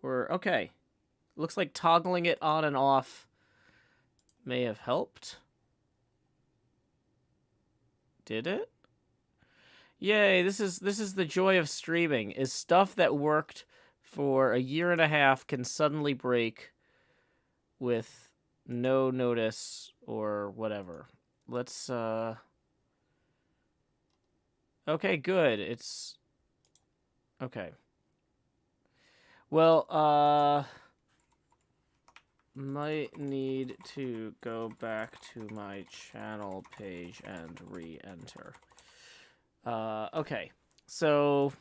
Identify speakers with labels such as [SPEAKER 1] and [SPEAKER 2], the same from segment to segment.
[SPEAKER 1] We're okay. Looks like toggling it on and off may have helped. Did it? Yay, this is the joy of streaming. Is stuff that worked for a year and a half can suddenly break with no notice or whatever. Let's okay, good. It's okay. Well, might need to go back to my channel page and re-enter. Okay. So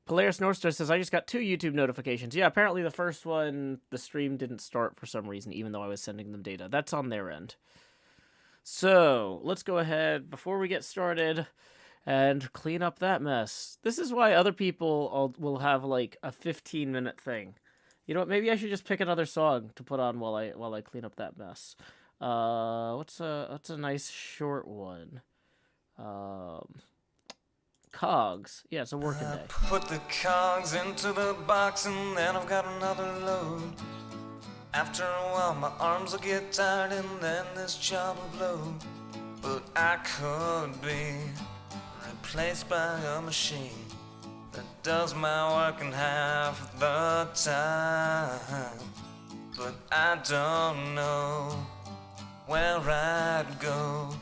[SPEAKER 1] Polaris Northstar says, I just got 2 YouTube notifications. Yeah, apparently the first one, the stream didn't start for some reason, even though I was sending them data. That's on their end. So, let's go ahead, before we get started, and clean up that mess. This is why other people will have, like, a 15-minute thing. You know what, maybe I should just pick another song to put on while I clean up that mess. What's a nice short one? Cogs. Yeah, it's a working day.
[SPEAKER 2] Put the cogs into the box and then I've got another load. After a while my arms will get tired and then this job will blow. But I could be replaced by a machine that does my work in half the time. But I don't know where I'd go,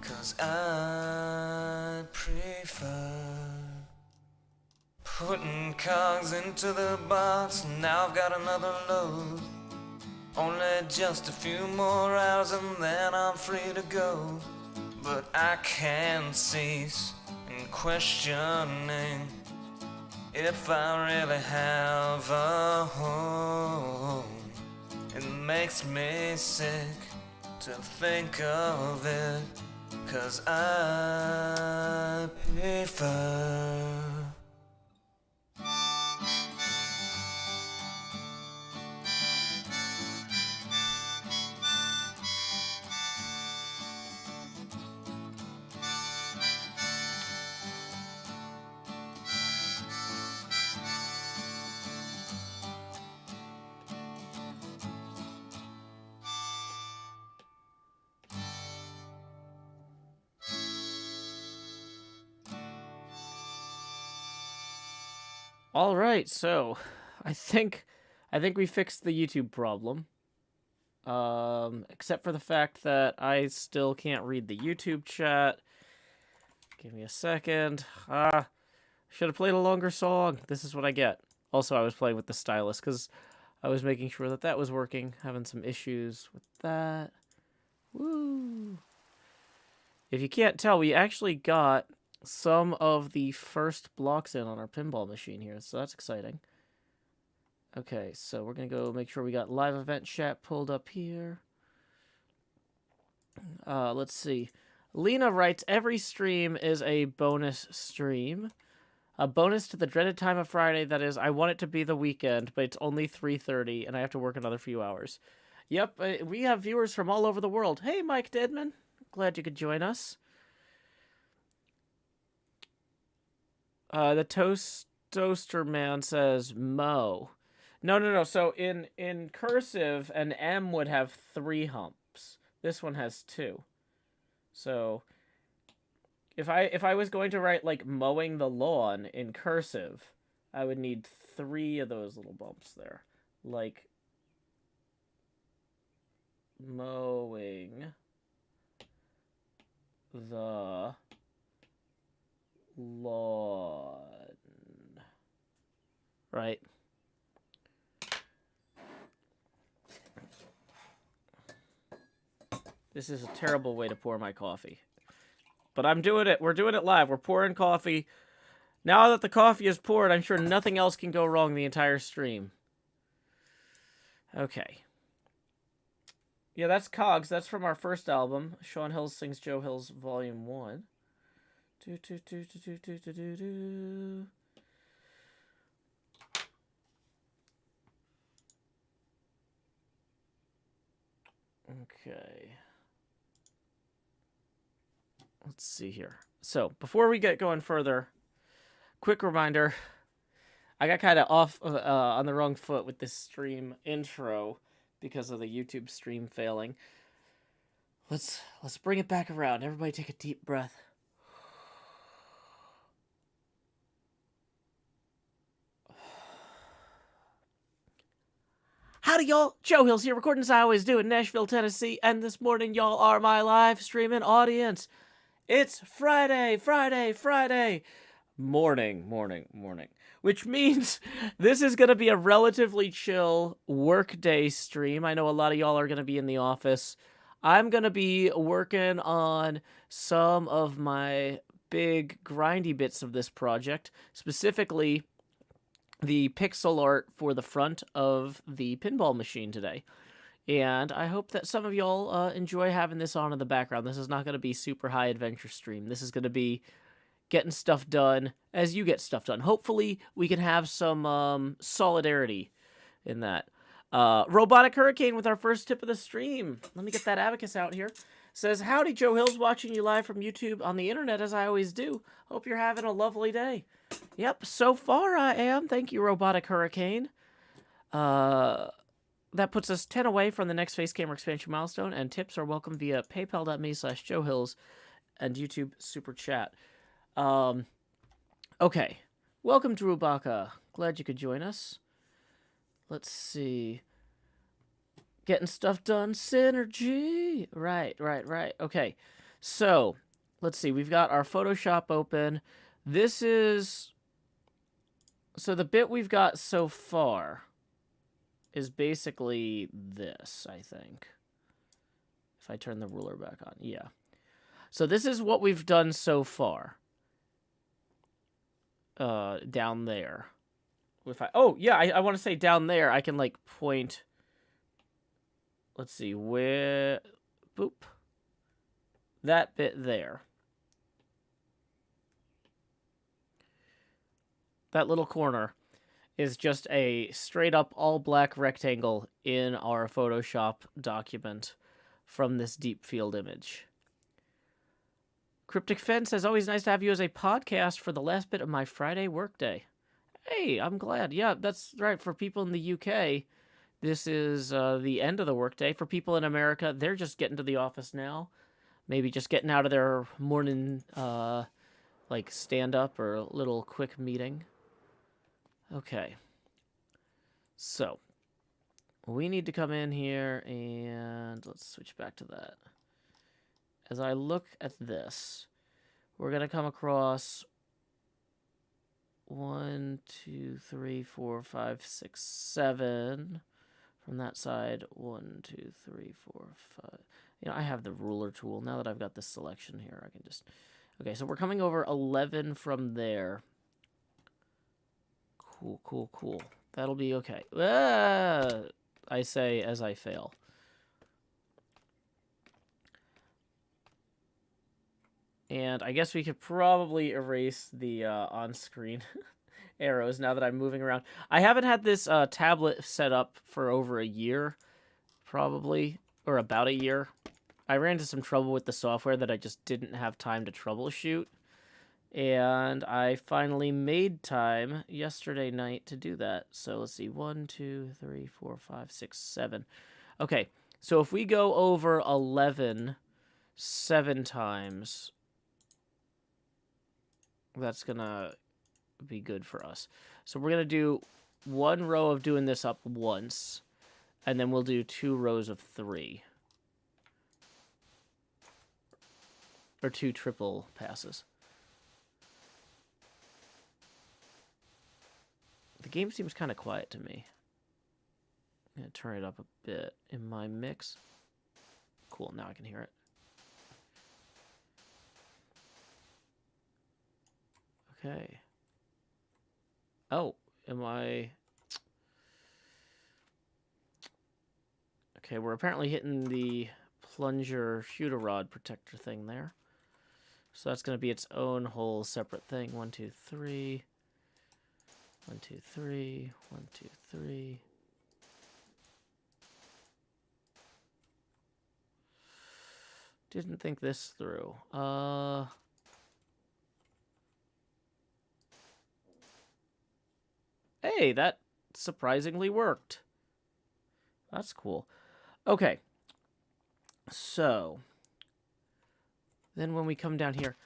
[SPEAKER 2] 'cause I prefer putting cogs into the box. Now I've got another load. Only just a few more hours and then I'm free to go. But I can't cease in questioning if I really have a home. It makes me sick to think of it, 'cause I prefer.
[SPEAKER 1] All right, so I think we fixed the YouTube problem. Except for the fact that I still can't read the YouTube chat. Give me a second. Should have played a longer song. This is what I get. Also, I was playing with the stylus because I was making sure that was working. Having some issues with that. Woo! If you can't tell, we actually got some of the first blocks in on our pinball machine here, so that's exciting. Okay, so we're gonna go make sure we got live event chat pulled up here. Let's see. Lena writes, every stream is a bonus stream. A bonus to the dreaded time of Friday, that is, I want it to be the weekend, but it's only 3:30, and I have to work another few hours. Yep, we have viewers from all over the world. Hey, Mike Deadman. Glad you could join us. The toaster man says Mo. No. So in cursive, an M would have 3 humps. This one has 2. So if I was going to write like mowing the lawn in cursive, I would need 3 of those little bumps there. Like mowing the lawn. Right? This is a terrible way to pour my coffee. But I'm doing it. We're doing it live. We're pouring coffee. Now that the coffee is poured, I'm sure nothing else can go wrong the entire stream. Okay. Yeah, that's Cogs. That's from our first album. Sean Hills Sings Joe Hills Volume 1. Okay. Let's see here. So, before we get going further, quick reminder. I got kind of off on the wrong foot with this stream intro because of the YouTube stream failing. Let's bring it back around. Everybody take a deep breath. Howdy, y'all. Joe Hills here, recording as I always do in Nashville, Tennessee, and this morning y'all are my live streaming audience. It's Friday morning, which means this is going to be a relatively chill workday stream. I know a lot of y'all are going to be in the office. I'm going to be working on some of my big grindy bits of this project, specifically the pixel art for the front of the pinball machine today. And I hope that some of y'all enjoy having this on in the background. This is not going to be super high adventure stream. This is going to be getting stuff done as you get stuff done. Hopefully, we can have some solidarity in that. Robotic Hurricane with our first tip of the stream. Let me get that abacus out here. Says, howdy, Joe Hills, watching you live from YouTube on the internet as I always do. Hope you're having a lovely day. Yep, so far I am. Thank you, Robotic Hurricane. That puts us 10 away from the next face camera expansion milestone, and tips are welcome via paypal.me/JoeHills and YouTube Super Chat. Okay. Welcome, Drew Baca. Glad you could join us. Let's see. Getting stuff done, synergy. Right. Okay. So, let's see. We've got our Photoshop open. This is... So the bit we've got so far is basically this, I think. If I turn the ruler back on. Yeah. So this is what we've done so far. Down there. I want to say down there, I can, like, point... Let's see, where... Boop. That bit there. That little corner is just a straight-up all-black rectangle in our Photoshop document from this deep field image. Cryptic Fence says, always nice to have you as a podcast for the last bit of my Friday workday. Hey, I'm glad. Yeah, that's right. For people in the UK, this is the end of the workday. For people in America, they're just getting to the office now. Maybe just getting out of their morning, like, stand-up or little quick meeting. Okay. So, we need to come in here and let's switch back to that. As I look at this, we're going to come across 1, 2, 3, 4, 5, 6, 7 from that side. 1, 2, 3, 4, 5. You know, I have the ruler tool. Now that I've got this selection here, I can just... Okay, so we're coming over 11 from there. Cool. That'll be okay. I say as I fail. And I guess we could probably erase the on-screen arrows now that I'm moving around. I haven't had this tablet set up for over a year, probably, or about a year. I ran into some trouble with the software that I just didn't have time to troubleshoot. And I finally made time yesterday night to do that. So let's see, 1, 2, 3, 4, 5, 6, 7. Okay, so if we go over 11 7 times... That's gonna be good for us. So we're gonna do one row of doing this up once, and then we'll do 2 rows of 3. Or 2 triple passes. The game seems kind of quiet to me. I'm gonna turn it up a bit in my mix. Cool, now I can hear it. Okay. Oh, am I... Okay, we're apparently hitting the plunger shooter rod protector thing there. So that's going to be its own whole separate thing. 1, 2, 3. 1, 2, 3. 1, 2, 3. Didn't think this through. Hey, that surprisingly worked. That's cool. Okay. So, then when we come down here,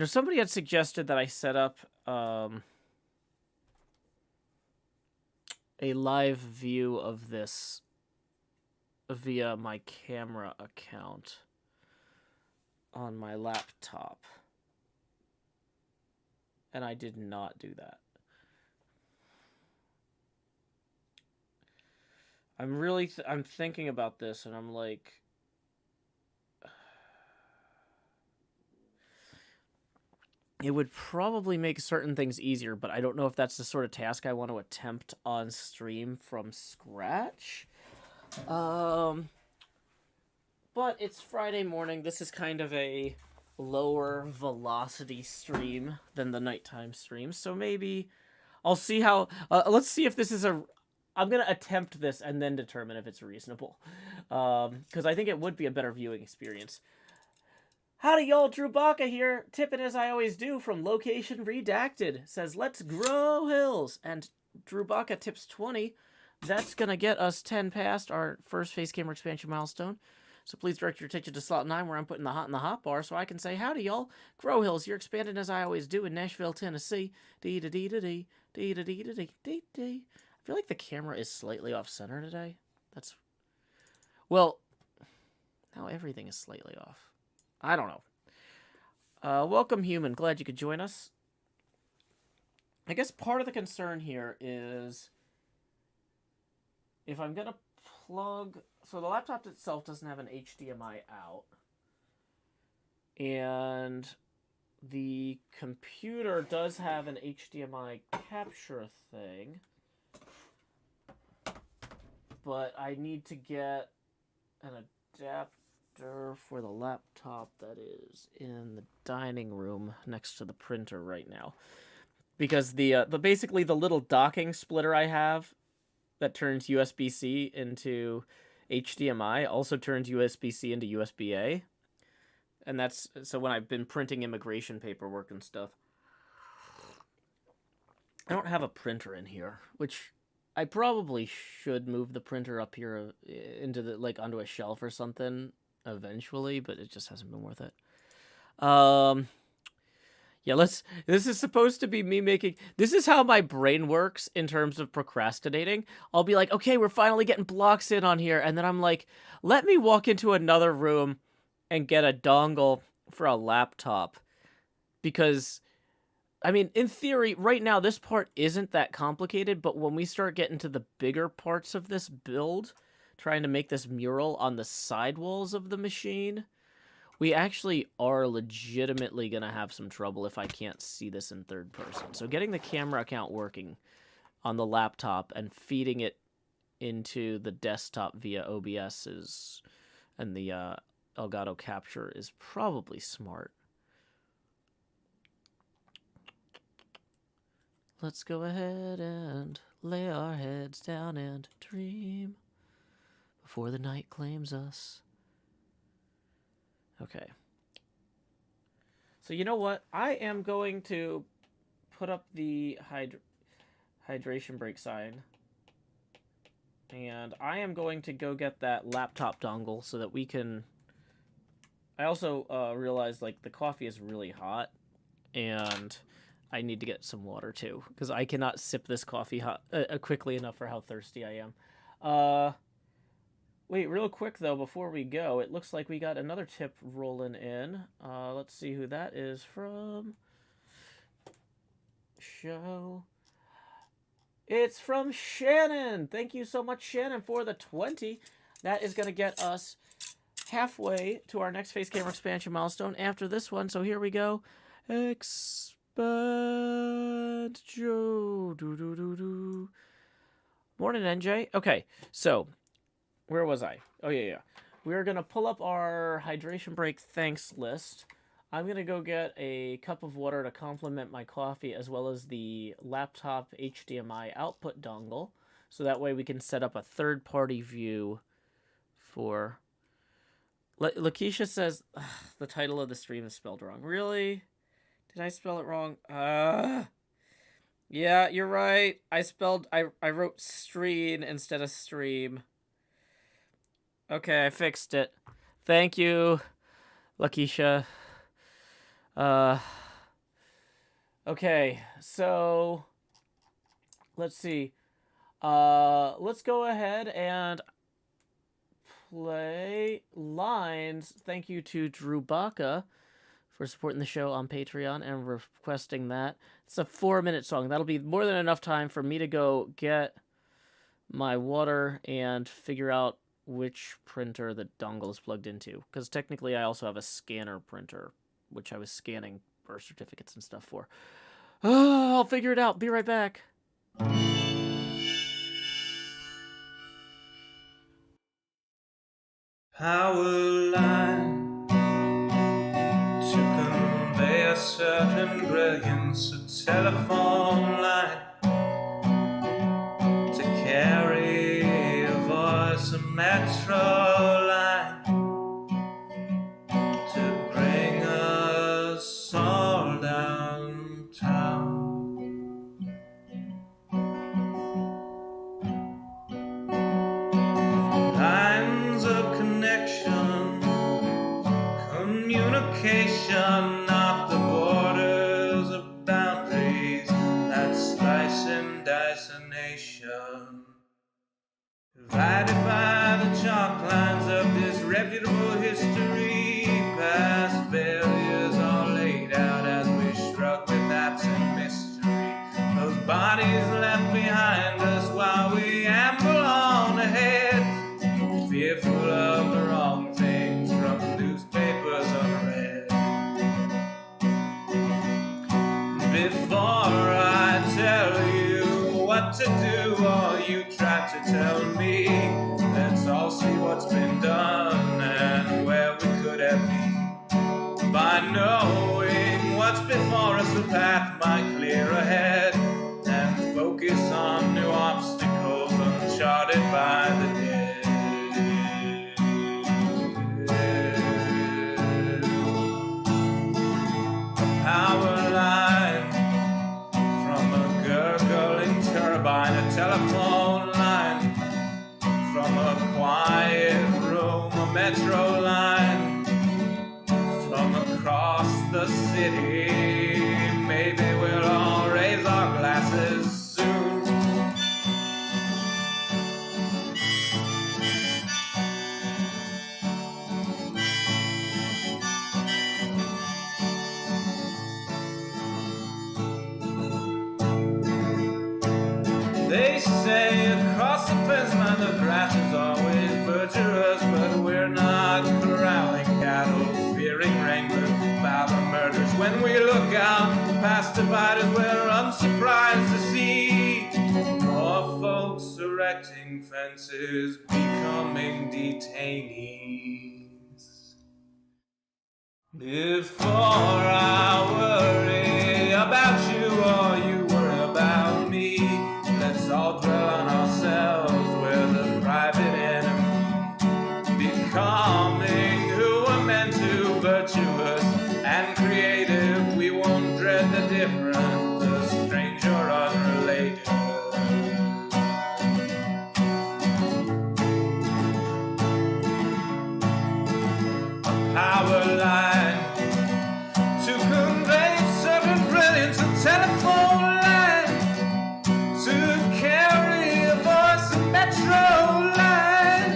[SPEAKER 1] somebody had suggested that I set up a live view of this via my camera account on my laptop. And I did not do that. I'm thinking about this, and I'm like, it would probably make certain things easier, but I don't know if that's the sort of task I want to attempt on stream from scratch. But it's Friday morning. This is kind of a lower velocity stream than the nighttime stream, so maybe I'll see how. Let's see if this is a. I'm gonna attempt this and then determine if it's reasonable, because I think it would be a better viewing experience. Howdy, y'all. Drew Baca here, tipping as I always do from Location Redacted. Says, let's grow hills. And Drew Baca tips 20. That's going to get us 10 past our first face camera expansion milestone. So please direct your attention to slot 9 where I'm putting the hot in the hot bar so I can say, howdy, y'all. Grow hills, you're expanding as I always do in Nashville, Tennessee. Dee-da-dee-da-dee, dee-da-dee-da-dee. I feel like the camera is slightly off-center today. That's... Well, now everything is slightly off. I don't know. Welcome, human. Glad you could join us. I guess part of the concern here is if I'm going to plug... So the laptop itself doesn't have an HDMI out. And the computer does have an HDMI capture thing. But I need to get an adapter for the laptop that is in the dining room next to the printer right now, because the basically the little docking splitter I have that turns USB-C into HDMI also turns USB-C into USB-A, and that's so when I've been printing immigration paperwork and stuff, I don't have a printer in here, which I probably should move the printer up here into the onto a shelf or something eventually, but it just hasn't been worth it. Yeah, this is supposed to be me making... This is how my brain works in terms of procrastinating. I'll be like, okay, we're finally getting blocks in on here, and then I'm like, let me walk into another room and get a dongle for a laptop. Because, I mean, in theory, right now, this part isn't that complicated, but when we start getting to the bigger parts of this build, trying to make this mural on the sidewalls of the machine, we actually are legitimately going to have some trouble if I can't see this in third person. So getting the camera account working on the laptop and feeding it into the desktop via OBS and the Elgato capture is probably smart. Let's go ahead and lay our heads down and dream before the night claims us. Okay. So you know what? I am going to put up the hydration break sign. And I am going to go get that laptop dongle so that we can... I also realized, the coffee is really hot. And I need to get some water, too. Because I cannot sip this coffee quickly enough for how thirsty I am. Wait, real quick, though, before we go, it looks like we got another tip rolling in. Let's see who that is from. Show. It's from Shannon! Thank you so much, Shannon, for the 20. That is going to get us halfway to our next face camera expansion milestone after this one. So here we go. Expand Joe. Morning, NJ. Okay, so... Where was I? Oh, yeah. We're going to pull up our hydration break thanks list. I'm going to go get a cup of water to complement my coffee, as well as the laptop HDMI output dongle. So that way we can set up a third-party view for... Lakeisha says the title of the stream is spelled wrong. Really? Did I spell it wrong? Yeah, you're right. I wrote stream instead of stream. Okay, I fixed it. Thank you, Lakeisha. Uh, okay, so let's see. Let's go ahead and play lines. Thank you to Drew Baca for supporting the show on Patreon and requesting that. It's a 4-minute song. That'll be more than enough time for me to go get my water and figure out which printer the dongle is plugged into. Because technically I also have a scanner printer, which I was scanning birth certificates and stuff for. Oh, I'll figure it out. Be right back.
[SPEAKER 2] Power line to convey a certain brilliance, a telephone line to carry a voice, a metro line to bring us all downtown. Lines of connection, communication, not the borders of boundaries that slice and dice a nation. Divided by the chalk lines of disreputable history, past failures are laid out as we shrug with absent mystery. Those bodies left behind us while we amble on ahead, fearful of the wrong things from newspapers unread. Before I tell you what to do, or you try to tell me, let's all see what's been done and where we could have been. By knowing what's before us, the path might clear ahead, and focus on new obstacles uncharted by the dead. Power line from a gurgling turbine, a telephone line from a quiet room, a metro line from across the city. Maybe we'll all raise our glasses soon. They say across the fence line the grass is always virtuous, but we're not corralling cattle, fearing wranglers about the murders. When we look out past dividers, we're unsurprised to see more folks erecting fences, becoming detainees. Before I worry about you or you worry about me, let's all dwell on ourselves, we're the private enemy. Becoming who we're meant to, virtuous and creative. We won't dread the different, the strange or unrelated. A power line to convey certain brilliance, a telephone line to carry a voice, a metro line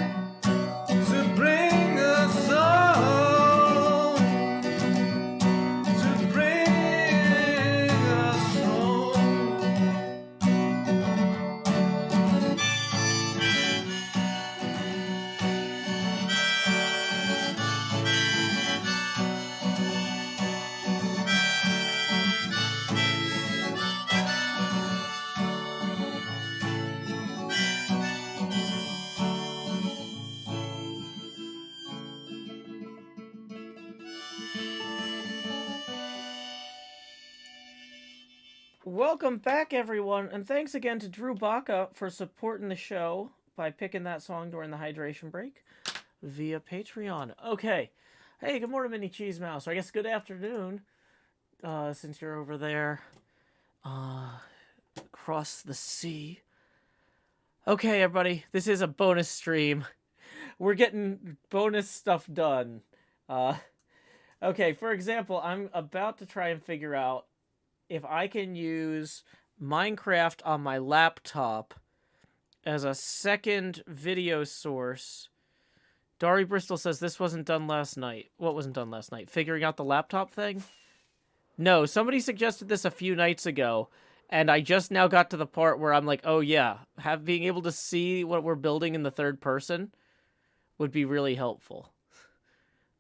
[SPEAKER 2] to bring us all, to bring us home.
[SPEAKER 1] Welcome back, everyone, and thanks again to Drew Baca for supporting the show by picking that song during the hydration break via Patreon. Okay. Hey, good morning, Mini Cheese Mouse. Or I guess good afternoon, since you're over there. across the sea. Okay, everybody, this is a bonus stream. We're getting bonus stuff done. Okay, for example, I'm about to try and figure out if I can use Minecraft on my laptop as a second video source. Dari Bristol says this wasn't done last night. What wasn't done last night? Figuring out the laptop thing? No, somebody suggested this a few nights ago, and I just now got to the part where I'm like, oh yeah, being able to see what we're building in the third person would be really helpful.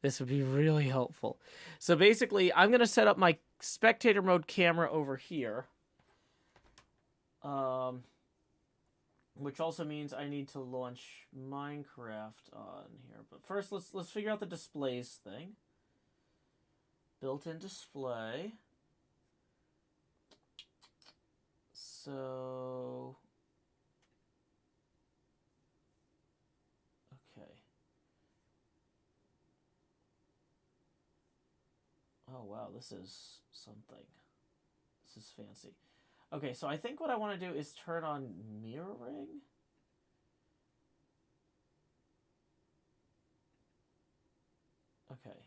[SPEAKER 1] This would be really helpful. So basically, I'm going to set up my spectator mode camera over here. Which also means I need to launch Minecraft on here. But first, let's figure out the displays thing. Built-in display. So, okay. Oh wow, this is something. This is fancy. Okay, so I think what I want to do is turn on mirroring. Okay.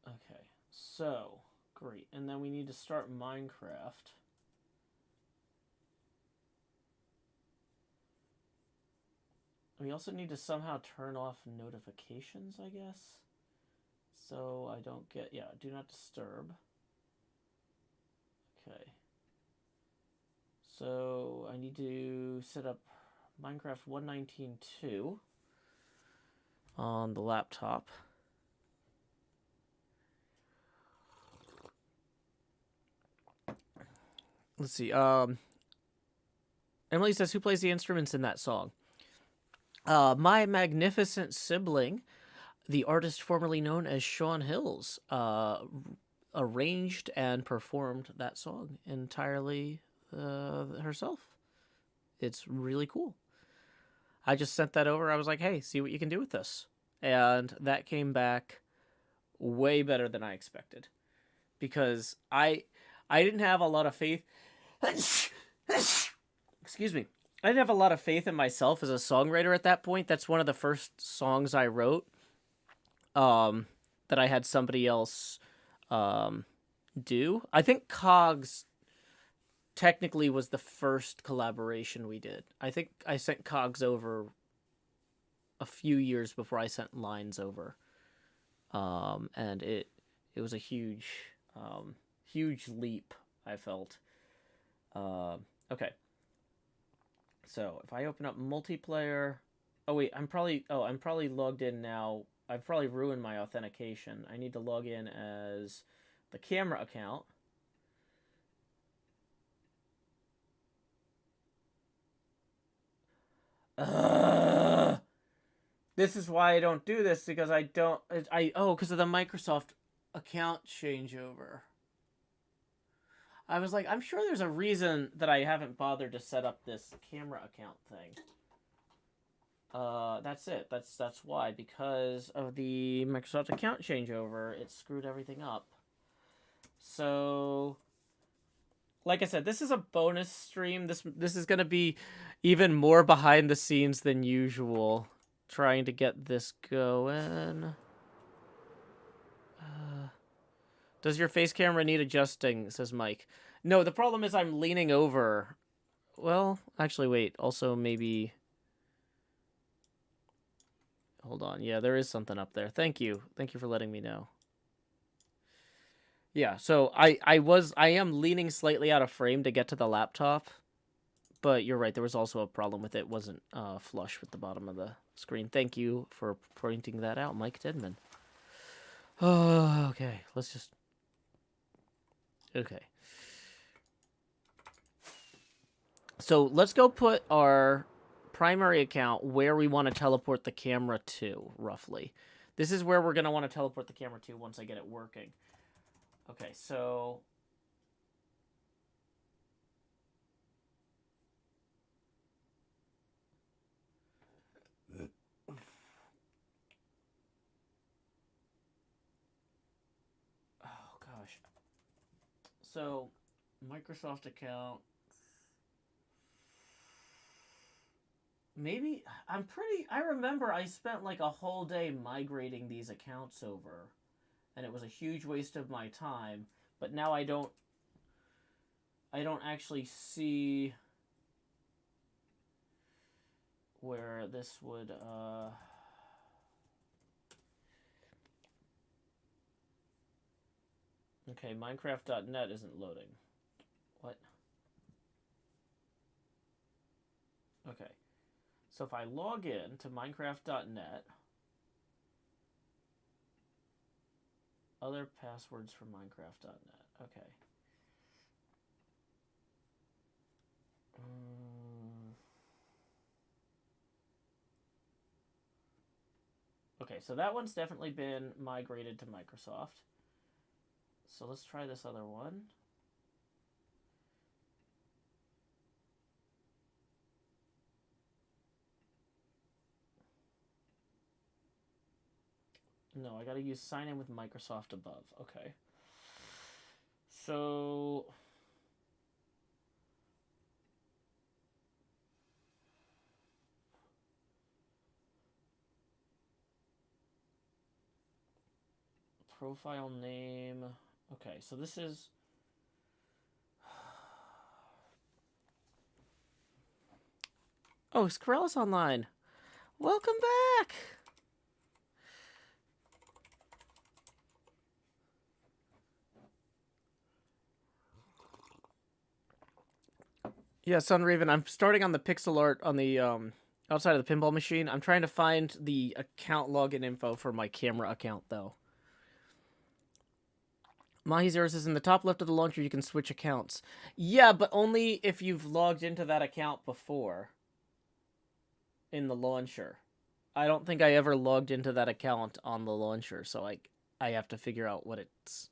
[SPEAKER 1] Okay, so, great. And then we need to start Minecraft. We also need to somehow turn off notifications, I guess. So I don't get, yeah, do not disturb. Okay. So I need to set up Minecraft 1.19.2 on the laptop. Let's see. Emily says, who plays the instruments in that song? My magnificent sibling, the artist formerly known as Sean Hills, arranged and performed that song entirely herself. It's really cool. I just sent that over. I was like, hey, see what you can do with this. And that came back way better than I expected. Because I didn't have a lot of faith. Excuse me. I didn't have a lot of faith in myself as a songwriter at that point. That's one of the first songs I wrote that I had somebody else do. I think Cogs technically was the first collaboration we did. I think I sent Cogs over a few years before I sent Lines over. And it was a huge leap, I felt. Okay. So if I open up multiplayer, oh wait, I'm probably logged in now. I've probably ruined my authentication. I need to log in as the camera account. This is why I don't do this, because because of the Microsoft account changeover. I was like, I'm sure there's a reason that I haven't bothered to set up this camera account thing. That's it. That's why. Because of the Microsoft account changeover, it screwed everything up. So, like I said, this is a bonus stream. This is gonna be even more behind the scenes than usual, trying to get this going. Does your face camera need adjusting? Says Mike. No, the problem is I'm leaning over. Well, actually, wait. Also, maybe... Hold on. Yeah, there is something up there. Thank you. Thank you for letting me know. Yeah, so I am leaning slightly out of frame to get to the laptop. But you're right. There was also a problem with it. Wasn't flush with the bottom of the screen. Thank you for pointing that out, Mike Denman. Oh, okay. Let's just... Okay. So let's go put our primary account where we want to teleport the camera to, roughly. This is where we're going to want to teleport the camera to once I get it working. Okay, so... So, Microsoft account. Maybe I remember I spent like a whole day migrating these accounts over, and it was a huge waste of my time. But now I don't actually see where this would okay, Minecraft.net isn't loading. What? Okay. So if I log in to Minecraft.net, other passwords for Minecraft.net. Okay. Okay, so that one's definitely been migrated to Microsoft. So let's try this other one. No, I gotta use sign in with Microsoft above. Okay. So... profile name. Okay, so this is... Oh, Squirrel's online. Welcome back! Yeah, Sunraven, I'm starting on the pixel art on the outside of the pinball machine. I'm trying to find the account login info for my camera account, though. Mahi0 says in the top left of the launcher you can switch accounts. Yeah, but only if you've logged into that account before in the launcher. I don't think I ever logged into that account on the launcher, so I have to figure out what it's...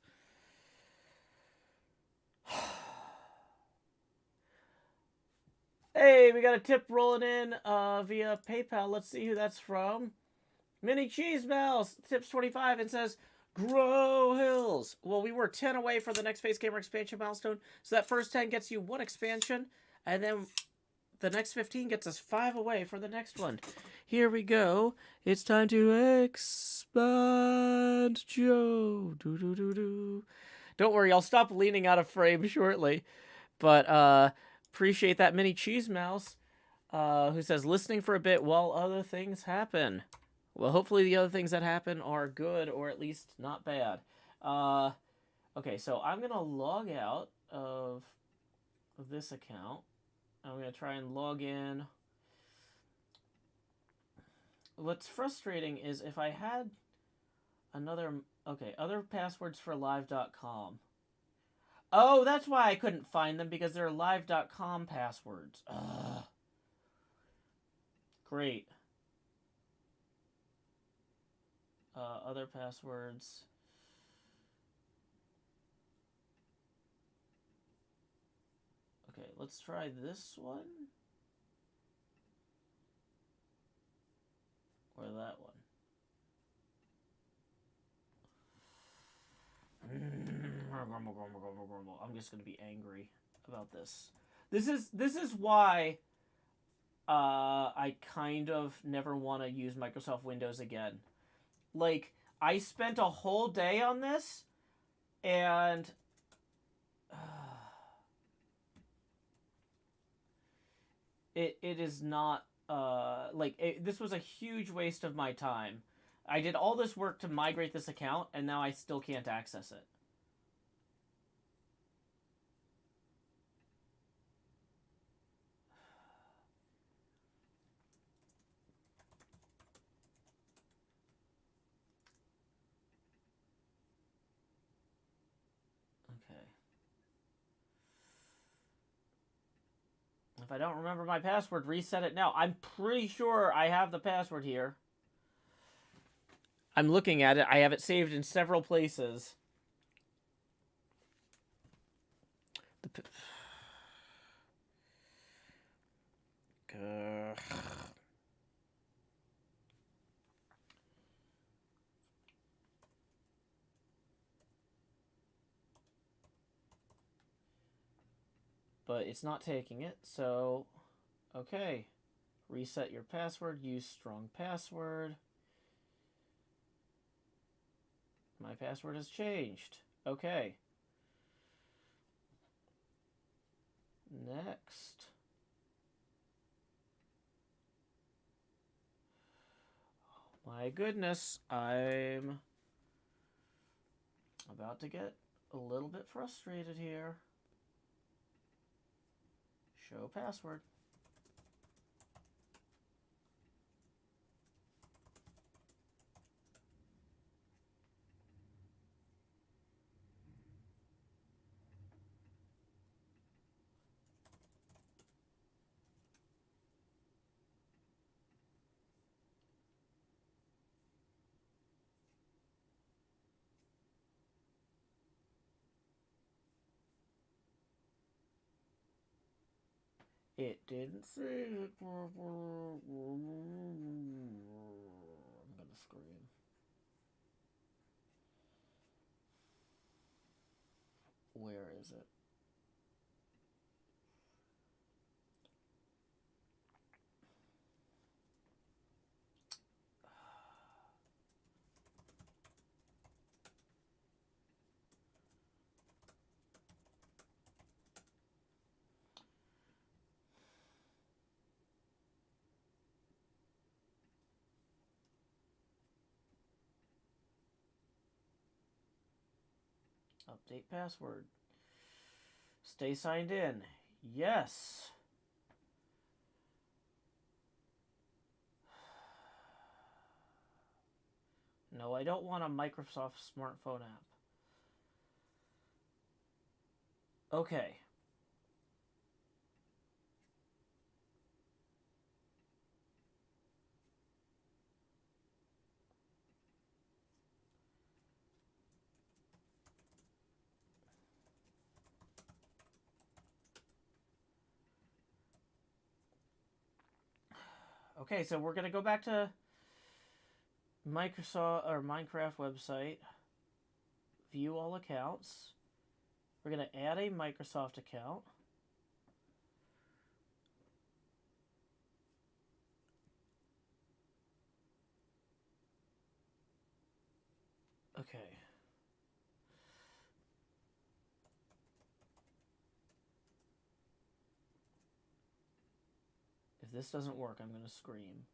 [SPEAKER 1] Hey, we got a tip rolling in via PayPal. Let's see who that's from. Mini Cheese Mouse tips 25 and says, Grow Hills. Well, we were 10 away for the next Face Gamer expansion milestone. So that first 10 gets you one expansion. And then the next 15 gets us 5 away for the next one. Here we go. It's time to expand Joe. Do. Don't worry, I'll stop leaning out of frame shortly. But appreciate that Mini Cheese Mouse who says, listening for a bit while other things happen. Well, hopefully the other things that happen are good, or at least not bad. Okay, so I'm going to log out of this account. I'm going to try and log in. What's frustrating is if I had another... Okay, other passwords for live.com. Oh, that's why I couldn't find them, because they're live.com passwords. Ugh. Great. Other passwords. Okay, let's try this one. Or that one. I'm just gonna be angry about this. This is why I kind of never want to use Microsoft Windows again. Like, I spent a whole day on this, and it is not this was a huge waste of my time. I did all this work to migrate this account, and now I still can't access it. Okay. If I don't remember my password, reset it now. I'm pretty sure I have the password here. I'm looking at it. I have it saved in several places. but it's not taking it, so okay. Reset your password, use strong password. My password has changed. Okay. Next. Oh my goodness, I'm about to get a little bit frustrated here. Show password. It didn't save it. I'm gonna scream. Where is it? Update password. Stay signed in. Yes. No, I don't want a Microsoft smartphone app. Okay. Okay, so we're gonna go back to Microsoft or Minecraft website. View all accounts. We're gonna add a Microsoft account. Okay. If this doesn't work, I'm gonna scream.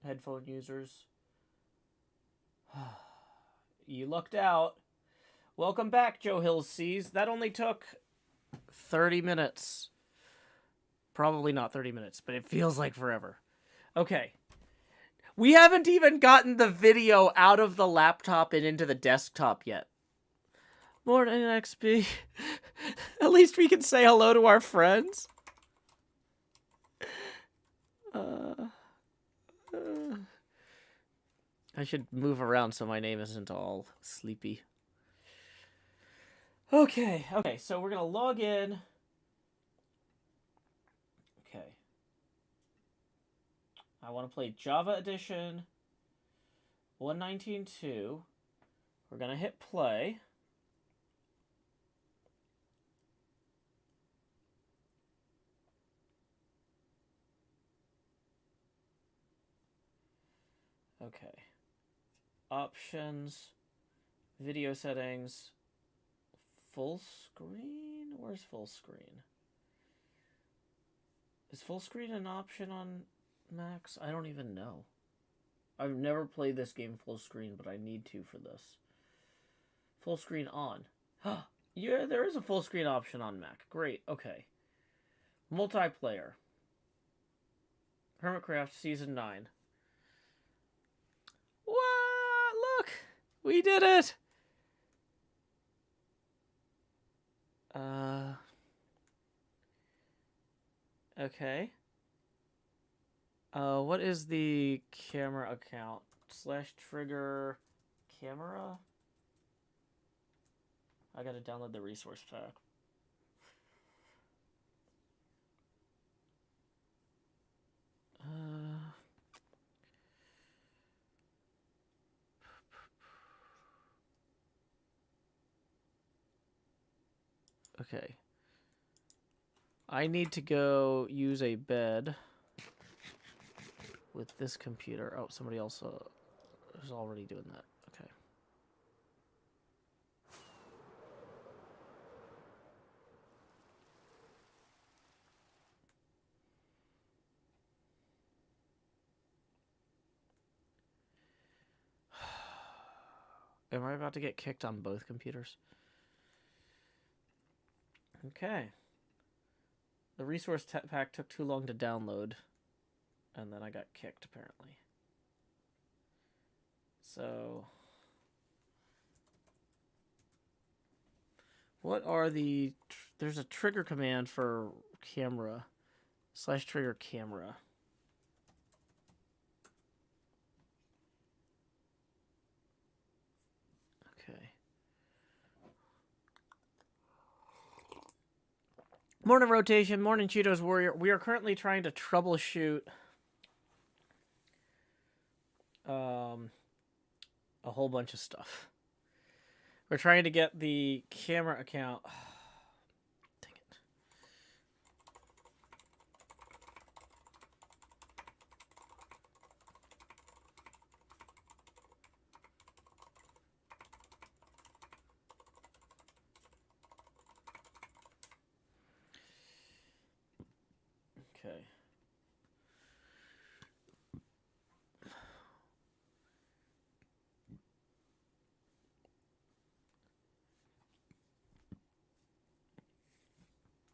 [SPEAKER 1] Headphone users. You lucked out. Welcome back, Joe Hills Seas. That only took 30 minutes. Probably not 30 minutes, but it feels like forever. Okay. We haven't even gotten the video out of the laptop and into the desktop yet. Morning, XP. At least we can say hello to our friends. I should move around so my name isn't all sleepy. Okay, so we're gonna log in. Okay. I want to play Java Edition 119.2. We're gonna hit play. Okay. Options, video settings, full screen? Where's full screen? Is full screen an option on Macs? I don't even know. I've never played this game full screen, but I need to for this. Full screen on. Yeah, there is a full screen option on Mac. Great, okay. Multiplayer. HermitCraft Season 9. What? Look! We did it! Okay. What is the camera account? /trigger camera? I gotta download the resource pack. Okay. I need to go use a bed with this computer. Oh, somebody else is already doing that. Okay. Am I about to get kicked on both computers? Okay. The resource pack took too long to download, and then I got kicked, apparently. So, what are the... There's a trigger command for camera, / trigger camera. Okay. Morning rotation, morning Cheetos Warrior. We are currently trying to troubleshoot a whole bunch of stuff. We're trying to get the camera account. Dang it. Okay.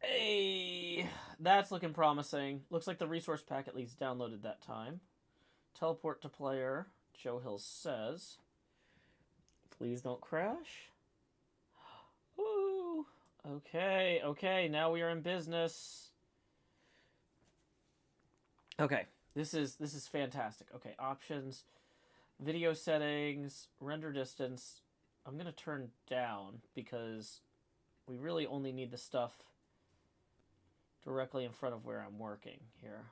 [SPEAKER 1] Hey, that's looking promising. Looks like the resource pack at least downloaded that time. Teleport to player, Joe Hill says. Please don't crash. Woo. Okay, okay, now we are in business. Okay, this is fantastic. Okay, options, video settings, render distance. I'm gonna turn down because we really only need the stuff directly in front of where I'm working here.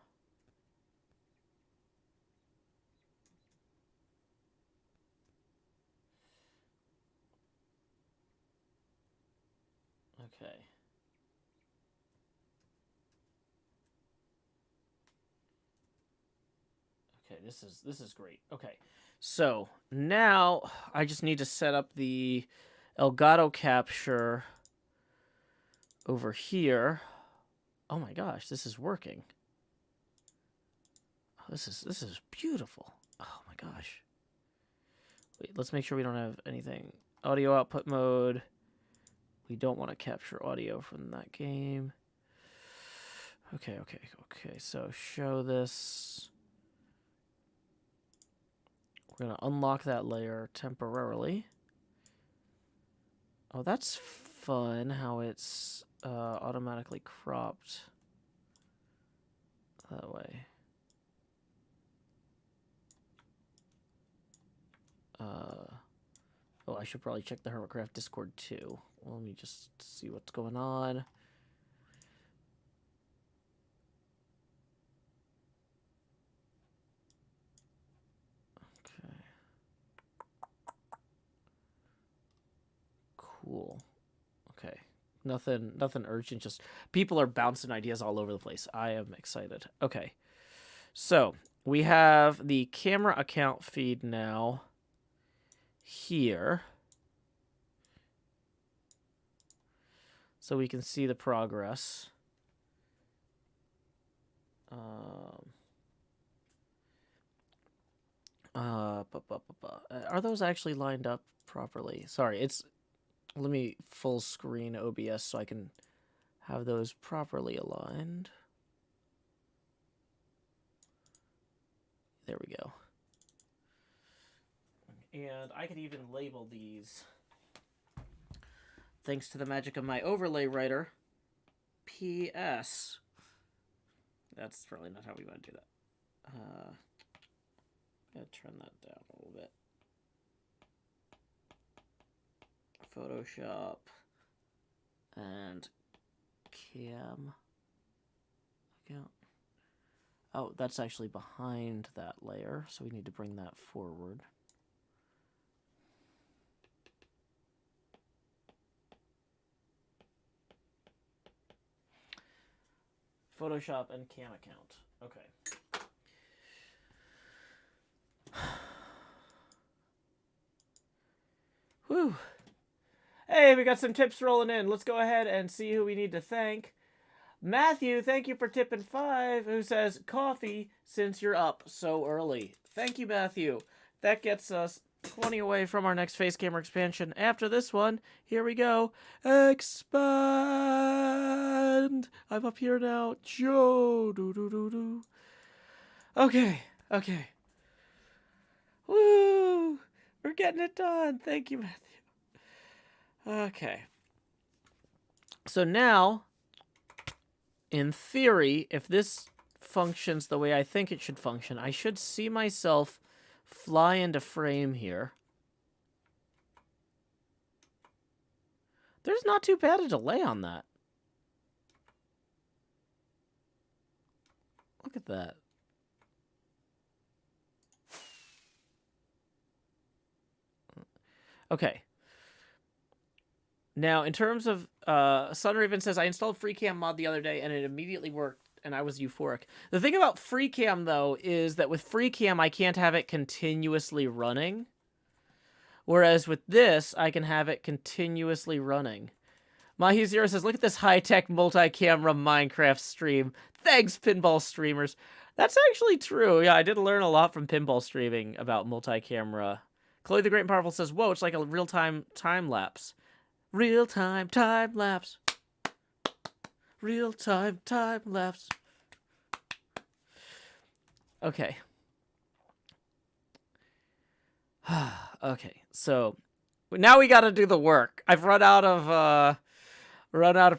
[SPEAKER 1] Okay. Okay, this is great. Okay. So, now I just need to set up the Elgato capture over here. Oh my gosh, this is working. Oh, this is beautiful. Oh my gosh. Wait, let's make sure we don't have anything. Audio output mode. We don't want to capture audio from that game. Okay. So show this. We're going to unlock that layer temporarily. Oh, that's fun how it's automatically cropped that way. Oh, I should probably check the HermitCraft Discord too. Well, let me just see what's going on. Okay. Cool. Okay. Nothing urgent, just people are bouncing ideas all over the place. I am excited. Okay. So, we have the camera account feed now here. So we can see the progress. Are those actually lined up properly? Sorry, let me full screen OBS so I can have those properly aligned. There we go. And I could even label these, thanks to the magic of my overlay writer, PS. That's probably not how we want to do that. Gotta turn that down a little bit. Photoshop and cam account. Oh, that's actually behind that layer, so we need to bring that forward. Photoshop and cam account. Okay. Whew. Hey, we got some tips rolling in. Let's go ahead and see who we need to thank. Matthew, thank you for tipping 5, who says, coffee since you're up so early. Thank you, Matthew. That gets us 20 away from our next face camera expansion. After this one, here we go. Expand. I'm up here now. Joe. Do. Okay. Woo. We're getting it done. Thank you, Matthew. Okay. So now, in theory, if this functions the way I think it should function, I should see myself fly into frame here. There's not too bad a delay on that. Look at that. Okay. Now, in terms of, Sunraven says, I installed FreeCam mod the other day and it immediately worked and I was euphoric. The thing about FreeCam, though, is that with FreeCam, I can't have it continuously running. Whereas with this, I can have it continuously running. Mahi0 says, look at this high-tech multi-camera Minecraft stream. Thanks, pinball streamers. That's actually true. Yeah, I did learn a lot from pinball streaming about multi-camera. Chloe the Great and Powerful says, whoa, it's like a real-time time-lapse. Real-time time-lapse. Real-time time-lapse. Okay. Okay, so now we gotta do the work. I've run out of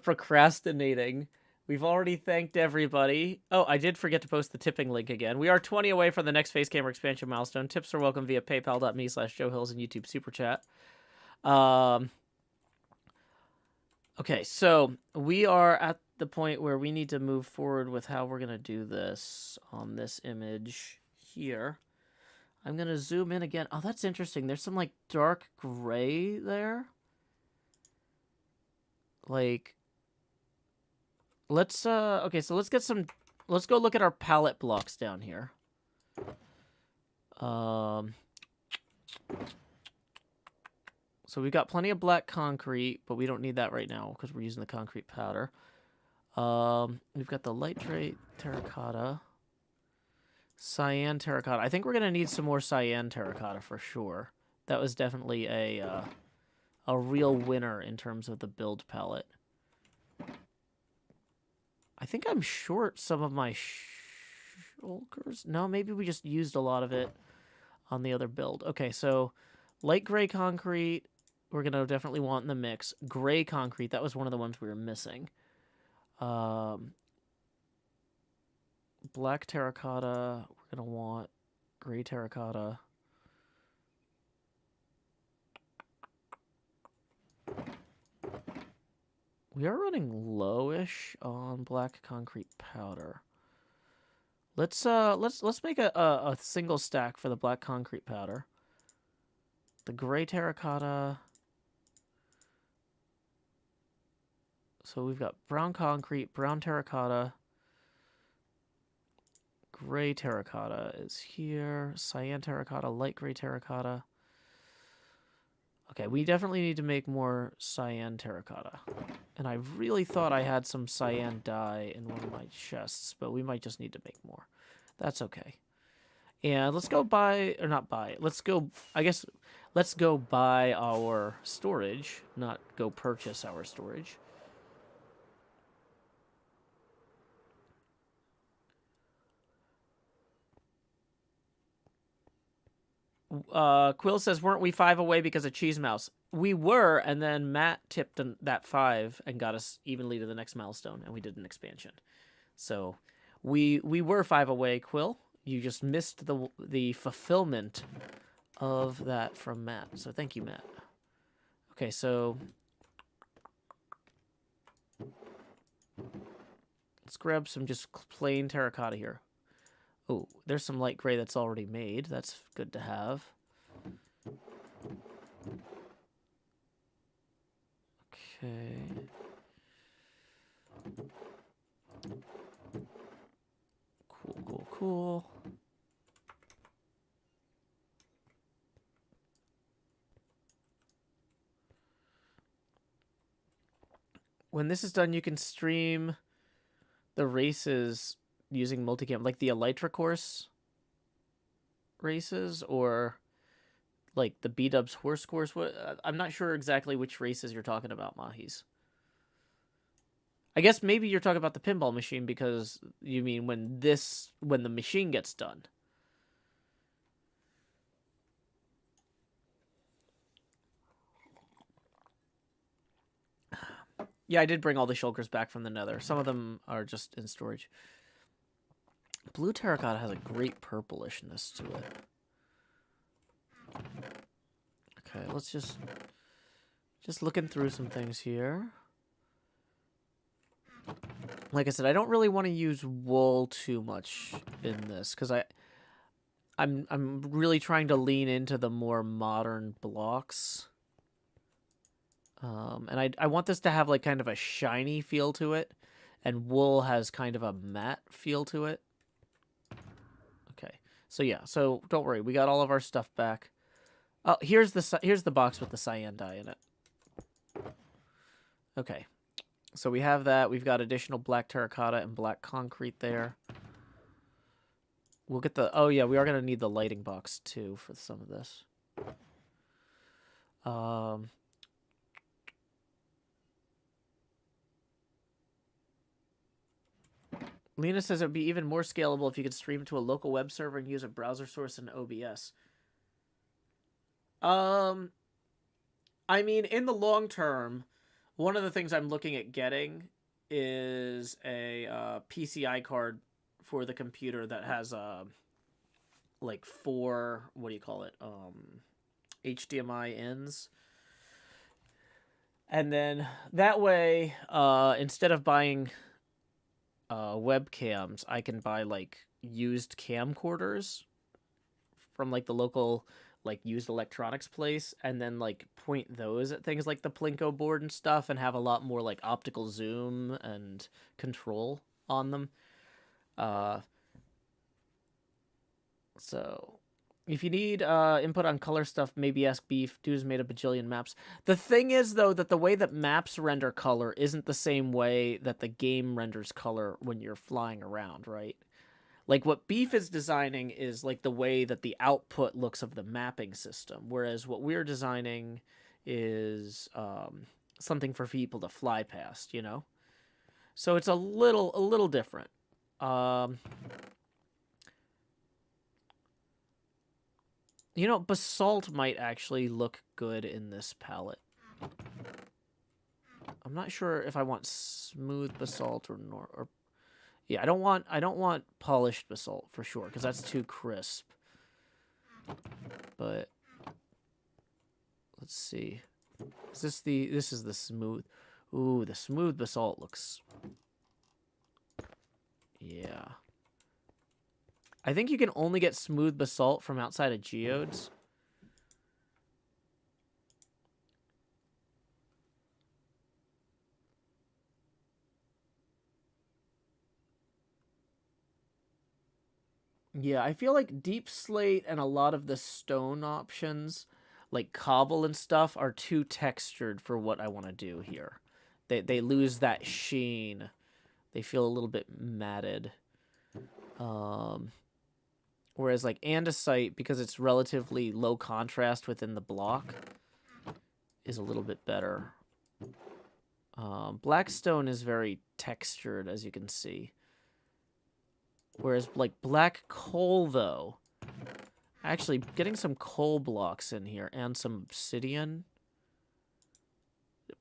[SPEAKER 1] procrastinating. We've already thanked everybody. Oh, I did forget to post the tipping link again. We are 20 away from the next face camera expansion milestone. Tips are welcome via paypal.me/JoeHills and YouTube Super Chat. Okay, so we are at the point where we need to move forward with how we're gonna do this on this image here. I'm gonna zoom in again. Oh, that's interesting. There's some like dark gray there. Like, let's okay, so let's go look at our palette blocks down here. So we've got plenty of black concrete, but we don't need that right now because we're using the concrete powder. We've got the light gray terracotta, cyan terracotta. I think we're gonna need some more cyan terracotta for sure. That was definitely a real winner in terms of the build palette. I think I'm short some of my shulkers. No, maybe we just used a lot of it on the other build. Okay, so light gray concrete, we're going to definitely want in the mix. Gray concrete, that was one of the ones we were missing. Black terracotta, we're going to want gray terracotta. We are running lowish on black concrete powder. Let's make a single stack for the black concrete powder. The gray terracotta. So we've got brown concrete, brown terracotta. Gray terracotta is here. Cyan terracotta, light gray terracotta. Okay, we definitely need to make more cyan terracotta. And I really thought I had some cyan dye in one of my chests, but we might just need to make more. That's okay. And let's go buy, or not buy, let's go, I guess, let's go buy our storage, not go purchase our storage. Quill says, weren't we 5 away because of Cheese Mouse? We were, and then Matt tipped that 5 and got us evenly to the next milestone, and we did an expansion. So we were 5 away, Quill. You just missed the fulfillment of that from Matt. So thank you, Matt. Okay, so let's grab some just plain terracotta here. Oh, there's some light gray that's already made. That's good to have. Okay. cool. When this is done, you can stream the races using multicam, like the Elytra course races, or like the B-dubs horse course. I'm not sure exactly which races you're talking about, Mahis. I guess maybe you're talking about the pinball machine, because you mean when the machine gets done. Yeah, I did bring all the shulkers back from the nether. Some of them are just in storage. Blue terracotta has a great purplishness to it. Okay, let's just looking through some things here. Like I said, I don't really want to use wool too much in this, because I'm really trying to lean into the more modern blocks. And I want this to have like kind of a shiny feel to it, and wool has kind of a matte feel to it. Okay, so yeah, so don't worry, we got all of our stuff back. Oh, here's the box with the cyan dye in it. Okay, so we have that. We've got additional black terracotta and black concrete there. We'll get the... Oh, yeah, we are going to need the lighting box, too, for some of this. Lena says it would be even more scalable if you could stream to a local web server and use a browser source in OBS. I mean, in the long term, one of the things I'm looking at getting is a PCI card for the computer that has like 4, what do you call it, HDMI ins. And then that way, instead of buying webcams, I can buy like used camcorders from like the local like used electronics place, and then like point those at things like the Plinko board and stuff, and have a lot more like optical zoom and control on them. So if you need input on color stuff, maybe ask Beef. Dude's made a bajillion maps. The thing is, though, that the way that maps render color isn't the same way that the game renders color when you're flying around, right? Like, what Beef is designing is, like, the way that the output looks of the mapping system, whereas what we're designing is something for people to fly past, you know? So it's a little different. You know, basalt might actually look good in this palette. I'm not sure if I want smooth basalt or yeah, I don't want polished basalt for sure, because that's too crisp. But let's see. This is the smooth. Ooh, the smooth basalt looks... Yeah. I think you can only get smooth basalt from outside of geodes. Yeah, I feel like deep slate and a lot of the stone options, like cobble and stuff, are too textured for what I want to do here. They lose that sheen. They feel a little bit matted. Whereas like andesite, because it's relatively low contrast within the block, is a little bit better. Blackstone is very textured, as you can see. Whereas, like, black coal, though... Actually, getting some coal blocks in here and some obsidian.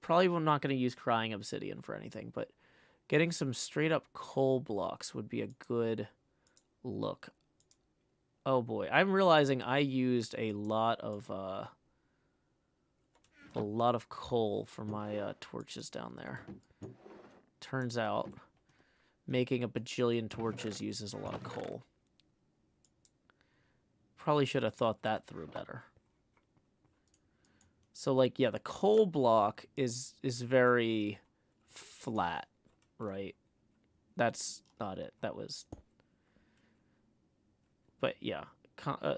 [SPEAKER 1] Probably not going to use crying obsidian for anything, but getting some straight-up coal blocks would be a good look. Oh, boy. I'm realizing I used a lot of coal for my torches down there. Turns out... making a bajillion torches uses a lot of coal. Probably should have thought that through better. So, like, yeah, the coal block is very flat, right? That's not it. That was... But yeah,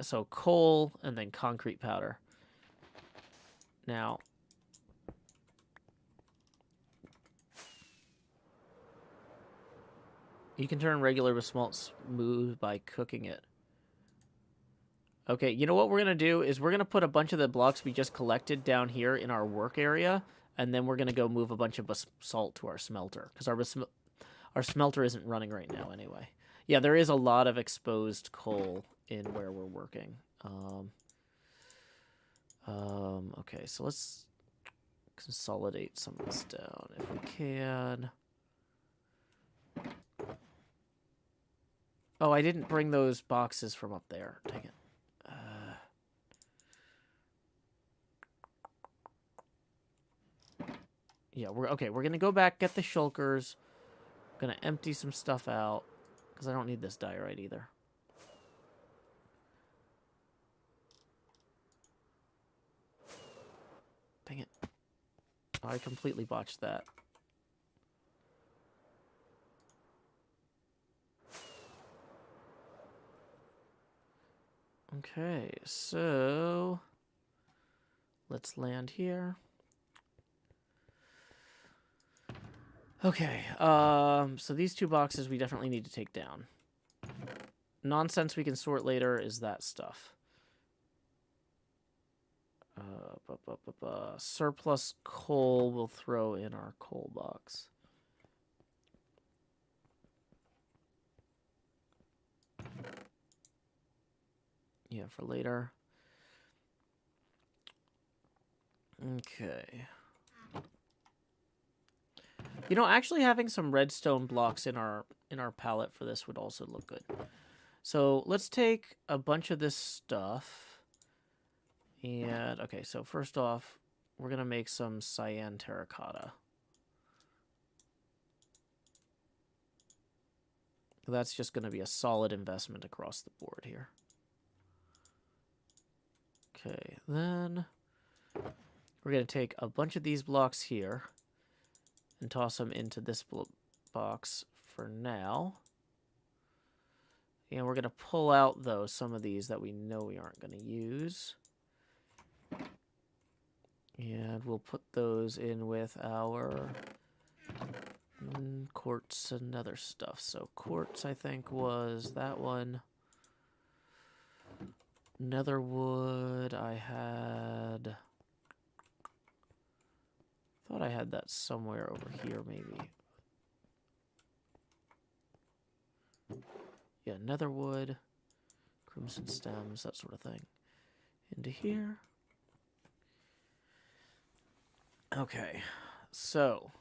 [SPEAKER 1] so coal and then concrete powder. Now, you can turn regular basalt smooth by cooking it. Okay, you know what we're going to do is we're going to put a bunch of the blocks we just collected down here in our work area, and then we're going to go move a bunch of basalt to our smelter, because our smelter isn't running right now anyway. Yeah, there is a lot of exposed coal in where we're working. Okay, so let's consolidate some of this down if we can. Oh, I didn't bring those boxes from up there. Dang it. Yeah, we're gonna go back, get the shulkers. Gonna empty some stuff out, because I don't need this diorite either. Dang it. Oh, I completely botched that. Okay, so let's land here. Okay, so these two boxes we definitely need to take down. Nonsense we can sort later is that stuff. Surplus coal we'll throw in our coal box. Yeah, for later. Okay. You know, actually having some redstone blocks in our palette for this would also look good. So let's take a bunch of this stuff. And, okay, so first off, we're going to make some cyan terracotta. That's just going to be a solid investment across the board here. Okay, then we're going to take a bunch of these blocks here and toss them into this box for now. And we're going to pull out, though, some of these that we know we aren't going to use. And we'll put those in with our quartz and other stuff. So quartz, I think, was that one. Netherwood, I had... thought I had that somewhere over here, maybe. Yeah, netherwood, crimson stems, that sort of thing. Into here. Okay, so...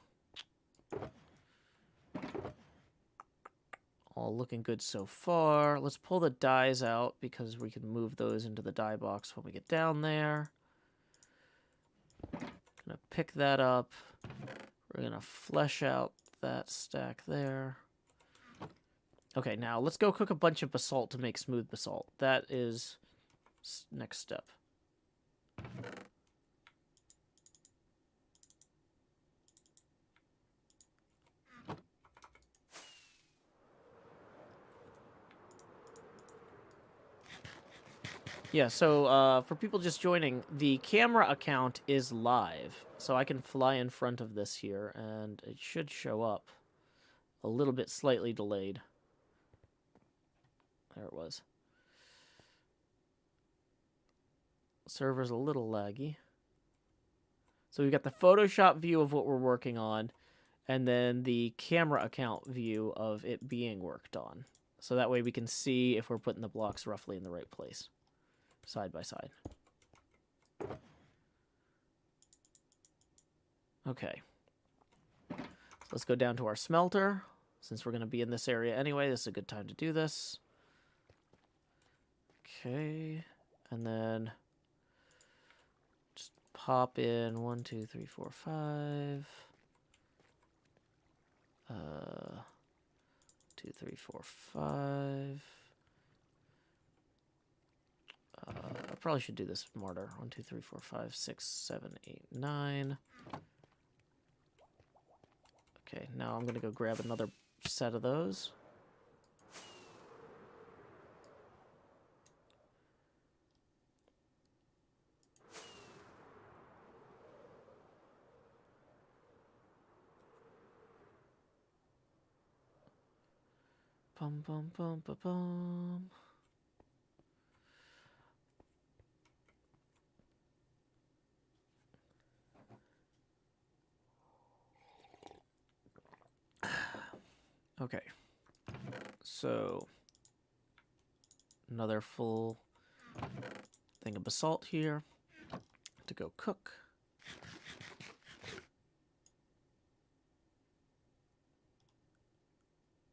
[SPEAKER 1] all looking good so far. Let's pull the dyes out because we can move those into the dye box when we get down there. Gonna pick that up. We're gonna flesh out that stack there. Okay, now let's go cook a bunch of basalt to make smooth basalt. That is next step. Yeah, so for people just joining, the camera account is live. So I can fly in front of this here, and it should show up. A little bit slightly delayed. There it was. Server's a little laggy. So we've got the Photoshop view of what we're working on, and then the camera account view of it being worked on. So that way we can see if we're putting the blocks roughly in the right place. Side by side. Okay. So let's go down to our smelter. Since we're going to be in this area anyway, this is a good time to do this. Okay. And then just pop in 1, 2, 3, 4, 5. 2, 3, 4, 5. I probably should do this smarter. 1, 2, 3, 4, 5, 6, 7, 8, 9. Okay, now I'm going to go grab another set of those. Bum, bum, bum, bum, bum. Okay. So, another full thing of basalt here to go cook.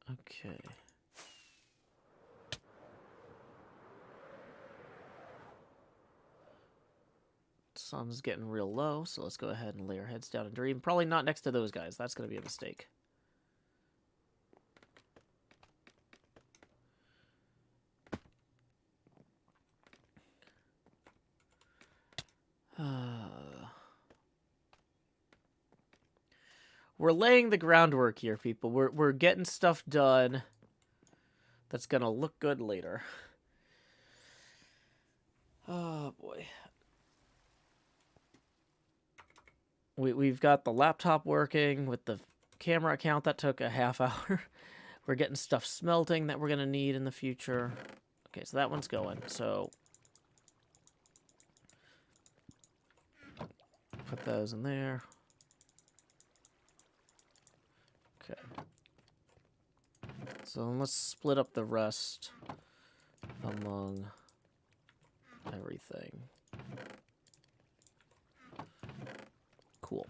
[SPEAKER 1] Okay. Sun's getting real low, so let's go ahead and lay our heads down and dream. Probably not next to those guys. That's going to be a mistake. We're laying the groundwork here, people. We're getting stuff done that's going to look good later. Oh, boy. We've got the laptop working with the camera account that took a half hour. We're getting stuff smelting that we're going to need in the future. Okay, so that one's going. So put those in there. Okay. So let's split up the rest among everything. Cool.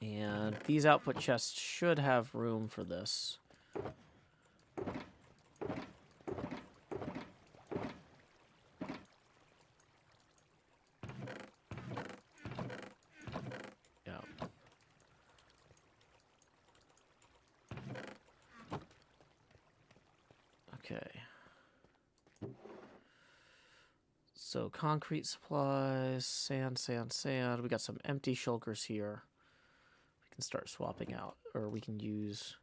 [SPEAKER 1] And these output chests should have room for this. Yeah. Okay. So concrete supplies, sand, sand, sand. We got some empty shulkers here. We can start swapping out, or we can use...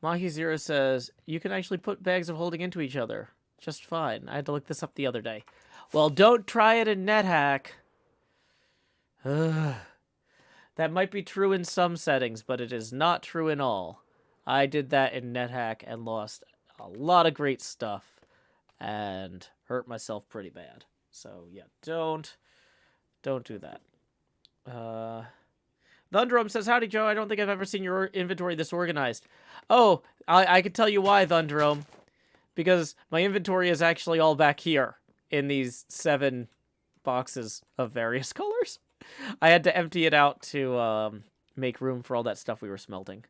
[SPEAKER 1] Mahi0 says, you can actually put bags of holding into each other. Just fine. I had to look this up the other day. Well, don't try it in NetHack. That might be true in some settings, but it is not true in all. I did that in NetHack and lost a lot of great stuff and hurt myself pretty bad. So, yeah, don't do that. Thundrum says, howdy, Joe. I don't think I've ever seen your inventory this organized. Oh, I can tell you why, Thundrum. Because my inventory is actually all back here in these 7 boxes of various colors. I had to empty it out to make room for all that stuff we were smelting.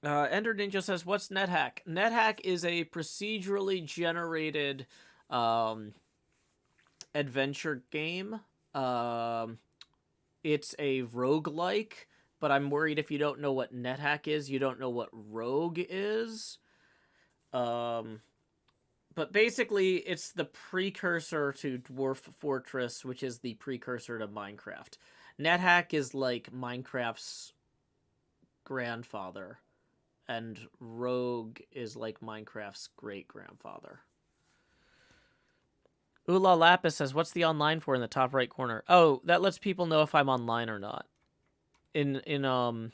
[SPEAKER 1] Ender Ninja says, what's NetHack? NetHack is a procedurally generated adventure game. It's a roguelike, but I'm worried if you don't know what NetHack is, you don't know what rogue is. But basically, it's the precursor to Dwarf Fortress, which is the precursor to Minecraft. NetHack is like Minecraft's grandfather, and Rogue is like Minecraft's great-grandfather. Ula Lapis says, what's the online for in the top right corner? Oh, that lets people know if I'm online or not. In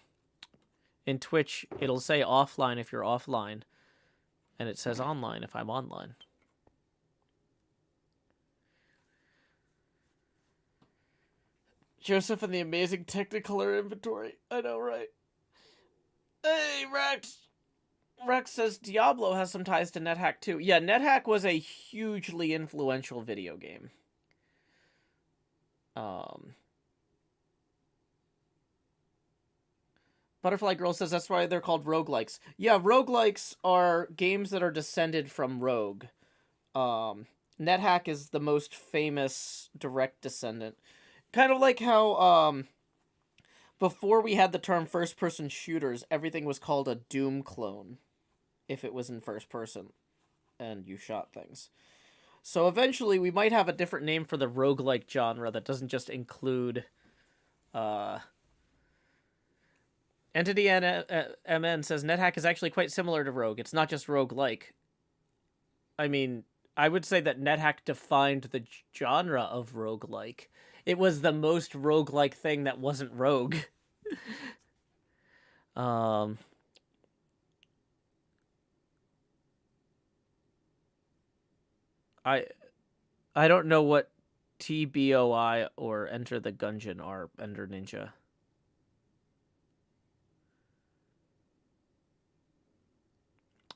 [SPEAKER 1] Twitch, it'll say offline if you're offline. And it says online if I'm online. Joseph and the amazing Technicolor inventory. I know, right? Hey, Rex! Rex says Diablo has some ties to NetHack too. Yeah, NetHack was a hugely influential video game. Butterfly Girl says that's why they're called roguelikes. Yeah, roguelikes are games that are descended from Rogue. NetHack is the most famous direct descendant. Kind of like how before we had the term first-person shooters, everything was called a Doom clone if it was in first person and you shot things. So eventually we might have a different name for the roguelike genre that doesn't just include Entity MN says NetHack is actually quite similar to Rogue. It's not just roguelike. I mean, I would say that NetHack defined the genre of roguelike. It was the most roguelike thing that wasn't rogue. um I I don't know what TBOI or Enter the Gungeon are, Ender Ninja.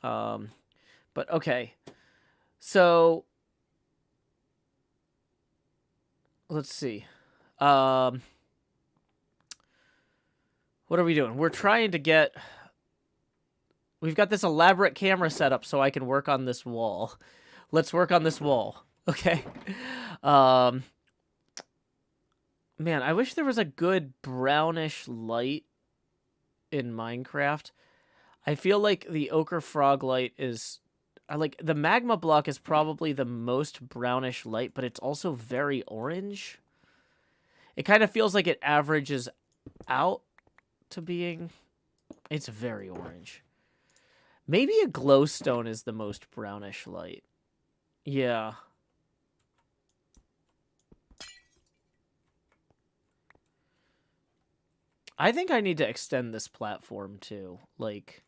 [SPEAKER 1] But okay. So let's see. What are we doing? We're trying to get... We've got this elaborate camera setup so I can work on this wall. Let's work on this wall. Okay. Man, I wish there was a good brownish light in Minecraft. I feel like the ochre frog light is... like, the magma block is probably the most brownish light, but it's also very orange. It kind of feels like it averages out to being... It's very orange. Maybe a glowstone is the most brownish light. Yeah. I think I need to extend this platform too. Like...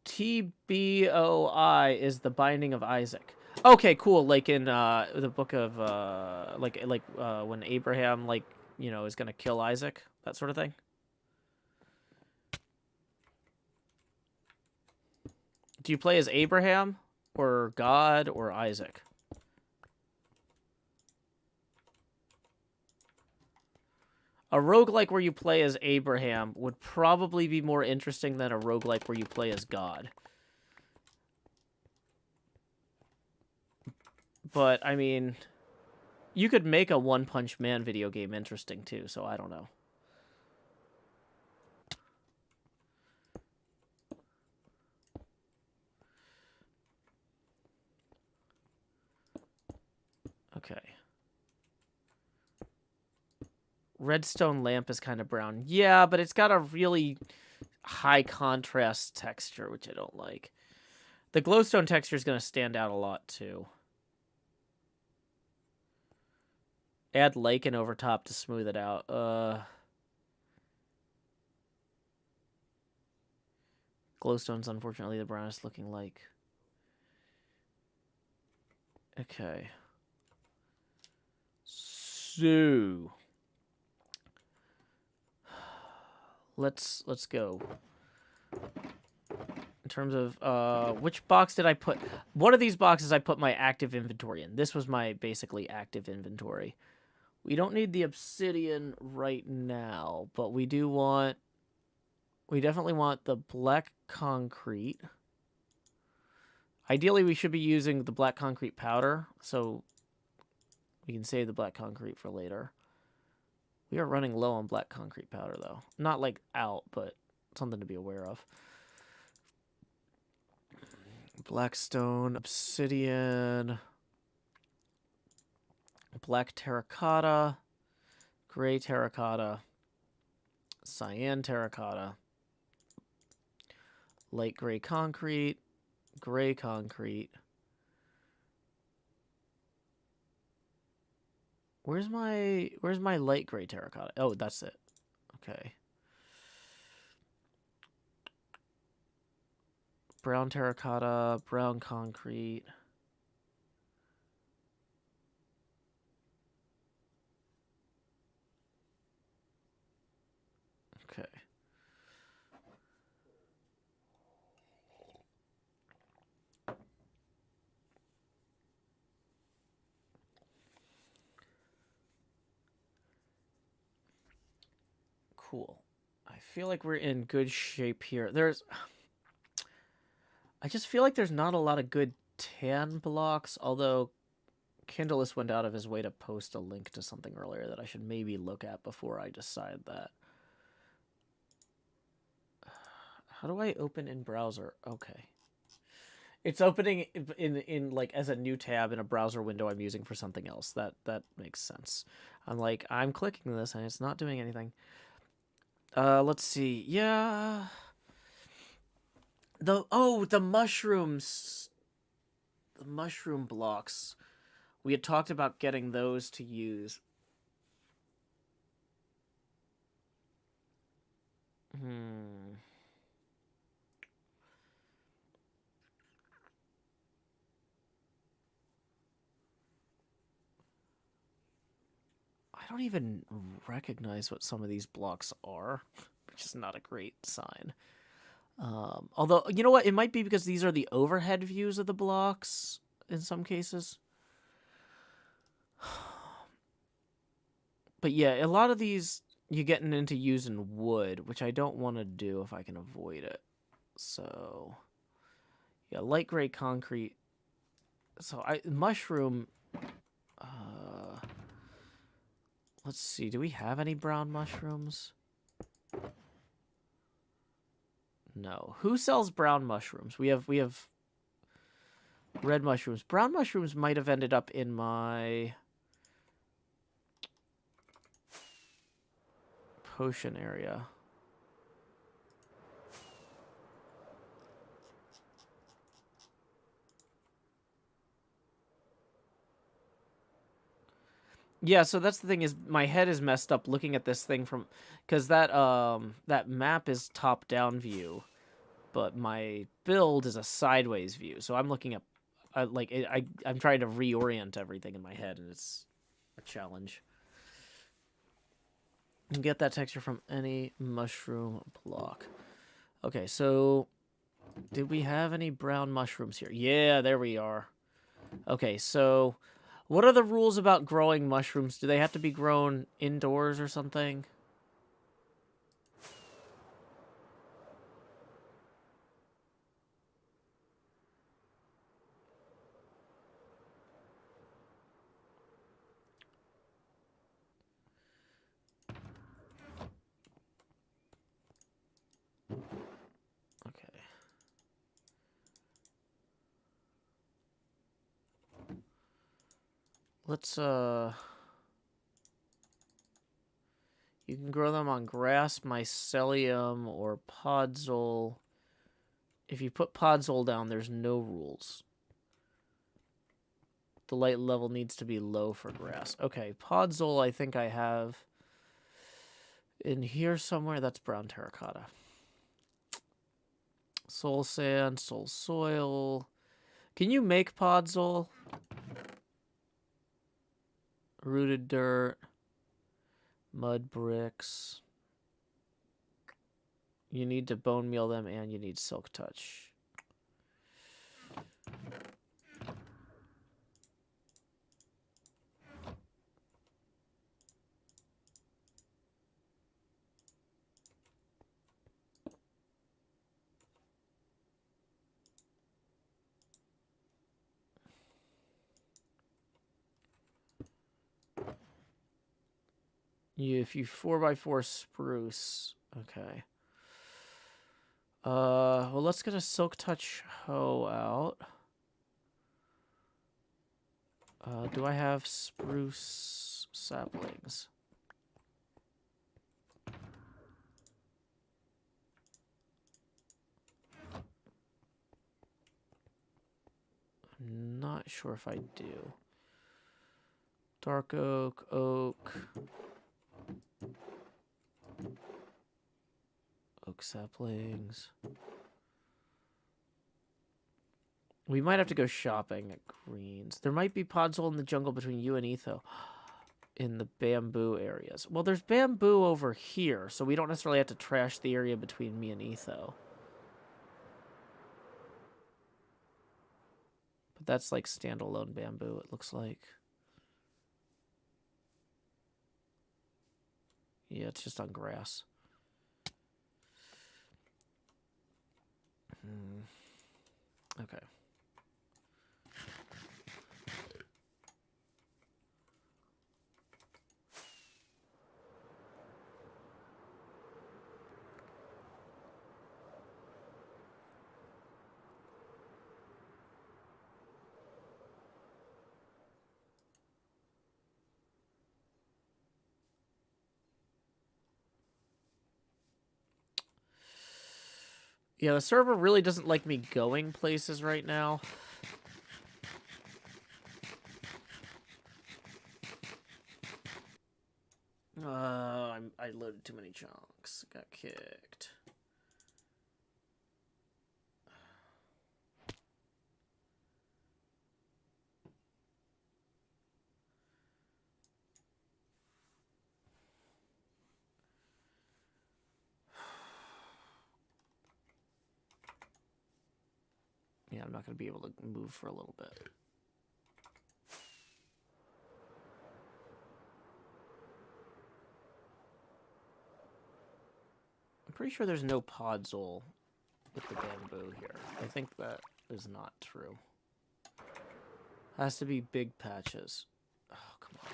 [SPEAKER 1] TBOI is the Binding of Isaac. Okay, cool. Like in the book of when Abraham is gonna kill Isaac, that sort of thing. Do you play as Abraham or God or Isaac? A roguelike where you play as Abraham would probably be more interesting than a roguelike where you play as God. But, I mean, you could make a One Punch Man video game interesting, too, so I don't know. Okay. Redstone lamp is kind of brown. Yeah, but it's got a really high contrast texture, which I don't like. The glowstone texture is going to stand out a lot, too. Add lichen over top to smooth it out. Glowstone's unfortunately the brownest looking like. Okay. So... Let's go. In terms of which box did I put? One of these boxes I put my active inventory in. This was my basically active inventory. We don't need the obsidian right now, but we definitely want the black concrete. Ideally, we should be using the black concrete powder, so we can save the black concrete for later. We are running low on black concrete powder, though. Not, like, out, but something to be aware of. Blackstone, obsidian, black terracotta, gray terracotta, cyan terracotta, light gray concrete, gray concrete. Where's my light gray terracotta? Oh, that's it. Okay. Brown terracotta, brown concrete. Okay. Cool. I feel like we're in good shape here. I just feel like there's not a lot of good tan blocks, although Kindleless went out of his way to post a link to something earlier that I should maybe look at before I decide that. How do I open in browser? Okay. It's opening in like as a new tab in a browser window I'm using for something else. That makes sense. I'm clicking this and it's not doing anything. Let's see. Yeah. The mushrooms. The mushroom blocks. We had talked about getting those to use. I don't even recognize what some of these blocks are, which is not a great sign. Although, you know what? It might be because these are the overhead views of the blocks in some cases. But yeah, a lot of these you're getting into using wood, which I don't want to do if I can avoid it. So, yeah, light gray concrete. So, mushroom. Let's see. Do we have any brown mushrooms? No. Who sells brown mushrooms? We have red mushrooms. Brown mushrooms might have ended up in my potion area. Yeah, so that's the thing is my head is messed up looking at this thing from because that map is top down view, but my build is a sideways view. So I'm looking at I'm trying to reorient everything in my head and it's a challenge. You can get that texture from any mushroom block. Okay, so did we have any brown mushrooms here? Yeah, there we are. Okay, so what are the rules about growing mushrooms? Do they have to be grown indoors or something? Okay. Let's, you can grow them on grass, mycelium, or podzol. If you put podzol down, there's no rules. The light level needs to be low for grass. Okay, podzol I think I have in here somewhere. That's brown terracotta. Soul sand, soul soil. Can you make podzol? Rooted dirt. Mud bricks. You need to bone meal them and you need silk touch. If you 4x4 spruce, okay. Well, let's get a silk touch hoe out. Do I have spruce saplings? I'm not sure if I do. Dark oak, oak. Oak saplings. We might have to go shopping at Greens. There might be podzol in the jungle between you and Etho in the bamboo areas. Well, there's bamboo over here, so we don't necessarily have to trash the area between me and Etho. But that's like standalone bamboo, it looks like. Yeah, it's just on grass. Okay. Yeah, the server really doesn't like me going places right now. I loaded too many chunks. Got kicked. Yeah, I'm not going to be able to move for a little bit. I'm pretty sure there's no podzol with the bamboo here. I think that is not true. Has to be big patches. Oh, come on.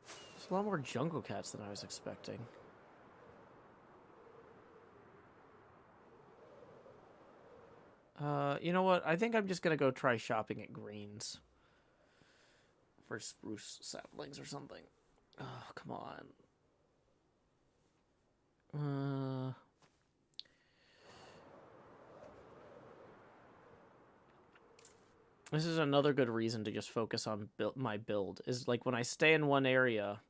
[SPEAKER 1] There's a lot more jungle cats than I was expecting. You know what? I think I'm just gonna go try shopping at Greens for spruce saplings or something. Oh, come on. This is another good reason to just focus on my build. Is like when I stay in one area,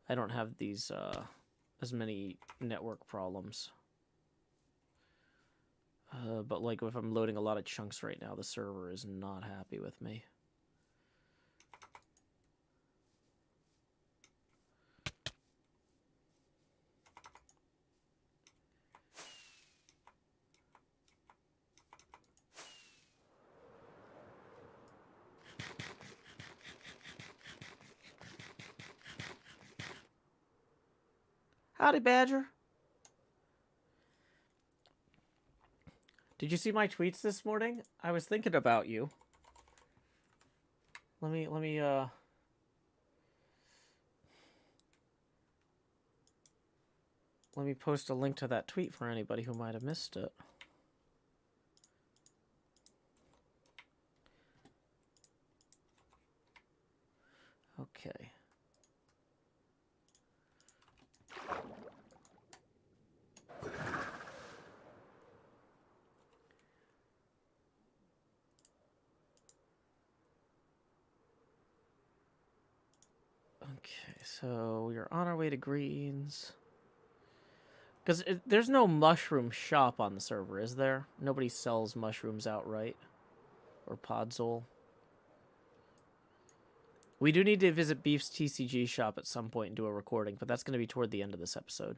[SPEAKER 1] I don't have these as many network problems. But like if I'm loading a lot of chunks right now, the server is not happy with me. Howdy, Badger. Did you see my tweets this morning? I was thinking about you. Let me post a link to that tweet for anybody who might have missed it. Okay. Okay, so we're on our way to Greens. Because there's no mushroom shop on the server, is there? Nobody sells mushrooms outright. Or podzol. We do need to visit Beef's TCG shop at some point and do a recording, but that's going to be toward the end of this episode.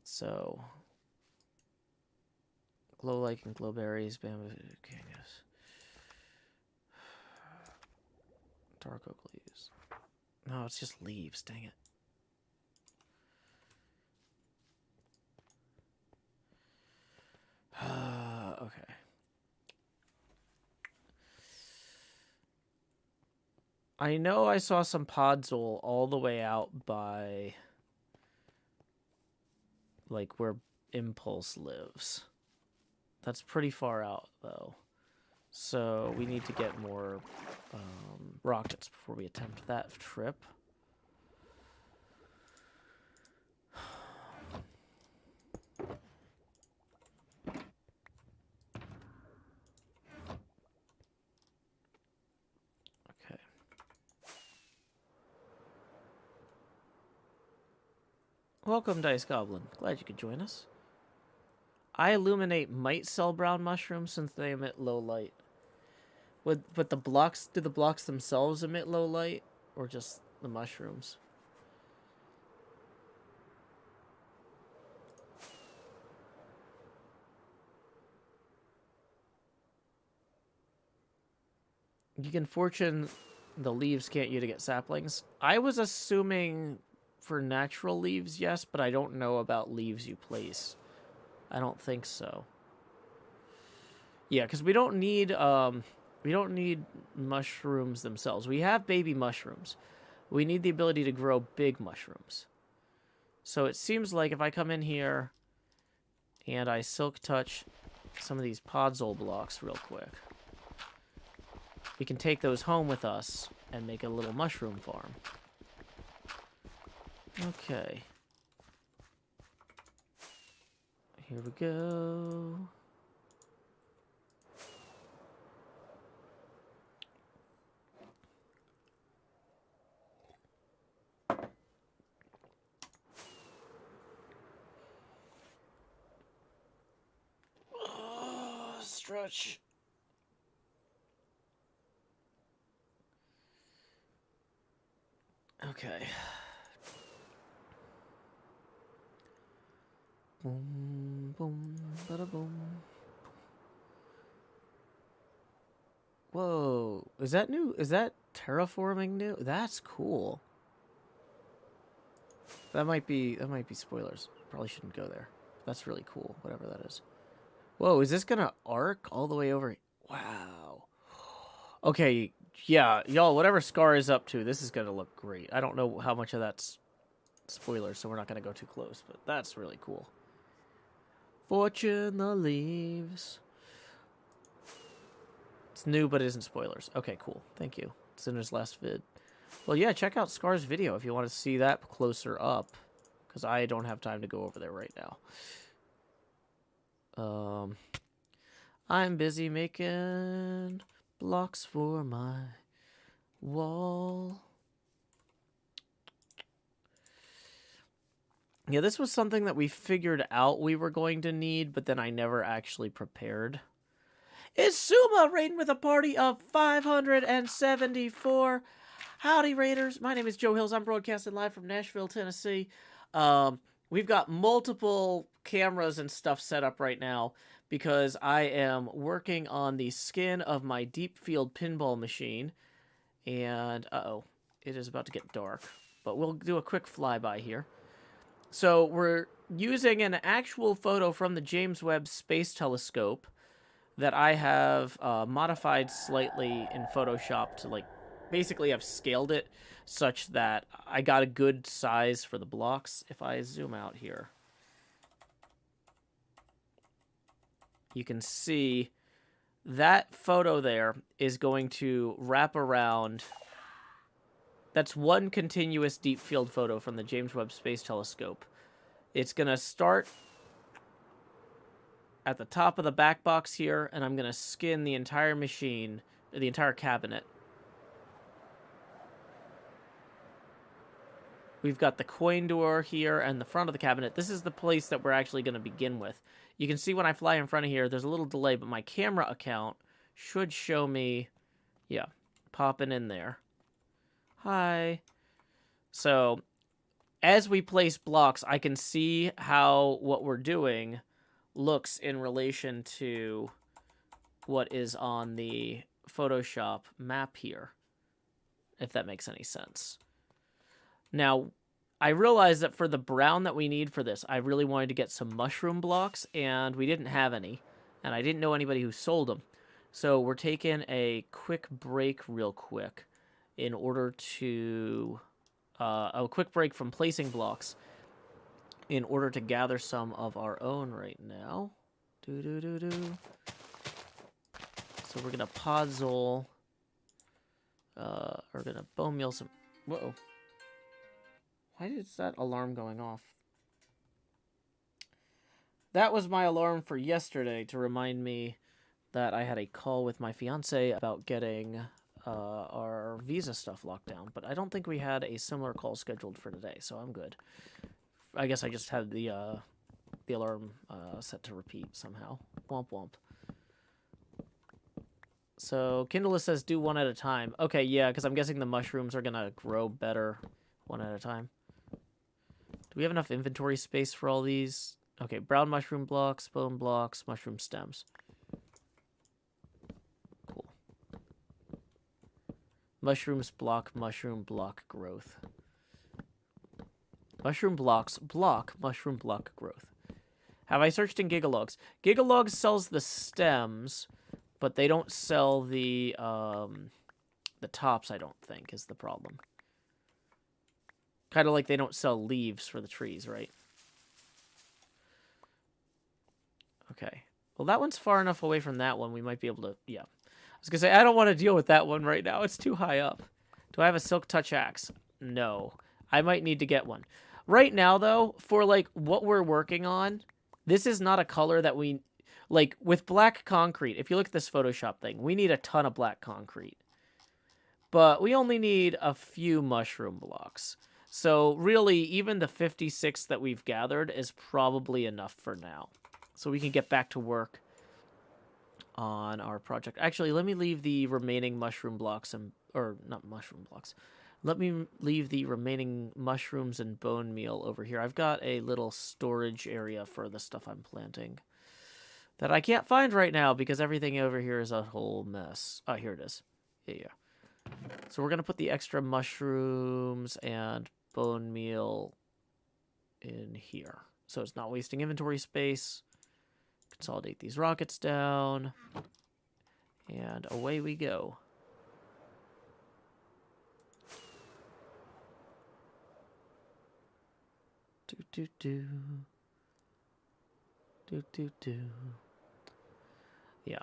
[SPEAKER 1] So... Glow-like and glowberries, bamboo, kangas. Dark oak leaves. No, it's just leaves, dang it. Okay. I know I saw some podzol all the way out by... like, where Impulse lives. That's pretty far out, though. So we need to get more rockets before we attempt that trip. Okay. Welcome, Dice Goblin. Glad you could join us. I illuminate might sell brown mushrooms since they emit low light. But the blocks, do the blocks themselves emit low light, or just the mushrooms? You can fortune the leaves, can't you, to get saplings? I was assuming for natural leaves, yes, but I don't know about leaves you place. I don't think so. Yeah, because we don't need mushrooms themselves. We have baby mushrooms. We need the ability to grow big mushrooms. So it seems like if I come in here and I silk touch some of these podzol blocks real quick, we can take those home with us and make a little mushroom farm. Okay. Here we go. Oh, stretch. Okay. Boom, boom, bada boom. Whoa, is that new? Is that terraforming new? That's cool. That might be spoilers. Probably shouldn't go there. That's really cool, whatever that is. Whoa, is this gonna arc all the way over? Wow. Okay, yeah, y'all, whatever Scar is up to, this is gonna look great. I don't know how much of that's spoilers, so we're not gonna go too close, but that's really cool. Fortune the leaves. It's new, but it isn't spoilers. Okay, cool. Thank you. It's in his last vid. Well, yeah, check out Scar's video if you want to see that closer up, because I don't have time to go over there right now. I'm busy making blocks for my wall. Yeah, this was something that we figured out we were going to need, but then I never actually prepared. Is Suma raiding with a party of 574? Howdy, Raiders. My name is Joe Hills. I'm broadcasting live from Nashville, Tennessee. We've got multiple cameras and stuff set up right now because I am working on the skin of my deep field pinball machine. And, uh-oh, it is about to get dark. But we'll do a quick flyby here. So we're using an actual photo from the James Webb Space Telescope that I have modified slightly in Photoshop to, like, basically I've scaled it such that I got a good size for the blocks. If I zoom out here, you can see that photo there is going to wrap around. That's one continuous deep field photo from the James Webb Space Telescope. It's going to start at the top of the back box here, and I'm going to skin the entire machine, the entire cabinet. We've got the coin door here and the front of the cabinet. This is the place that we're actually going to begin with. You can see when I fly in front of here, there's a little delay, but my camera account should show me, yeah, popping in there. Hi. So, as we place blocks, I can see how what we're doing looks in relation to what is on the Photoshop map here, if that makes any sense. Now, I realized that for the brown that we need for this, I really wanted to get some mushroom blocks, and we didn't have any, and I didn't know anybody who sold them. So we're taking a quick break real quick in order to... a quick break from placing blocks in order to gather some of our own right now. So we're going to podzol. We're going to bone meal some... Whoa. Why is that alarm going off? That was my alarm for yesterday to remind me that I had a call with my fiance about getting our visa stuff locked down. But I don't think we had a similar call scheduled for today, so I'm good. I guess I just had the alarm set to repeat somehow. Womp womp. So Kindle says do one at a time. Okay, yeah, because I'm guessing the mushrooms are going to grow better one at a time. Do we have enough inventory space for all these? Okay, brown mushroom blocks, bone blocks, mushroom stems. Cool. Mushrooms block, mushroom block growth. Mushroom blocks block, mushroom block growth. Have I searched in Gigalogs? Gigalogs sells the stems, but they don't sell the tops, I don't think, is the problem. Kind of like they don't sell leaves for the trees, right? Okay. Well, that one's far enough away from that one. We might be able to... Yeah. I was going to say, I don't want to deal with that one right now. It's too high up. Do I have a Silk Touch axe? No. I might need to get one. Right now, though, for like what we're working on, this is not a color that we like with black concrete. If you look at this Photoshop thing, we need a ton of black concrete, but we only need a few mushroom blocks. So really, even the 56 that we've gathered is probably enough for now. So we can get back to work on our project. Actually, let me leave the remaining mushroom blocks and, or not mushroom blocks. Let me leave the remaining mushrooms and bone meal over here. I've got a little storage area for the stuff I'm planting that I can't find right now because everything over here is a whole mess. Oh, here it is. Yeah. So we're going to put the extra mushrooms and bone meal in here. So it's not wasting inventory space. Consolidate these rockets down. And away we go. Do do do. Do do do. Yeah.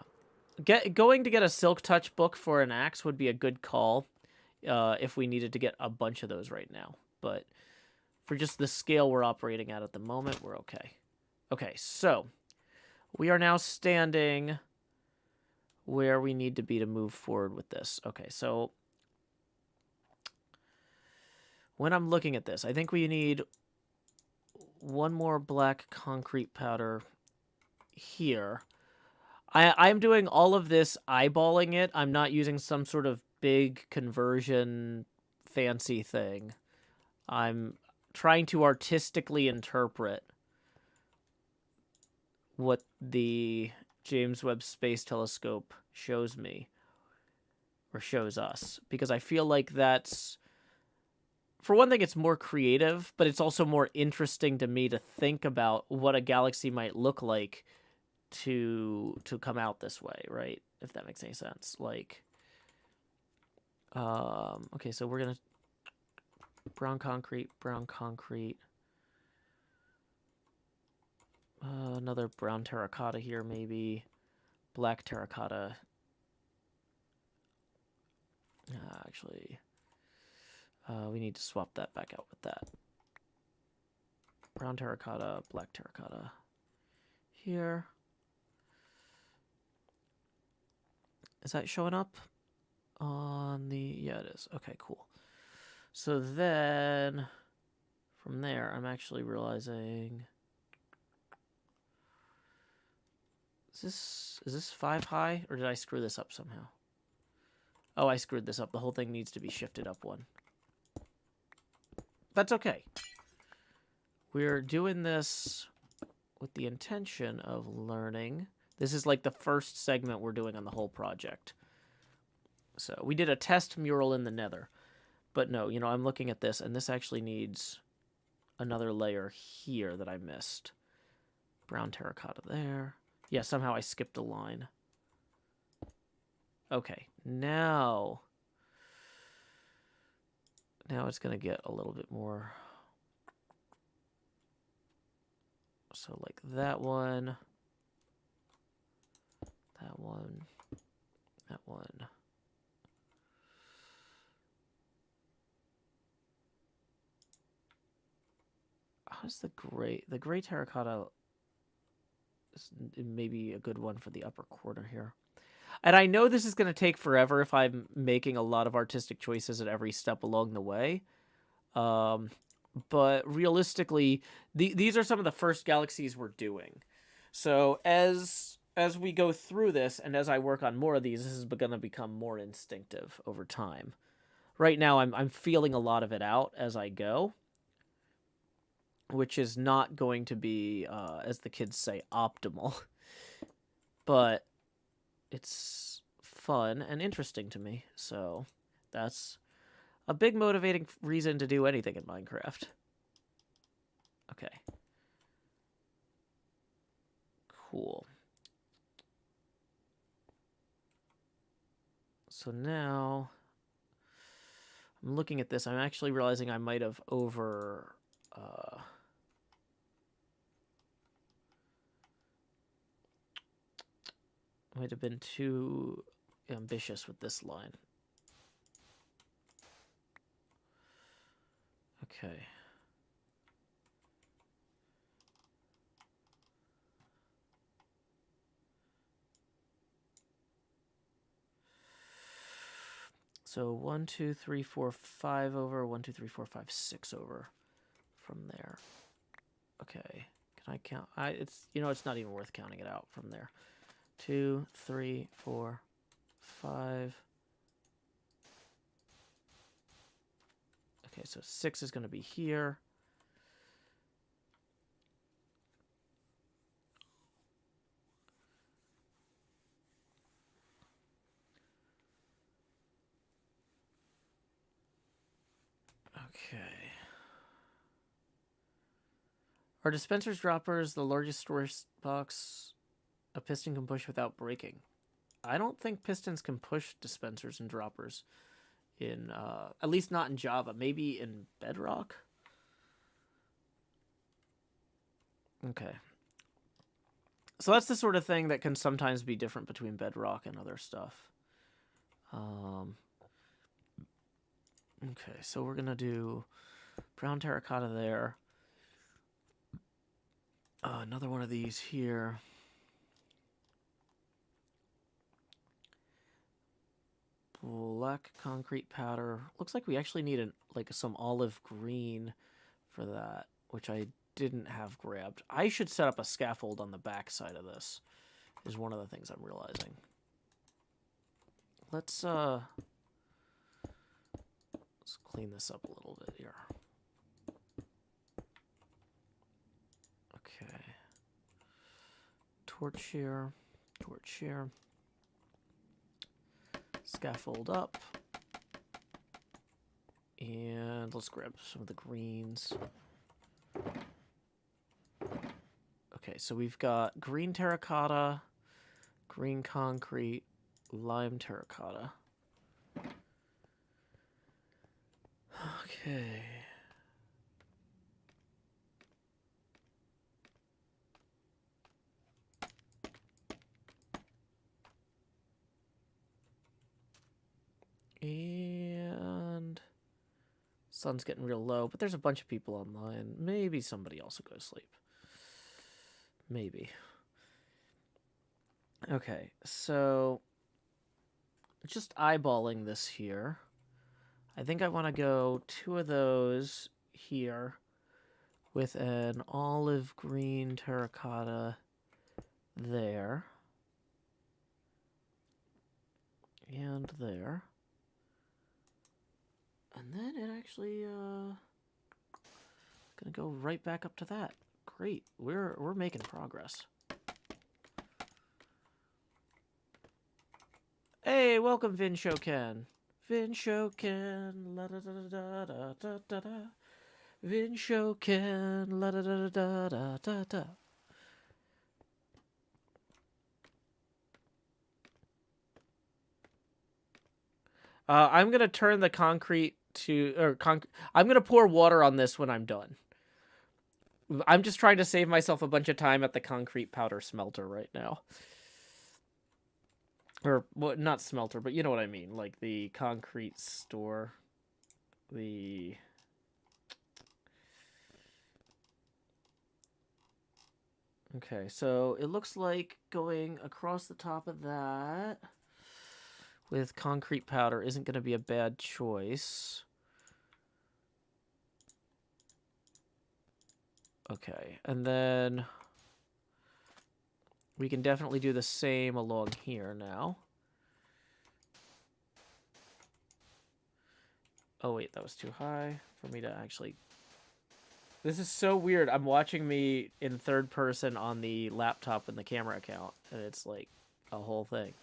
[SPEAKER 1] Going to get a Silk Touch book for an axe would be a good call if we needed to get a bunch of those right now. But for just the scale we're operating at the moment, we're okay. Okay, so we are now standing where we need to be to move forward with this. Okay, so when I'm looking at this, I think we need one more black concrete powder here. I'm doing all of this eyeballing it. I'm not using some sort of big conversion fancy thing. I'm trying to artistically interpret what the James Webb Space Telescope shows me, or shows us, because I feel like that's, for one thing, it's more creative, but it's also more interesting to me to think about what a galaxy might look like to come out this way, right? If that makes any sense. Like, okay, so we're gonna brown concrete, another brown terracotta here, maybe black terracotta. Actually, we need to swap that back out with that. Brown terracotta, black terracotta here. Is that showing up on the... Yeah, it is. Okay, cool. So then, from there, I'm realizing... Is this 5 high? Or did I screw this up somehow? Oh, I screwed this up. The whole thing needs to be shifted up 1. That's okay. We're doing this with the intention of learning... This is like the first segment we're doing on the whole project. So we did a test mural in the Nether. But no, you know, I'm looking at this, and this actually needs another layer here that I missed. Brown terracotta there. Yeah, somehow I skipped a line. Okay, now it's going to get a little bit more. So like that one. That one. That one. How's the gray terracotta is maybe a good one for the upper corner here. And I know this is going to take forever if I'm making a lot of artistic choices at every step along the way. But realistically, these are some of the first galaxies we're doing. So as we go through this, and as I work on more of these, this is going to become more instinctive over time. Right now, I'm feeling a lot of it out as I go, which is not going to be, as the kids say, optimal. But it's fun and interesting to me, so that's a big motivating reason to do anything in Minecraft. Okay. Cool. So now I'm looking at this. I'm actually realizing I might have might have been too ambitious with this line. Okay. So 1, 2, 3, 4, 5 over. 1, 2, 3, 4, 5, 6 over from there. Okay. Can I count? It's it's not even worth counting it out from there. 2, 3, 4, 5. Okay, so 6 is going to be here. Okay. Are dispensers droppers the largest storage box a piston can push without breaking? I don't think pistons can push dispensers and droppers in, at least not in Java. Maybe in Bedrock? Okay. So that's the sort of thing that can sometimes be different between Bedrock and other stuff. Okay, so we're going to do brown terracotta there. Another one of these here. Black concrete powder. Looks like we actually need some olive green for that, which I didn't have grabbed. I should set up a scaffold on the back side of this, is one of the things I'm realizing. Let's clean this up a little bit here. Okay. Torch here. Torch here. Scaffold up. And let's grab some of the greens. Okay, so we've got green terracotta, green concrete, lime terracotta. Okay. And sun's getting real low, but there's a bunch of people online. Maybe somebody else will go to sleep. Maybe. Okay, so just eyeballing this here. I think I want to go 2 of those here with an olive green terracotta there. And there. And then it actually gonna go right back up to that. Great. We're making progress. Hey, welcome Vin Shoken. Vin Shoken, la da da da da da da da. Vin Shoken, la da da da da da da. I'm gonna turn the concrete to I'm gonna pour water on this when I'm done. I'm just trying to save myself a bunch of time at the concrete powder smelter right now. Or, well, not smelter, but you know what I mean. Like the concrete store. The... Okay, so it looks like going across the top of that with concrete powder isn't going to be a bad choice. Okay, and then we can definitely do the same along here now. Oh wait, that was too high for me to actually... This is so weird. I'm watching me in third person on the laptop in the camera account, and it's like a whole thing.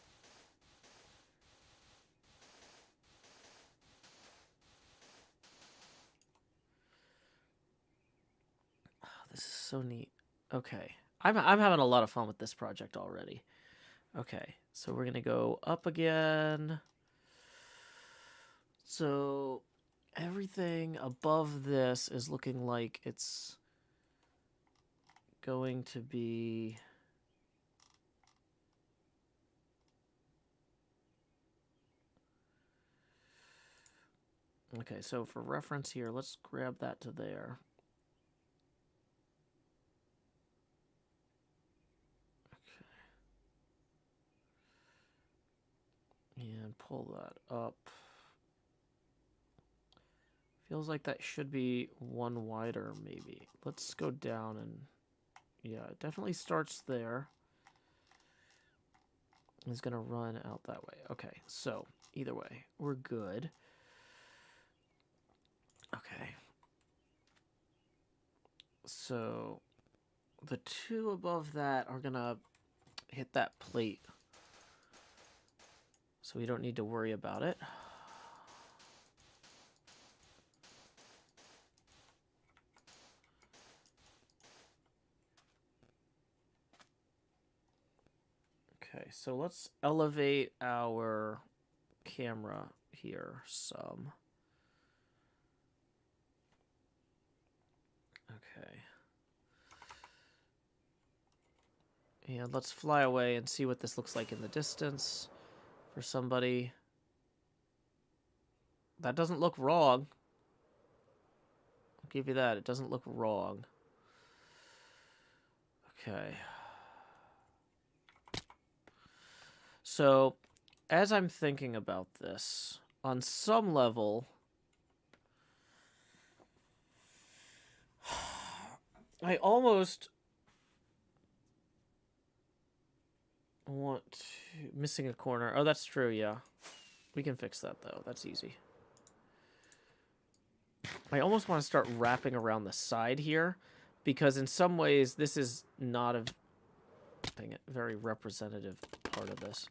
[SPEAKER 1] Oh, this is so neat. Okay. I'm having a lot of fun with this project already. Okay, so we're gonna go up again. So everything above this is looking like it's going to be... Okay, so for reference here, let's grab that to there. Okay. And pull that up Feels like that should be one wider, maybe. Let's go down and... Yeah, it definitely starts there. It's going to run out that way. Okay, so either way, we're good. Okay. So the two above that are going to hit that plate. So we don't need to worry about it. Okay, so let's elevate our camera here some. Okay. And let's fly away and see what this looks like in the distance for somebody. That doesn't look wrong. I'll give you that. It doesn't look wrong. Okay. So, as I'm thinking about this, on some level, I almost want to... Missing a corner. Oh, that's true, yeah. We can fix that, though. That's easy. I almost want to start wrapping around the side here, because in some ways, this is not a very representative part of this.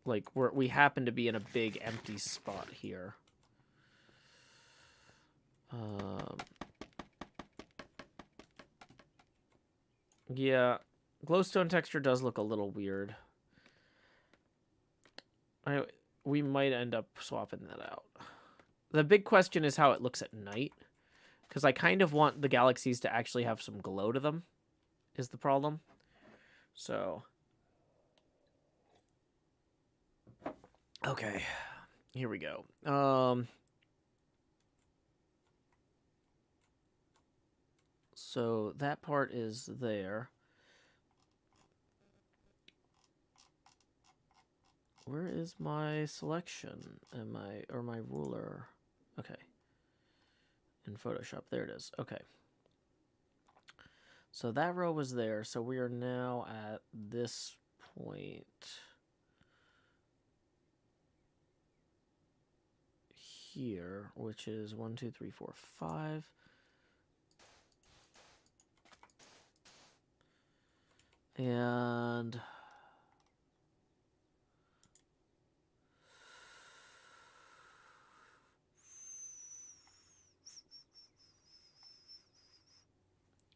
[SPEAKER 1] Like, we happen to be in a big empty spot here. Yeah, glowstone texture does look a little weird. We might end up swapping that out. The big question is how it looks at night, because I kind of want the galaxies to actually have some glow to them, is the problem. So, okay, here we go. So that part is there. Where is my selection? Or my ruler? Okay. In Photoshop, there it is. Okay. So that row was there. So we are now at this point here, which is 1, 2, 3, 4, 5. And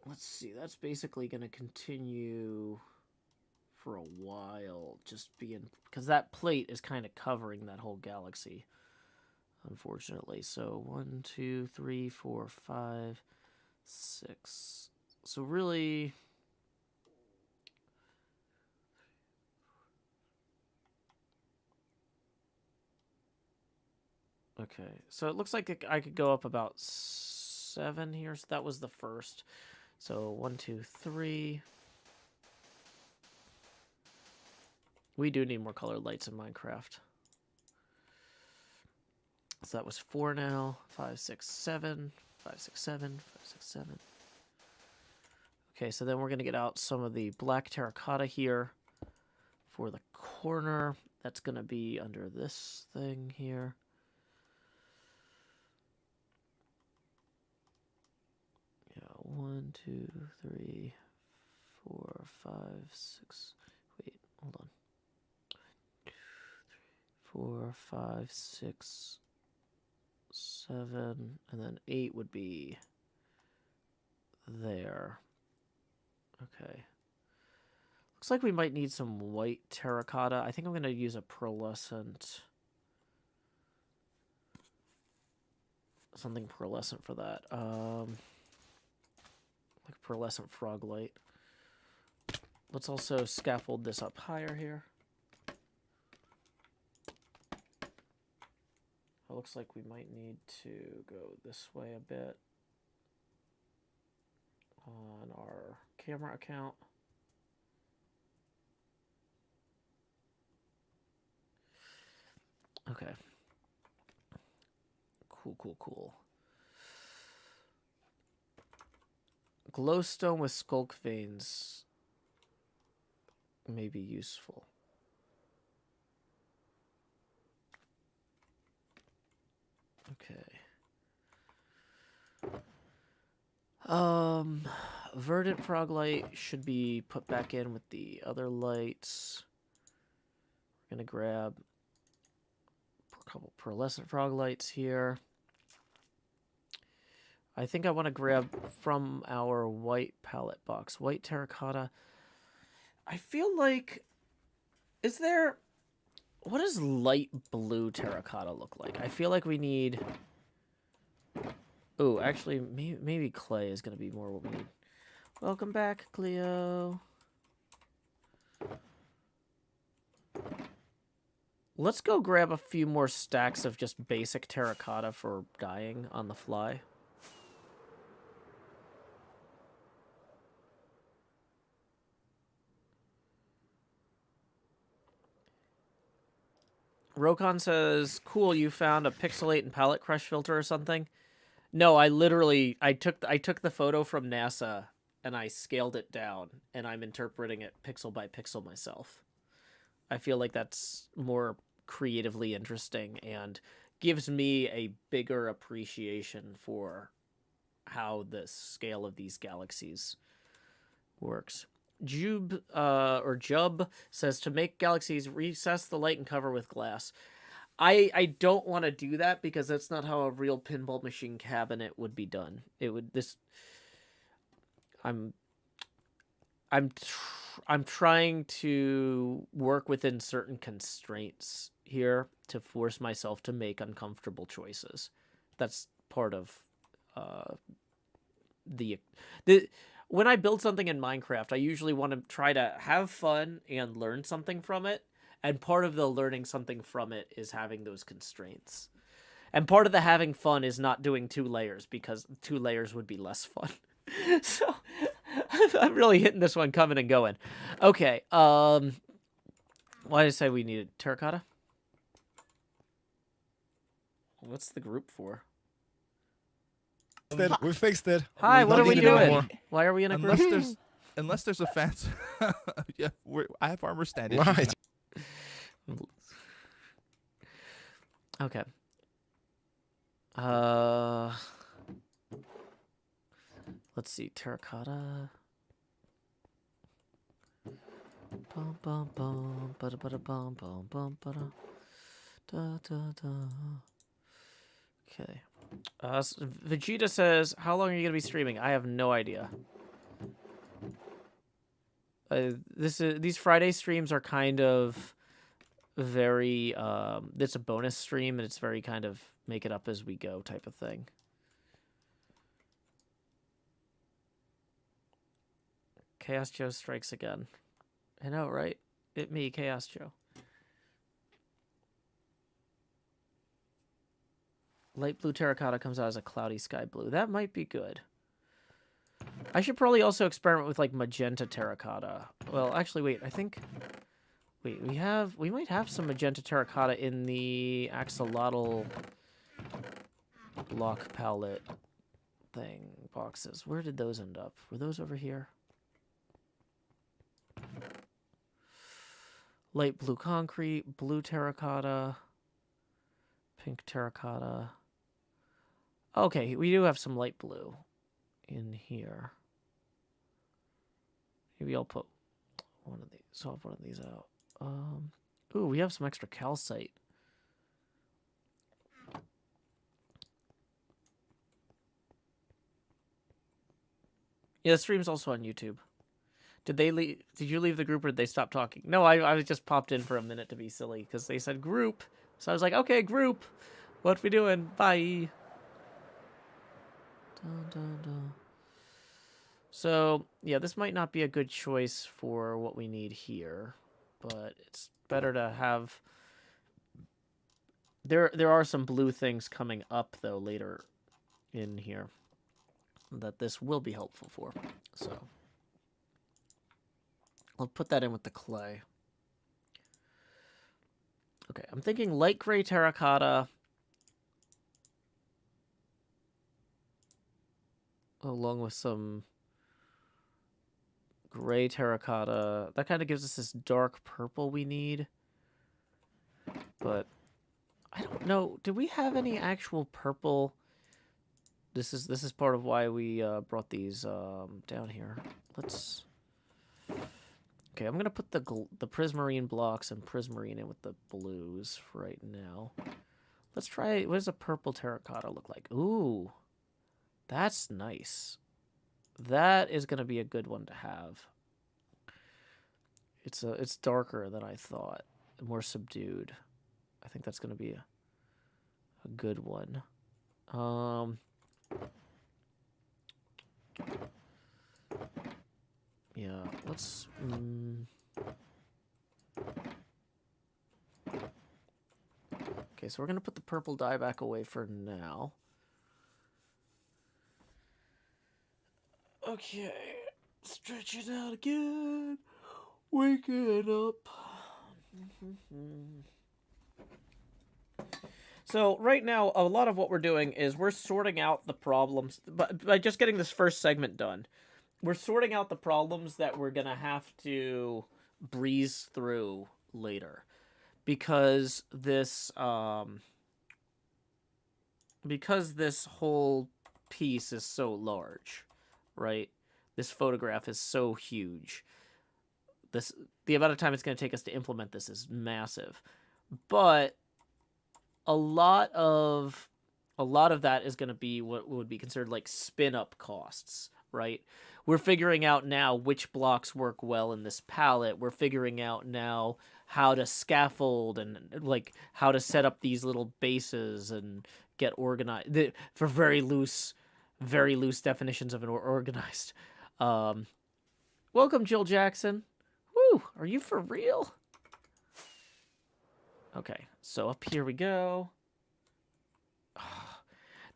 [SPEAKER 1] let's see, that's basically going to continue for a while, just being, because that plate is kind of covering that whole galaxy, unfortunately. So 1, 2, 3, 4, 5, 6. So really, okay, so it looks like I could go up about 7 here. So that was the first. So 1, 2, 3. We do need more colored lights in Minecraft. So that was 4 now. 5, 6, 7. 5, 6, 7. 5, 6, 7. Okay, so then we're going to get out some of the black terracotta here for the corner. That's going to be under this thing here. Yeah, 1, 2, 3, 4, 5, 6. Wait, hold on. 2, 3, 4, 5, 6, 7, and then 8 would be there. Okay. Looks like we might need some white terracotta. I think I'm going to use a pearlescent. Something pearlescent for that. Like pearlescent frog light. Let's also scaffold this up higher here. It looks like we might need to go this way a bit on our camera account. Okay. Cool, cool, cool. Glowstone with skulk veins may be useful. Okay. Verdant frog light should be put back in with the other lights. We're gonna grab a couple pearlescent frog lights here. I think I want to grab from our white palette box. White terracotta. I feel like... Is there... What does light blue terracotta look like? I feel like we need... Oh, actually, maybe clay is going to be more what we need. Welcome back, Cleo. Let's go grab a few more stacks of just basic terracotta for dyeing on the fly. Rokon says, cool, you found a pixelate and palette crush filter or something. No, I took the photo from NASA and I scaled it down and I'm interpreting it pixel by pixel myself. I feel like that's more creatively interesting and gives me a bigger appreciation for how the scale of these galaxies works. Jub says, to make galaxies, recess the light and cover with glass. I don't want to do that because that's not how a real pinball machine cabinet would be done. It would I'm trying to work within certain constraints here to force myself to make uncomfortable choices. That's part of when I build something in Minecraft, I usually want to try to have fun and learn something from it. And part of the learning something from it is having those constraints. And part of the having fun is not doing 2 layers because 2 layers would be less fun. So I'm really hitting this one coming and going. Okay. Why did I say we needed terracotta? What's the group for?
[SPEAKER 3] We fixed it.
[SPEAKER 1] Hi,
[SPEAKER 3] We
[SPEAKER 1] what are
[SPEAKER 3] don't
[SPEAKER 1] we
[SPEAKER 3] need it
[SPEAKER 1] doing?
[SPEAKER 3] anymore.
[SPEAKER 1] Why are we in a group?
[SPEAKER 4] Unless there's a fence. Yeah, I have armor stand.
[SPEAKER 3] Right.
[SPEAKER 1] Okay. Let's see, terracotta. Bum bum bum bada bada bum bum bum bada da da da. Okay. Vegeta says, "How long are you gonna be streaming?" I have no idea. These Friday streams are kind of very it's a bonus stream and it's very kind of make it up as we go type of thing. Chaos Joe strikes again. I know, right? It me, Chaos Joe. Light blue terracotta comes out as a cloudy sky blue. That might be good. I should probably also experiment with like magenta terracotta. Well, actually, wait. I think. Wait, we might have some magenta terracotta in the axolotl block palette thing boxes. Where did those end up? Were those over here? Light blue concrete, blue terracotta, pink terracotta. Okay, we do have some light blue in here. Maybe I'll put one of these. So I'll put one of these out. Ooh, we have some extra calcite. Yeah, the stream's also on YouTube. Did they leave? Did you leave the group or did they stop talking? No, I just popped in for a minute to be silly because they said group. So I was like, okay, group. What we doing? Bye. Dun, dun, dun. So, yeah, this might not be a good choice for what we need here, but it's better to have... There are some blue things coming up, though, later in here that this will be helpful for. So, I'll put that in with the clay. Okay, I'm thinking light gray terracotta along with some gray terracotta. That kind of gives us this dark purple we need. But I don't know. Do we have any actual purple? This is part of why we brought these down here. Let's. Okay, I'm gonna put the prismarine blocks and prismarine in with the blues for right now. Let's try. What does a purple terracotta look like? Ooh, that's nice. That is gonna be a good one to have. It's darker than I thought, more subdued. I think that's gonna be a good one. Yeah, let's. Okay, so we're gonna put the purple dye back away for now. Okay, stretch it out again. Wake it up. So right now, a lot of what we're doing is we're sorting out the problems, but by just getting this first segment done, we're sorting out the problems that we're gonna have to breeze through later, because this whole piece is so large, right? This photograph is so huge. The amount of time it's going to take us to implement this is massive, but a lot of that is going to be what would be considered like spin-up costs, right? We're figuring out now which blocks work well in this palette. We're figuring out now how to scaffold and like how to set up these little bases and get organized for very loose definitions of an organized. Welcome, Jill Jackson. Woo, are you for real? Okay, so up here we go.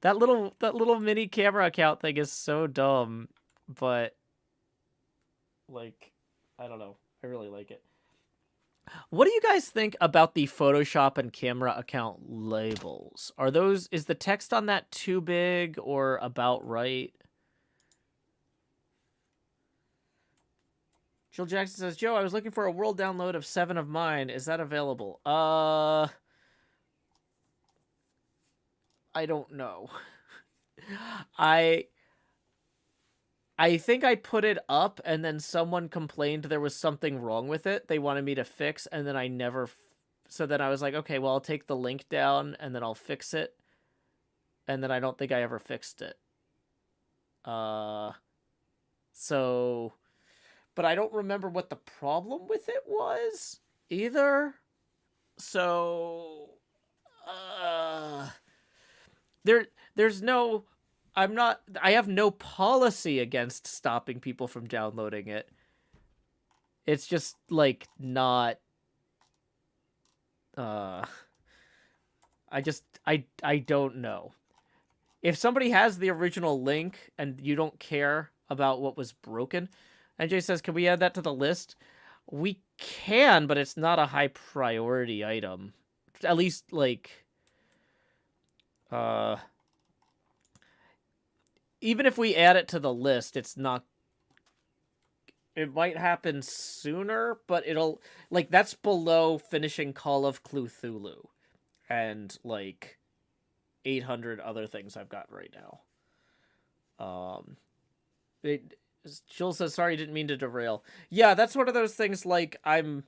[SPEAKER 1] That little mini camera account thing is so dumb, but like, I don't know. I really like it. What do you guys think about the Photoshop and camera account labels? Is the text on that too big or about right? Jill Jackson says, Joe, I was looking for a world download of 7 of mine. Is that available? I don't know. I think I put it up and then someone complained there was something wrong with it. They wanted me to fix, and then I never... So then I was like, okay, well, I'll take the link down and then I'll fix it. And then I don't think I ever fixed it. So... But I don't remember what the problem with it was either. So... There's no... I have no policy against stopping people from downloading it. It's just, like, not... I don't know. If somebody has the original link and you don't care about what was broken... NJ says, can we add that to the list? We can, but it's not a high priority item. At least, like... even if we add it to the list, it's not... It might happen sooner, but it'll... Like, that's below finishing Call of Cthulhu. And, like, 800 other things I've got right now. Jill says, sorry, didn't mean to derail. Yeah, that's one of those things, like, I'll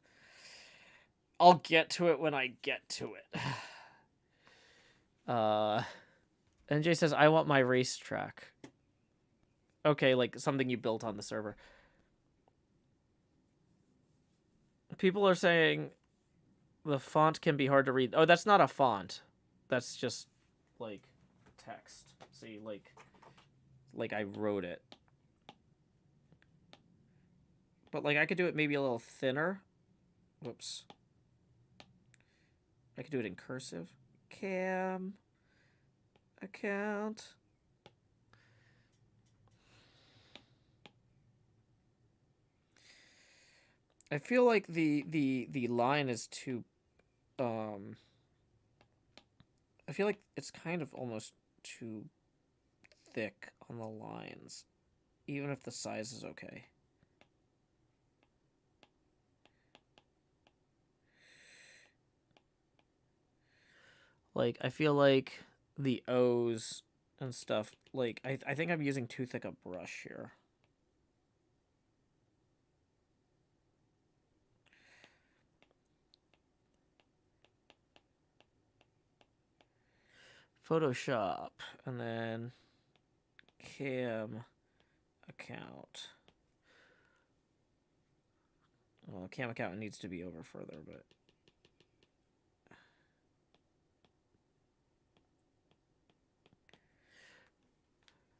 [SPEAKER 1] get to it when I get to it. NJ says, I want my racetrack. Okay, like, something you built on the server. People are saying the font can be hard to read. Oh, that's not a font. That's just, like, text. See, like I wrote it. But, like, I could do it maybe a little thinner. Whoops. I could do it in cursive. Cam. Account. I feel like the line is too Um, I feel like it's kind of almost too thick on the lines, even if the size is okay. Like, I feel like the O's and stuff, like, I think I'm using too thick a brush here. Photoshop, and then cam account. Well, cam account needs to be over further,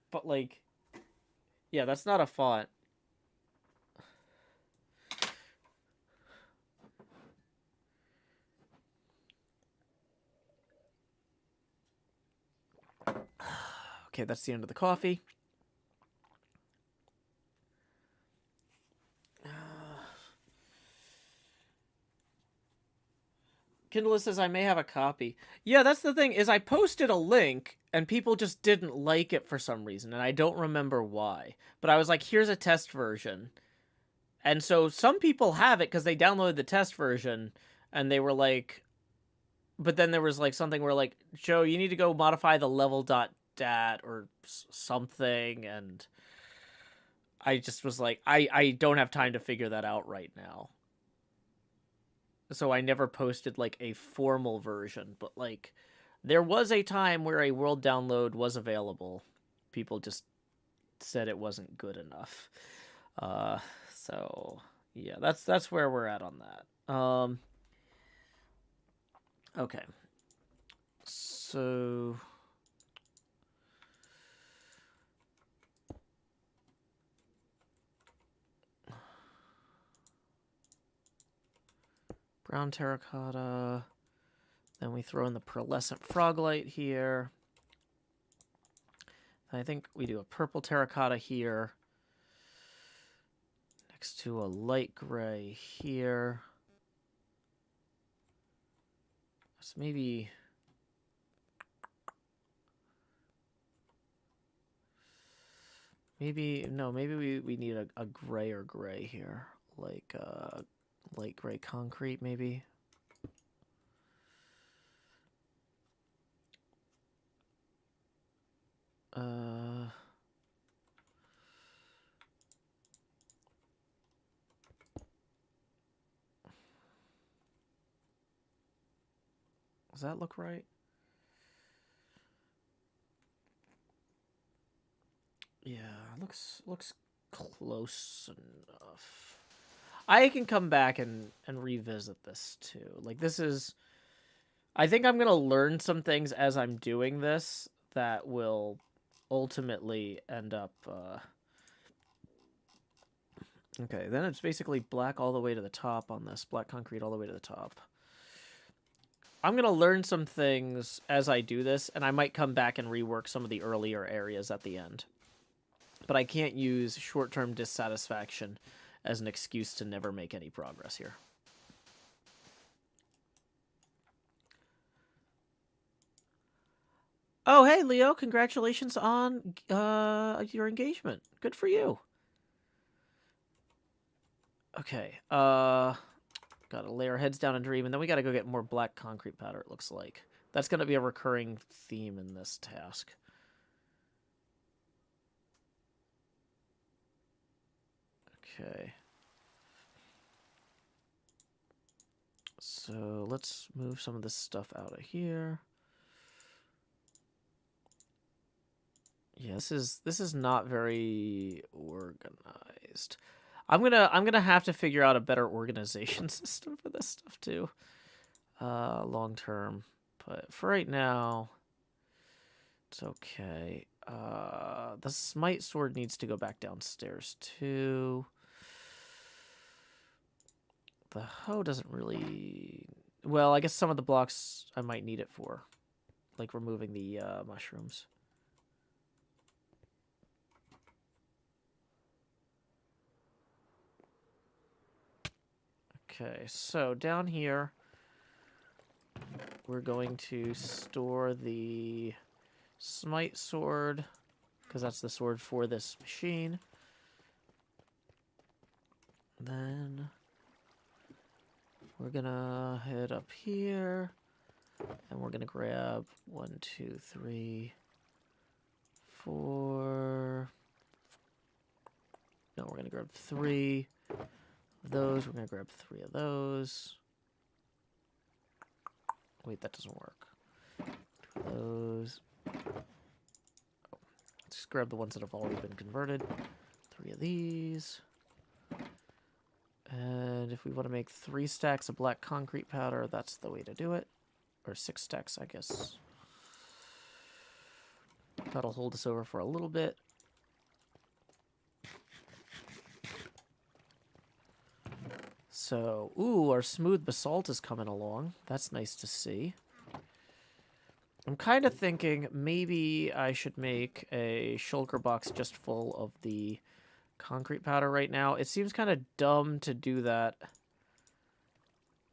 [SPEAKER 1] but like, yeah, that's not a font. Okay, that's the end of the coffee. Kindle says I may have a copy. Yeah, that's the thing, is I posted a link and people just didn't like it for some reason, and I don't remember why. But I was like, here's a test version. And so some people have it because they downloaded the test version and they were like, but then there was like something where like, Joe, you need to go modify the level.dat or something, and I just was like, I don't have time to figure that out right now. So I never posted like a formal version, but like there was a time where a world download was available. People just said it wasn't good enough. So yeah, that's where we're at on that. Okay. So brown terracotta. Then we throw in the pearlescent froglight here. I think we do a purple terracotta here. Next to a light gray here. So maybe... maybe we need a grayer gray here. Like light gray concrete, maybe. Does that look right? Yeah, looks close enough. I can come back and revisit this too. Like this is, I think I'm gonna learn some things as I'm doing this that will ultimately end up. Okay, then it's basically black all the way to the top on this, black concrete all the way to the top. I'm going to learn some things as I do this, and I might come back and rework some of the earlier areas at the end. But I can't use short-term dissatisfaction as an excuse to never make any progress here. Oh, hey, Leo, congratulations on your engagement. Good for you. Okay, gotta lay our heads down and dream, and then we gotta go get more black concrete powder, it looks like. That's gonna be a recurring theme in this task. Okay. So let's move some of this stuff out of here. Yeah, this is not very organized. I'm gonna have to figure out a better organization system for this stuff too. Long term. But for right now, it's okay. The smite sword needs to go back downstairs too. The hoe doesn't really... Well, I guess some of the blocks I might need it for. Like removing the mushrooms. Okay, so down here, we're going to store the smite sword, because that's the sword for this machine. Then we're gonna head up here, and we're gonna grab 1, 2, 3, 4. No, we're gonna grab 3 of those. We're gonna grab 3 of those. Wait, that doesn't work. 2 of those. Oh, let's grab the ones that have already been converted. 3 of these. And if we want to make 3 stacks of black concrete powder, that's the way to do it. Or 6 stacks, I guess. That'll hold us over for a little bit. So, ooh, our smooth basalt is coming along. That's nice to see. I'm kind of thinking maybe I should make a shulker box just full of the concrete powder right now. It seems kind of dumb to do that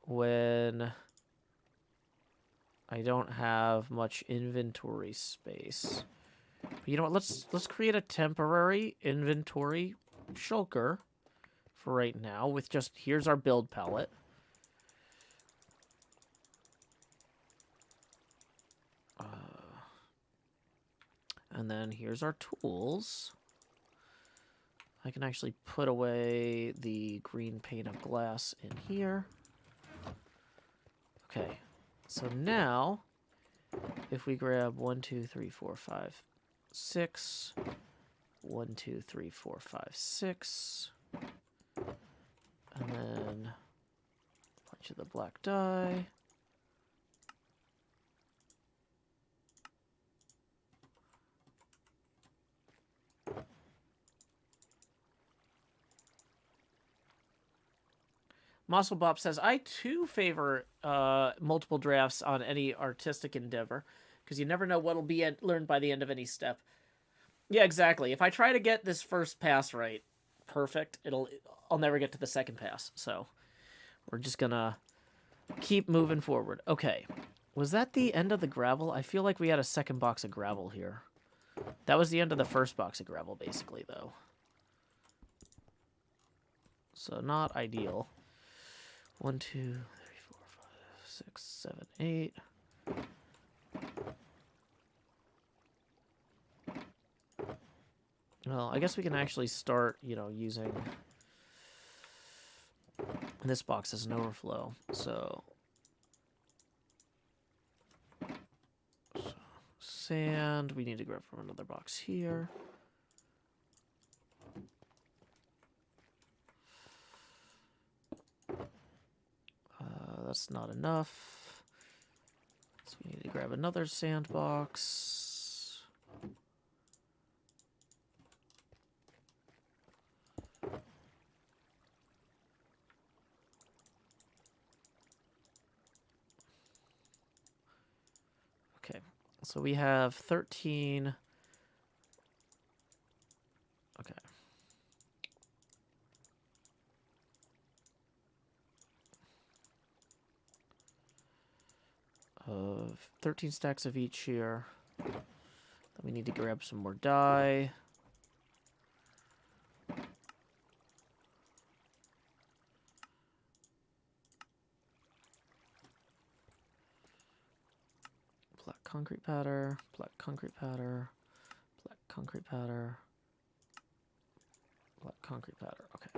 [SPEAKER 1] when I don't have much inventory space. But you know what? Let's create a temporary inventory shulker for right now with just, here's our build palette. And then here's our tools. I can actually put away the green pane of glass in here. Okay, so now if we grab 1, 2, 3, 4, 5, 6, 1, 2, 3, 4, 5, 6, and then a bunch of the black dye. Muscle Bop says, I too favor multiple drafts on any artistic endeavor, because you never know what'll be learned by the end of any step. Yeah, exactly. If I try to get this first pass right, perfect, I'll never get to the second pass. So we're just gonna keep moving forward. Okay, was that the end of the gravel? I feel like we had a second box of gravel here. That was the end of the first box of gravel, basically, though. So not ideal. 1, 2, 3, 4, 5, 6, 7, 8. Well, I guess we can actually start, using this box as an overflow. So sand, we need to grab from another box here. That's not enough. So we need to grab another sandbox. Okay, so we have 13. Okay. Of 13 stacks of each here. Then we need to grab some more dye. Black concrete powder, black concrete powder, black concrete powder, black concrete powder. Okay.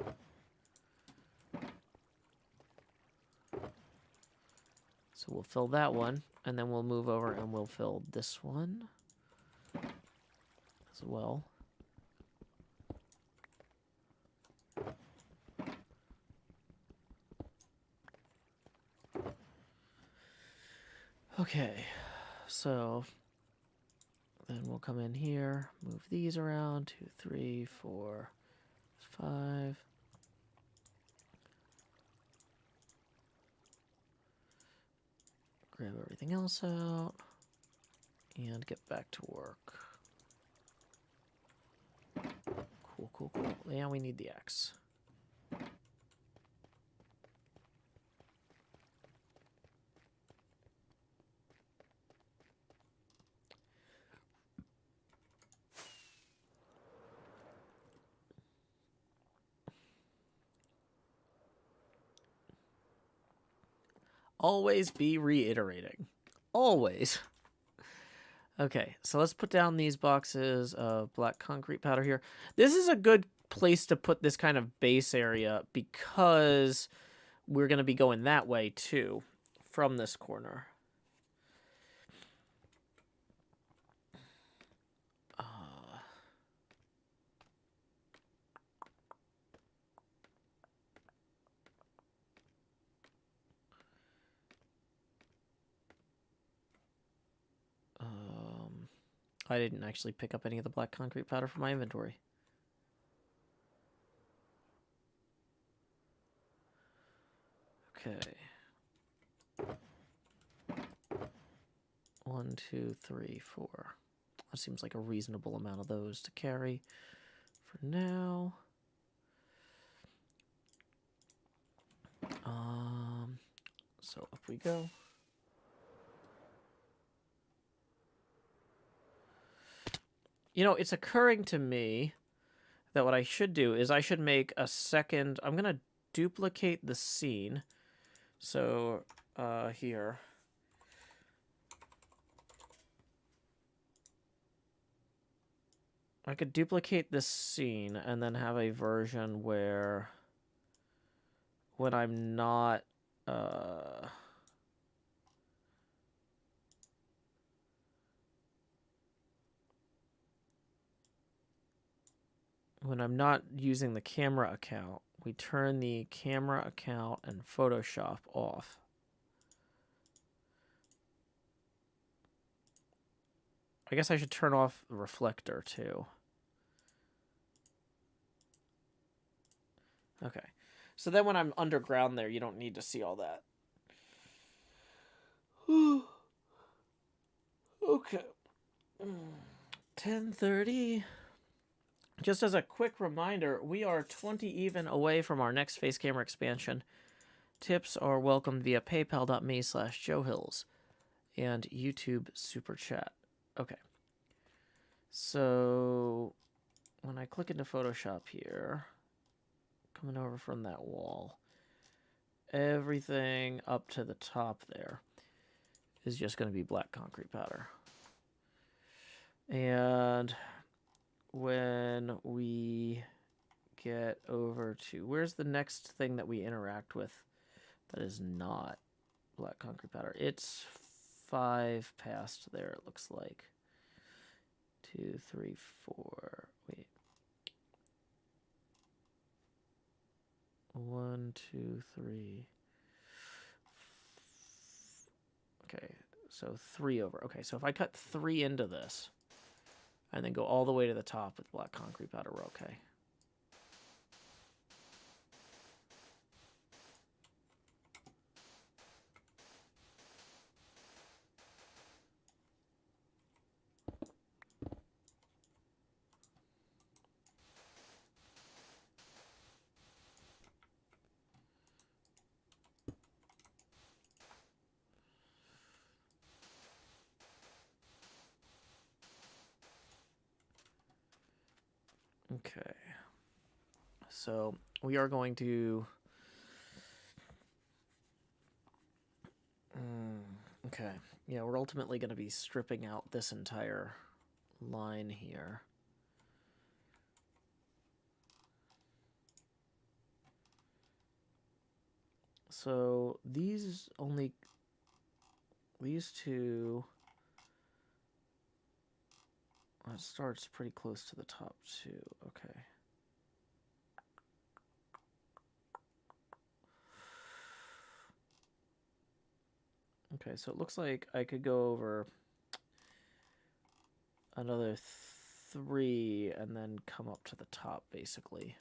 [SPEAKER 1] So we'll fill that one, and then we'll move over and we'll fill this one as well. Okay, so then we'll come in here, move these around, 2, 3, 4, 5. Grab everything else out and get back to work. Cool, cool, cool. Yeah, we need the axe. Always be reiterating. Always. Okay, so let's put down these boxes of black concrete powder here. This is a good place to put this kind of base area because we're going to be going that way too from this corner. I didn't actually pick up any of the black concrete powder from my inventory. Okay. 1, 2, 3, 4. That seems like a reasonable amount of those to carry for now. So up we go. You know, it's occurring to me that what I should do is I should make a second... I'm going to duplicate the scene. So, here. I could duplicate this scene and then have a version where when I'm not... when I'm not using the camera account, we turn the camera account and Photoshop off. I guess I should turn off the reflector too. Okay. So then when I'm underground there, you don't need to see all that. Okay. 10:30. Just as a quick reminder, we are 20 even away from our next face camera expansion. Tips are welcomed via paypal.me/JoeHills and YouTube Super Chat. Okay. So when I click into Photoshop here, coming over from that wall, everything up to the top there is just going to be black concrete powder. And when we get over to... Where's the next thing that we interact with that is not black concrete powder? It's 5 past there, it looks like. 2, 3, 4... Wait. 1, 2, 3... Okay, so 3 over. Okay, so if I cut 3 into this and then go all the way to the top with black concrete powder, we're okay. Okay, so we are going to... okay, yeah, we're ultimately going to be stripping out this entire line here. So these two... It starts pretty close to the top too. Okay. Okay, so it looks like I could go over another 3 and then come up to the top, basically.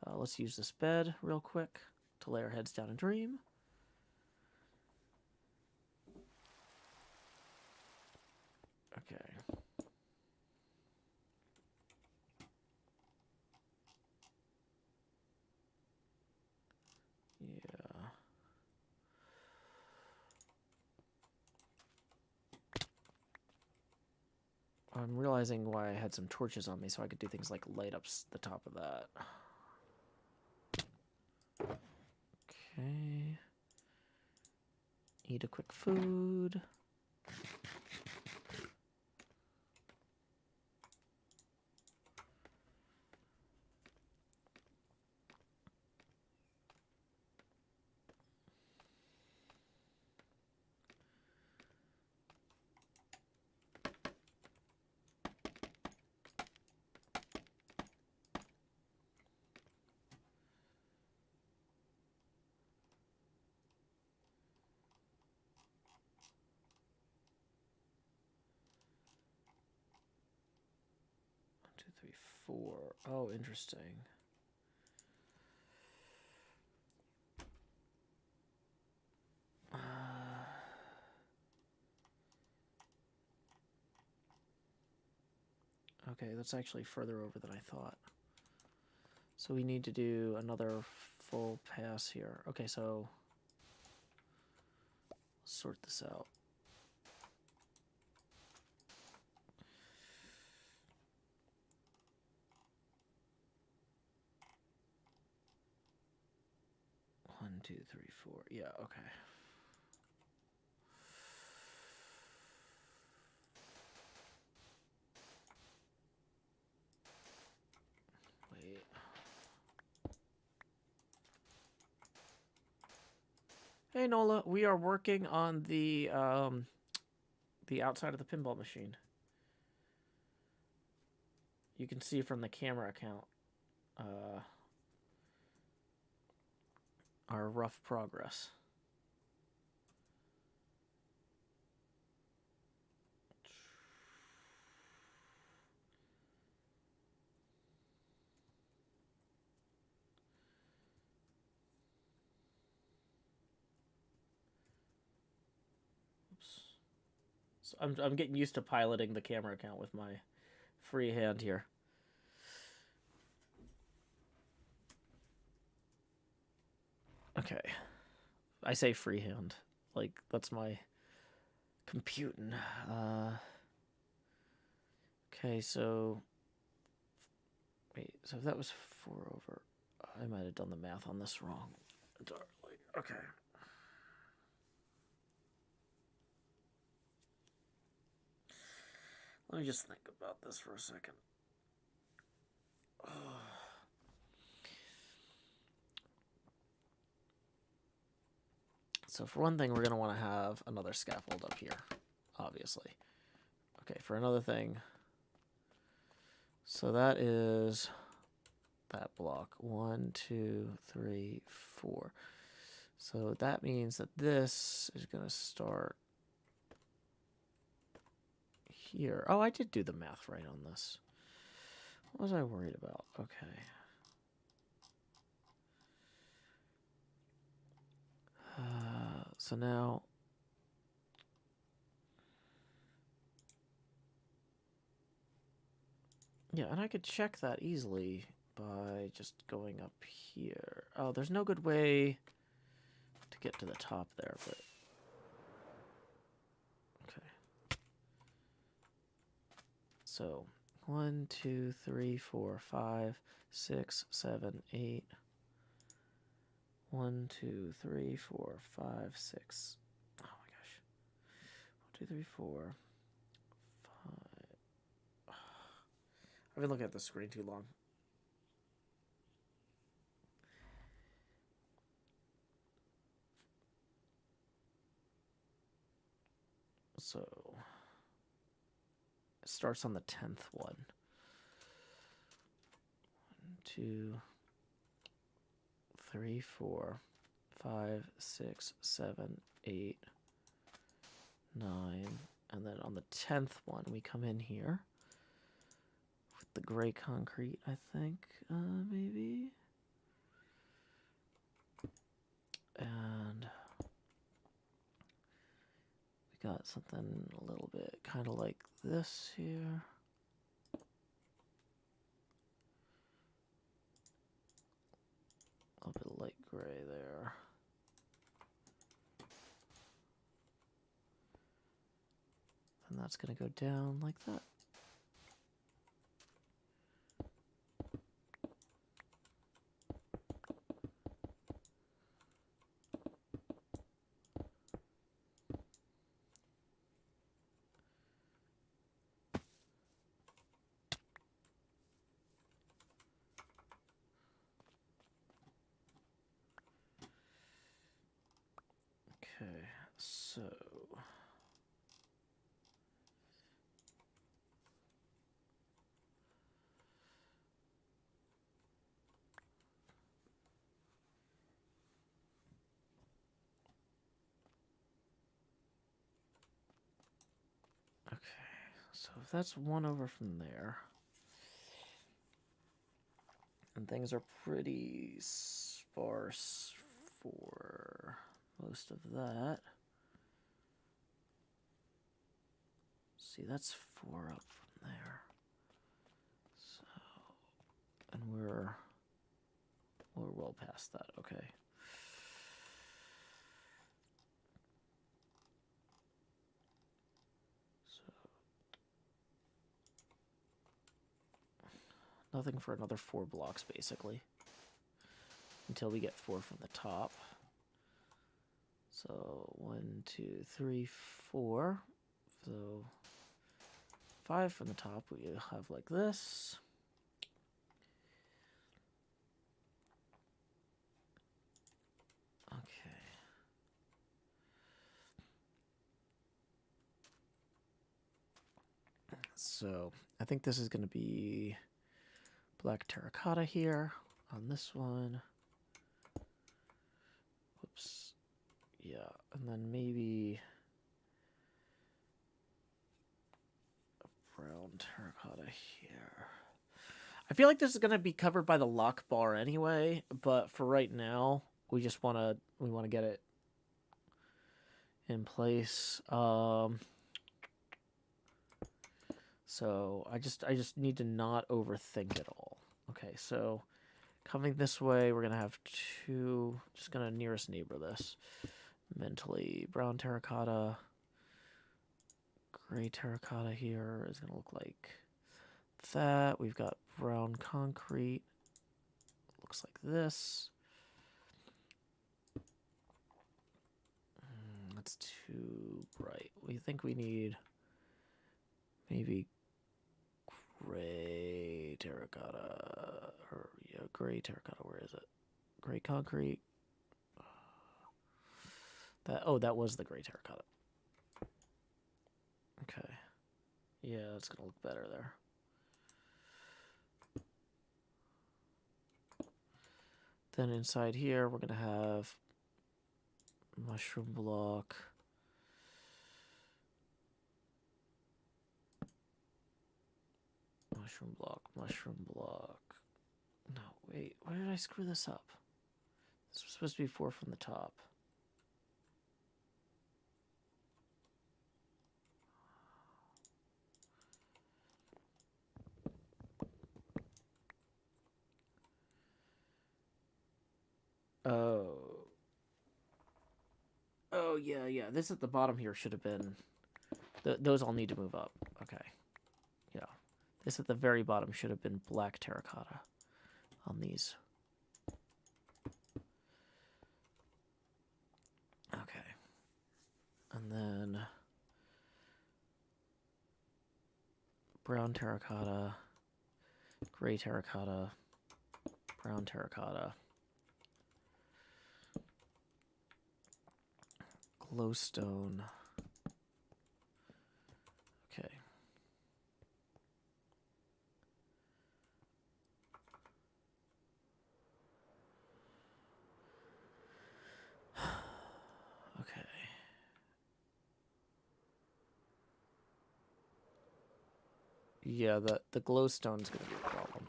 [SPEAKER 1] Let's use this bed real quick to lay our heads down and dream. Okay. Yeah. I'm realizing why I had some torches on me, so I could do things like light up the top of that. Okay. Eat a quick food. Two, three, four. Oh, interesting. Okay, that's actually further over than I thought. So we need to do another full pass here. Okay, so let's sort this out. One, two, three, four. Yeah, okay. Wait. Hey Nola, we are working on the outside of the pinball machine. You can see from the camera account our rough progress. Oops. So I'm getting used to piloting the camera account with my free hand here. Okay. I say freehand. Like, that's my computing. Okay, so... Wait, so if that was 4 over... I might have done the math on this wrong entirely. Okay. Let me just think about this for a second. So for one thing, we're going to want to have another scaffold up here, obviously. Okay, for another thing, so that is that block. 1, 2, 3, 4. So that means that this is going to start here. Oh, I did do the math right on this. What was I worried about? Okay. So now... Yeah, and I could check that easily by just going up here. Oh, there's no good way to get to the top there, but... Okay. So, 1, 2, 3, 4, 5, 6, 7, 8. 1, 2, 3, 4, 5, 6. Oh my gosh. 1, 2, 3, 4, 5. I've been looking at the screen too long. So it starts on the 10th one. 1, 2, 3, 4, 5, 6, 7, 8, 9. And then on the 10th one, we come in here with the gray concrete, I think, maybe. And we got something a little bit kind of like this here. A little bit light gray there. And that's going to go down like that. So okay, so if that's 1 over from there, and things are pretty sparse for most of that. See, that's 4 up from there. So, and we're well past that. Okay. So, nothing for another 4 blocks, basically, until we get 4 from the top. So 1, 2, 3, 4. So 5 from the top we have like this. Okay. So I think this is going to be black terracotta here on this one. Whoops. Yeah, and then maybe a brown terracotta here. I feel like this is going to be covered by the lock bar anyway, but for right now, we want to get it in place. So I just need to not overthink it all. Okay, so coming this way, we're going to have 2, just going to nearest neighbor this. Mentally, brown terracotta, gray terracotta here is going to look like that. We've got brown concrete, looks like this. That's too bright. We think we need maybe gray terracotta, or yeah, gray terracotta. Where is it? Gray concrete. That was the gray terracotta. Okay. Yeah, that's gonna look better there. Then inside here, we're gonna have mushroom block. Mushroom block, mushroom block. No, wait, where did I screw this up? This was supposed to be 4 from the top. Oh, yeah. This at the bottom here should have been... those all need to move up. Okay. Yeah. This at the very bottom should have been black terracotta on these. Okay. And then... brown terracotta, gray terracotta, brown terracotta, glowstone. Okay. Okay. Yeah, the glowstone's gonna be a problem.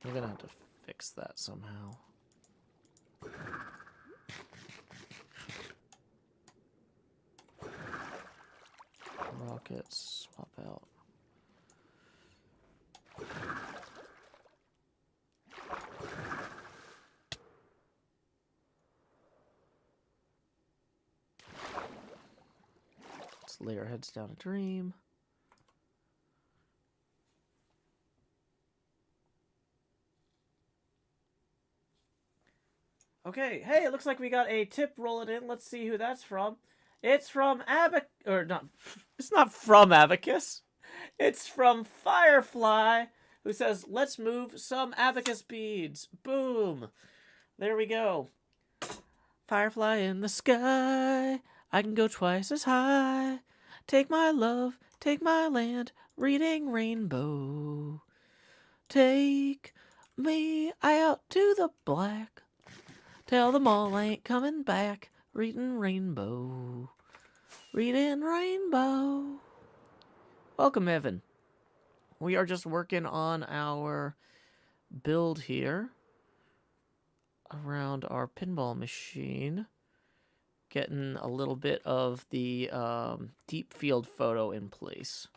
[SPEAKER 1] We're gonna have to fix that somehow. Rockets, swap out. Let's lay our heads down a dream. Okay, hey, it looks like we got a tip rolling in. Let's see who that's from. It's from it's not from Abacus. It's from Firefly, who says, let's move some abacus beads. Boom. There we go. Firefly in the sky, I can go twice as high. Take my love, take my land, reading rainbow. Take me out to the black. Tell them all I ain't coming back. Reading rainbow. Reading rainbow. Welcome, Evan. We are just working on our build here around our pinball machine. Getting a little bit of the deep field photo in place.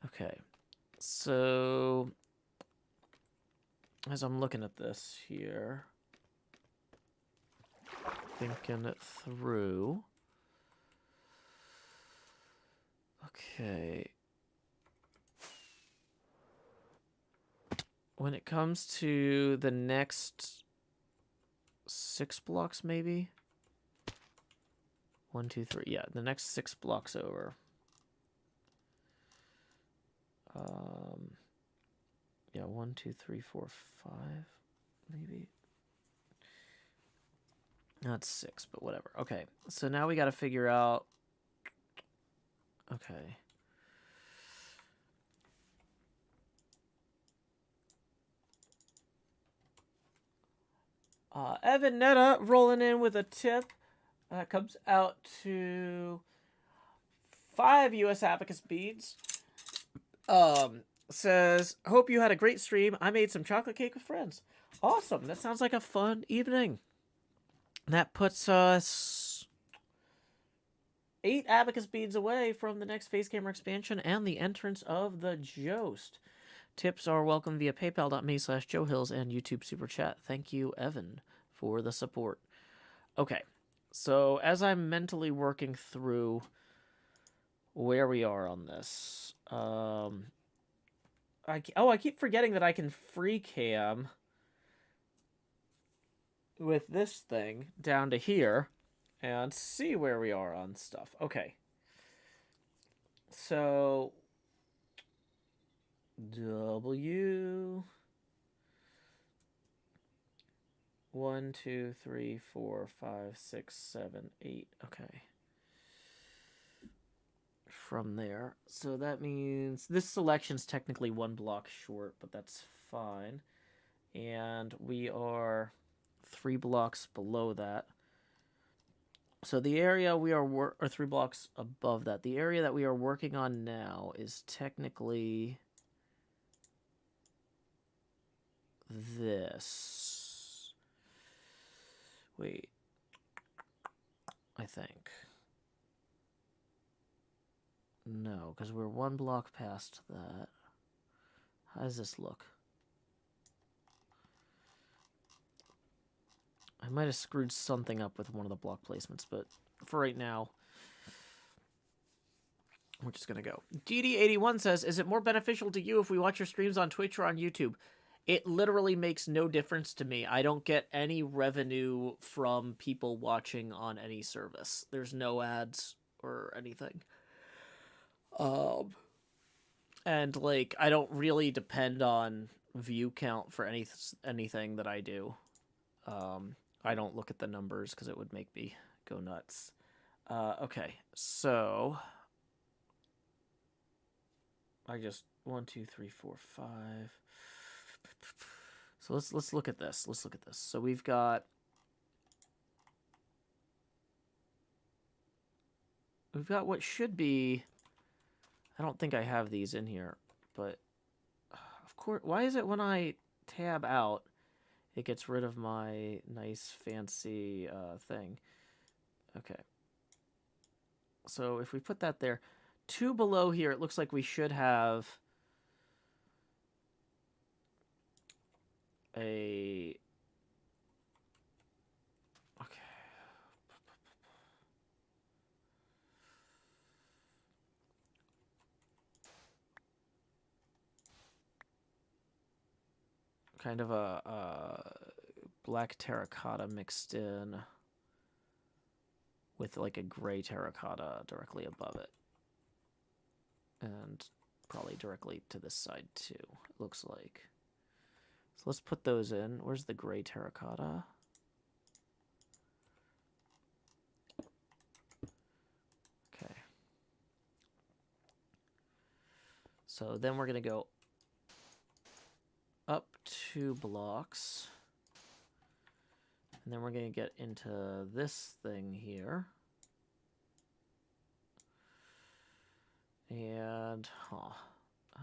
[SPEAKER 1] Okay. So, as I'm looking at this here, thinking it through. Okay. When it comes to the next 6 blocks, maybe? 1, 2, 3. Yeah, the next 6 blocks over. Yeah, 1, 2, 3, 4, 5, maybe. That's 6, but whatever. Okay, so now we got to figure out. Okay. Evan Netta rolling in with a tip. Comes out to 5 U.S. Abacus beads. Says, hope you had a great stream. I made some chocolate cake with friends. Awesome. That sounds like a fun evening. That puts us 8 Abacus beads away from the next face camera expansion and the entrance of the Joust. Tips are welcome via paypal.me/JoeHills and YouTube Super Chat. Thank you, Evan, for the support. Okay, so as I'm mentally working through where we are on this, I keep forgetting that I can free cam with this thing down to here and see where we are on stuff. Okay. So W 1, 2, 3, 4, 5, 6, 7, 8. Okay. From there. So that means this selection's technically 1 block short, but that's fine. And we are 3 blocks below that. So the area we are or 3 blocks above that. The area that we are working on now is technically this. Wait. I think. No, because we're 1 block past that. How does this look? I might have screwed something up with one of the block placements, but for right now, we're just going to go. GD81 says, is it more beneficial to you if we watch your streams on Twitch or on YouTube? It literally makes no difference to me. I don't get any revenue from people watching on any service. There's no ads or anything. And, like, I don't really depend on view count for anything that I do. I don't look at the numbers because it would make me go nuts. Okay, so I just 1, 2, 3, 4, 5. So let's look at this. Let's look at this. So we've got what should be. I don't think I have these in here, but of course, why is it when I tab out, it gets rid of my nice fancy thing? Okay. So if we put that there, 2 below here, it looks like we should have a... Okay. Kind of a black terracotta mixed in with like a gray terracotta directly above it. And probably directly to this side too, it looks like. So let's put those in. Where's the gray terracotta? Okay. So then we're going to go up 2 blocks. And then we're going to get into this thing here. And, how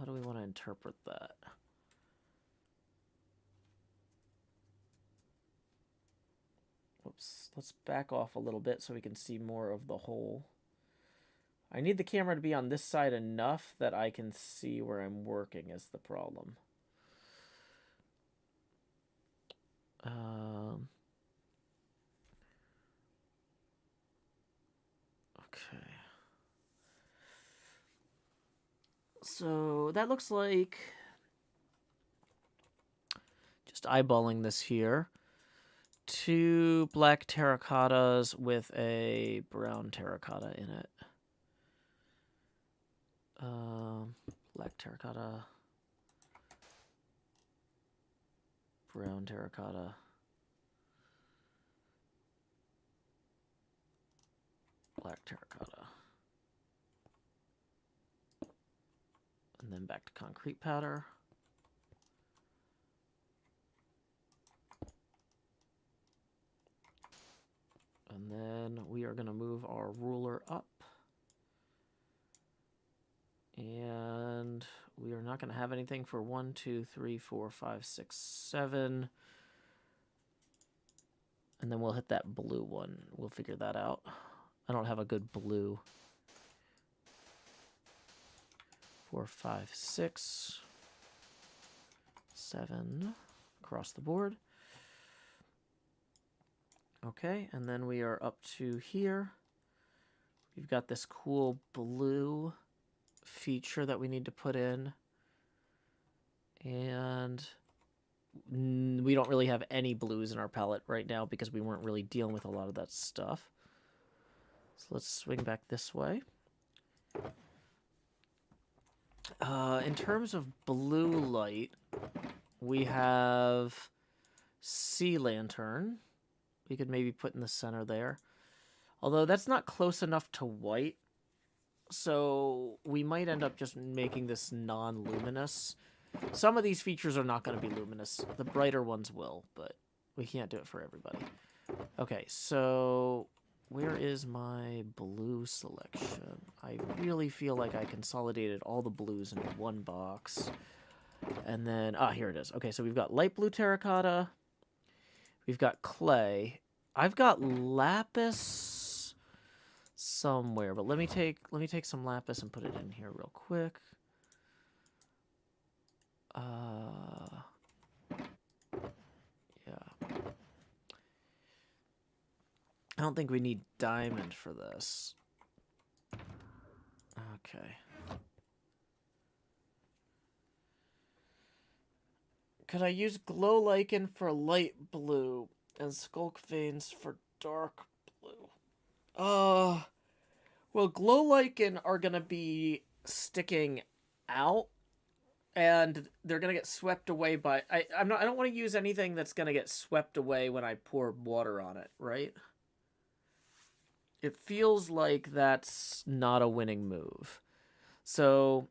[SPEAKER 1] do we want to interpret that? Whoops, let's back off a little bit so we can see more of the hole. I need the camera to be on this side enough that I can see where I'm working is the problem. Okay. So that looks like, just eyeballing this here, 2 black terracottas with a brown terracotta in it. Black terracotta, brown terracotta, black terracotta, and then back to concrete powder. And then we are going to move our ruler up. And we are not going to have anything for 1, 2, 3, 4, 5, 6, 7. And then we'll hit that blue one. We'll figure that out. I don't have a good blue. 4, 5, 6, 7 across the board. Okay, and then we are up to here. We've got this cool blue feature that we need to put in. And we don't really have any blues in our palette right now because we weren't really dealing with a lot of that stuff. So let's swing back this way. In terms of blue light, we have sea lantern. We could maybe put in the center there. Although that's not close enough to white. So we might end up just making this non-luminous. Some of these features are not going to be luminous. The brighter ones will, but we can't do it for everybody. Okay, so where is my blue selection? I really feel like I consolidated all the blues into one box. And then, here it is. Okay, so we've got light blue terracotta. We've got clay. I've got lapis somewhere, but let me take some lapis and put it in here real quick. Yeah. I don't think we need diamond for this. Okay. Could I use glow lichen for light blue and skulk veins for dark blue? Well, glow lichen are gonna be sticking out, and they're gonna get swept away by. I don't want to use anything that's gonna get swept away when I pour water on it, right? It feels like that's not a winning move. So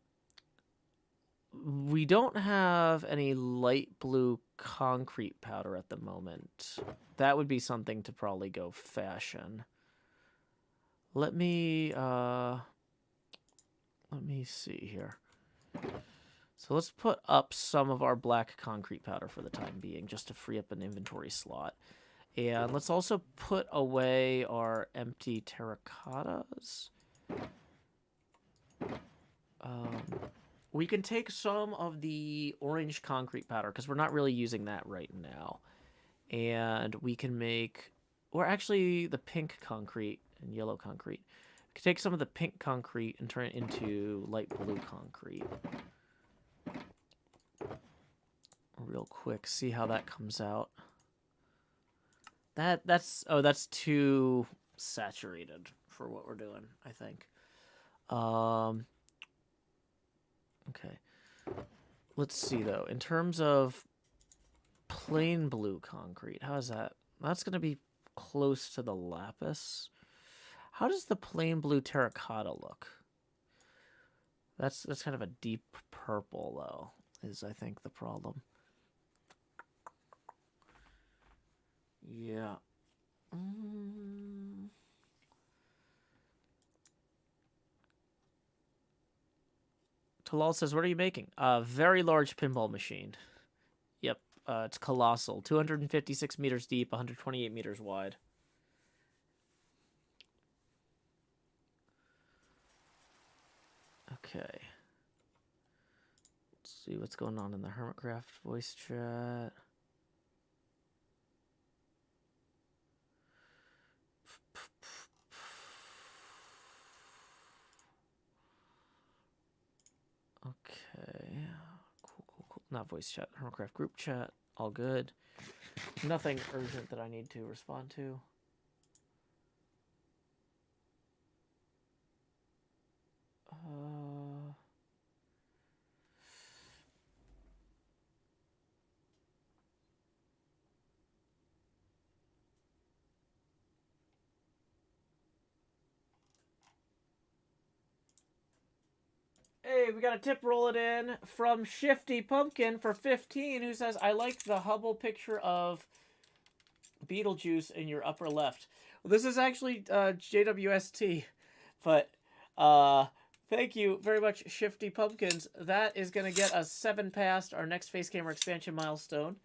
[SPEAKER 1] we don't have any light blue concrete powder at the moment. That would be something to probably go fashion. Let me see here. So let's put up some of our black concrete powder for the time being, just to free up an inventory slot. And let's also put away our empty terracottas. We can take some of the orange concrete powder, because we're not really using that right now. And we can make, or actually the pink concrete and yellow concrete. We can take some of the pink concrete and turn it into light blue concrete. Real quick, see how that comes out. That's too saturated for what we're doing, I think. Okay. Let's see though. In terms of plain blue concrete. How is that? That's going to be close to the lapis. How does the plain blue terracotta look? That's kind of a deep purple, though, is I think the problem. Yeah. Talal says, what are you making? A very large pinball machine. Yep. It's colossal. 256 meters deep, 128 meters wide. Okay. Let's see what's going on in the HermitCraft voice chat. Okay. Cool. Not voice chat, HermitCraft group chat. All good. Nothing urgent that I need to respond to. Hey, we got a tip rolling in from Shifty Pumpkin for 15, who says, I like the Hubble picture of Beetlejuice in your upper left. Well, this is actually JWST, but thank you very much, Shifty Pumpkins. That is going to get us 7 past our next face camera expansion milestone.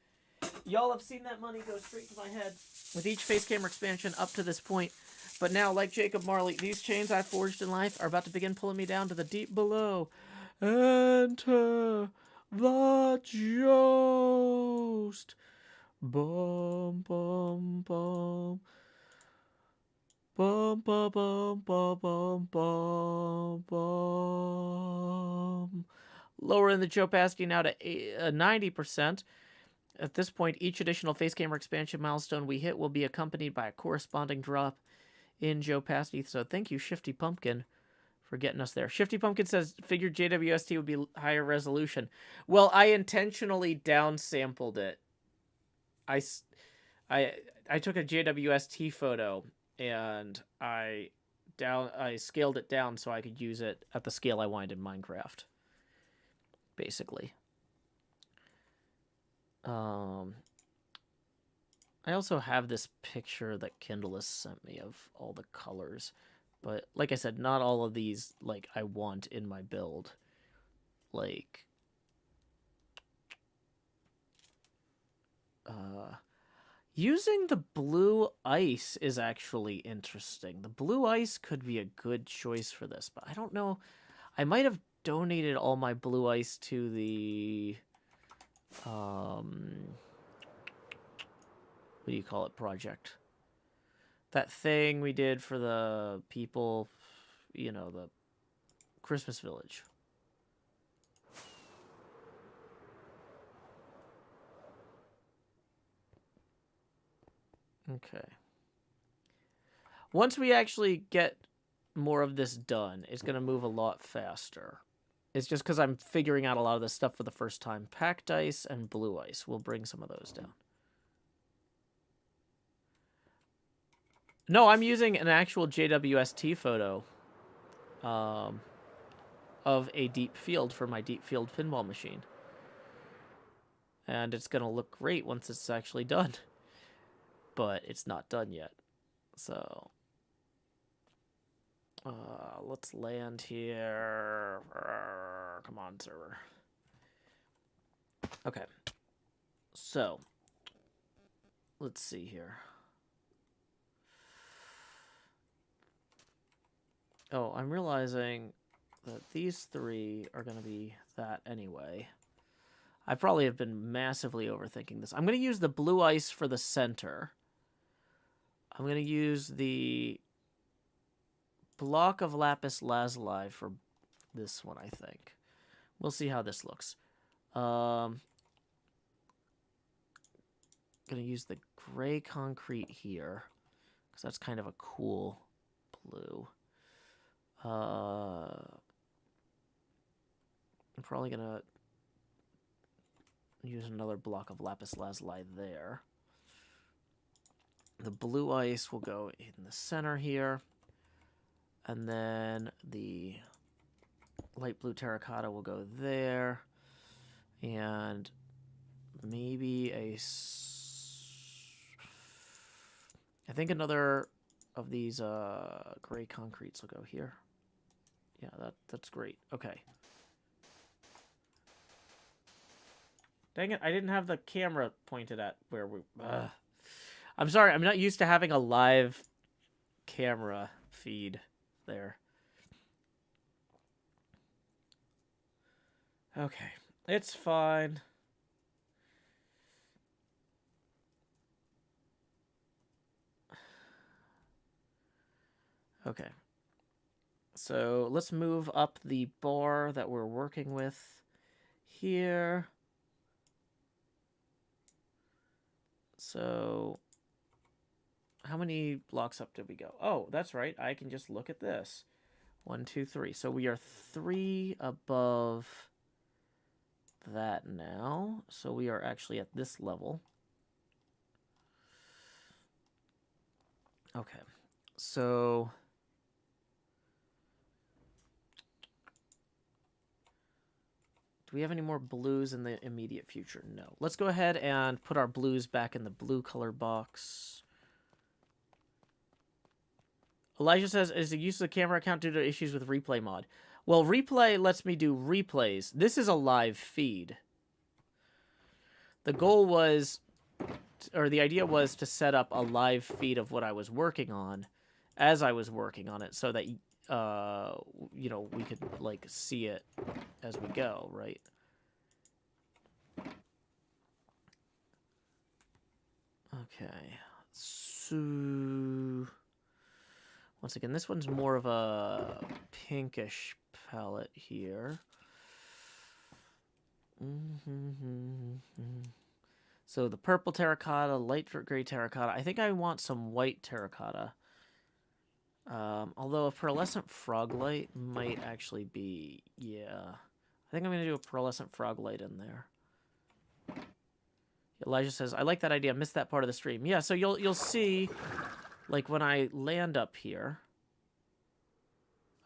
[SPEAKER 1] Y'all have seen that money go straight to my head with each face camera expansion up to this point. But now, like Jacob Marley, these chains I forged in life are about to begin pulling me down to the deep below. Enter the joust. Bum, bum, bum. Bum, bum, bum, bum, bum, bum, bum. Lowering the Joe Pasky now to 90%. At this point, each additional face camera expansion milestone we hit will be accompanied by a corresponding drop in Joe Pasty. So thank you, Shifty Pumpkin, for getting us there. Shifty Pumpkin says, figured JWST would be higher resolution. Well, I intentionally downsampled it. I took a JWST photo and I scaled it down so I could use it at the scale I wanted in Minecraft. Basically. I also have this picture that Kindle has sent me of all the colors. But like I said, not all of these like I want in my build. Like using the blue ice is actually interesting. The blue ice could be a good choice for this, but I don't know. I might have donated all my blue ice to the what do you call it, project? That thing we did for the people, you know, the Christmas village. Okay. Once we actually get more of this done, it's going to move a lot faster. It's just because I'm figuring out a lot of this stuff for the first time. Packed ice and blue ice. We'll bring some of those down. No, I'm using an actual JWST photo of a deep field for my deep field pinball machine. And it's going to look great once it's actually done. But it's not done yet. So let's land here. Come on, server. Okay. So let's see here. Oh, I'm realizing that these 3 are going to be that anyway. I probably have been massively overthinking this. I'm going to use the blue ice for the center. I'm going to use the block of lapis lazuli for this one, I think. We'll see how this looks. Going to use the gray concrete here, because that's kind of a cool blue. I'm probably going to use another block of lapis lazuli there. The blue ice will go in the center here. And then the light blue terracotta will go there. And maybe I think another of these gray concretes will go here. Yeah, that's great. Okay. Dang it, I didn't have the camera pointed at where we... I'm sorry, I'm not used to having a live camera feed there. Okay, it's fine. Okay. So let's move up the bar that we're working with here. So how many blocks up did we go? Oh, that's right. I can just look at this. 1, 2, 3. So we are 3 above that now. So we are actually at this level. Okay. So do we have any more blues in the immediate future? No. Let's go ahead and put our blues back in the blue color box. Elijah says, is the use of the camera account due to issues with replay mod? Well, replay lets me do replays. This is a live feed. The goal was, or the idea was to set up a live feed of what I was working on as I was working on it so that you know, we could like see it as we go, right? Okay. So once again, this one's more of a pinkish palette here. So the purple terracotta, light gray terracotta. I think I want some white terracotta. Although a pearlescent frog light might actually be, yeah. I think I'm going to do a pearlescent frog light in there. Elijah says, I like that idea. I missed that part of the stream. Yeah, so you'll see, like, when I land up here,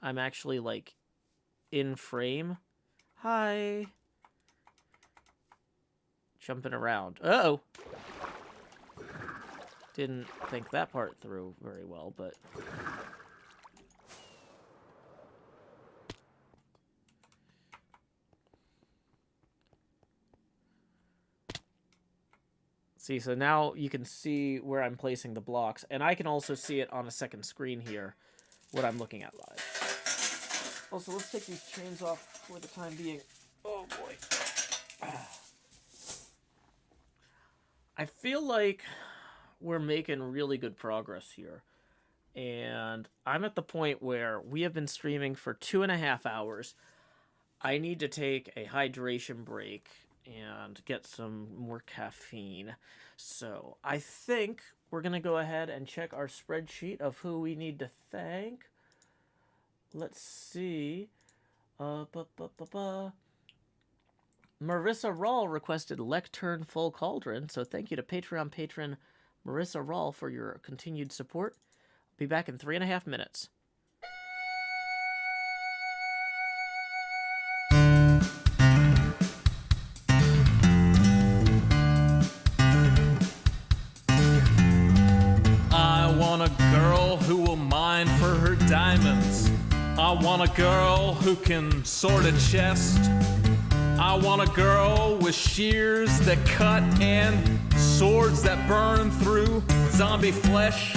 [SPEAKER 1] I'm actually, like, in frame. Hi. Jumping around. Uh-oh. Didn't think that part through very well, but... See, so now you can see where I'm placing the blocks, and I can also see it on a second screen here, what I'm looking at live. Also, let's take these chains off for the time being. Oh, boy. I feel like we're making really good progress here. And I'm at the point where we have been streaming for 2.5 hours. I need to take a hydration break and get some more caffeine. So I think we're going to go ahead and check our spreadsheet of who we need to thank. Let's see. Marissa Rawl requested Lectern Full Cauldron, so thank you to Patreon patron Marissa Rawl for your continued support. I'll be back in 3.5 minutes.
[SPEAKER 2] I want a girl who will mine for her diamonds. I want a girl who can sort a chest. I want a girl with shears that cut and swords that burn through zombie flesh.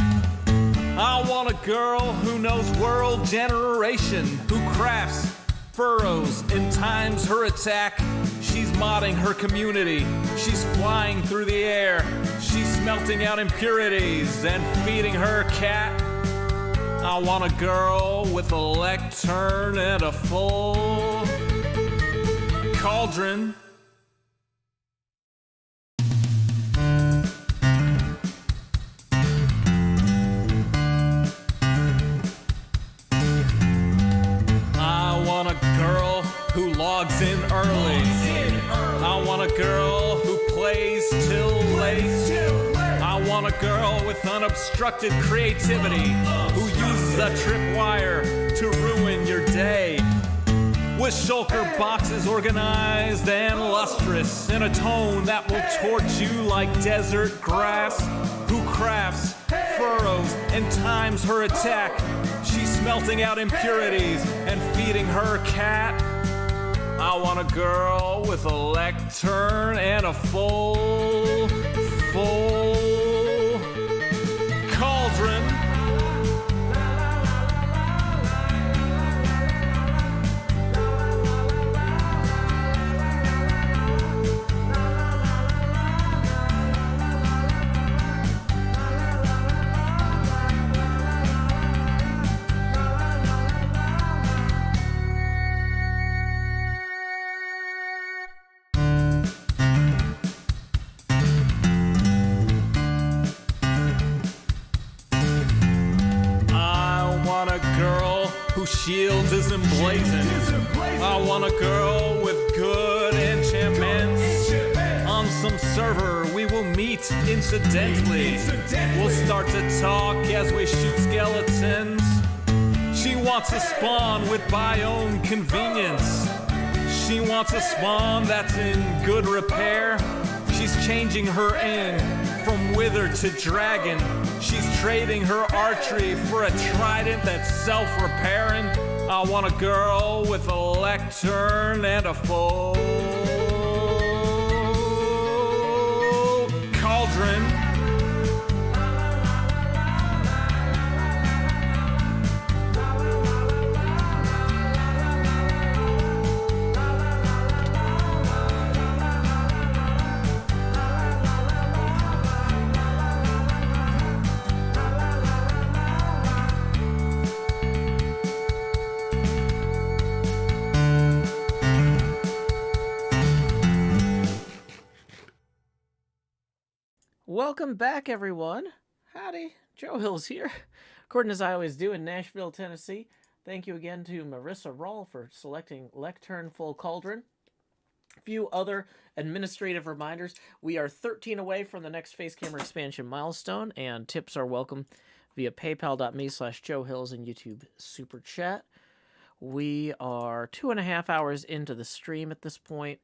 [SPEAKER 2] I want a girl who knows world generation, who crafts furrows and times her attack. She's modding her community. She's flying through the air. She's smelting out impurities and feeding her cat. I want a girl with a lectern and a full cauldron. I want a girl who logs in early. I want a girl
[SPEAKER 3] till late. I want a girl with unobstructed creativity who uses a tripwire to ruin your day. With shulker boxes organized and lustrous in a tone that will torch you like desert grass. Who crafts furrows and times her attack. She's smelting out impurities and feeding her cat. I want a girl with a lectern and a full cauldron. Shield is emblazoned. I want a girl with good enchantments. On some server we will meet incidentally. We'll start to talk as we shoot skeletons. She wants a spawn with biome convenience. She wants a spawn that's in good repair. She's changing her inn from wither to dragon. She's trading her archery for a trident that's self-repairing. I want a girl with a lectern and a full cauldron.
[SPEAKER 1] Welcome back, everyone. Howdy, Joe Hills here. According as I always do in Nashville, Tennessee. Thank you again to Marissa Rawl for selecting Lectern Full Cauldron. A few other administrative reminders. We are 13 away from the next Face Camera expansion milestone, and tips are welcome via paypal.me/JoeHills and YouTube Super Chat. We are 2.5 hours into the stream at this point,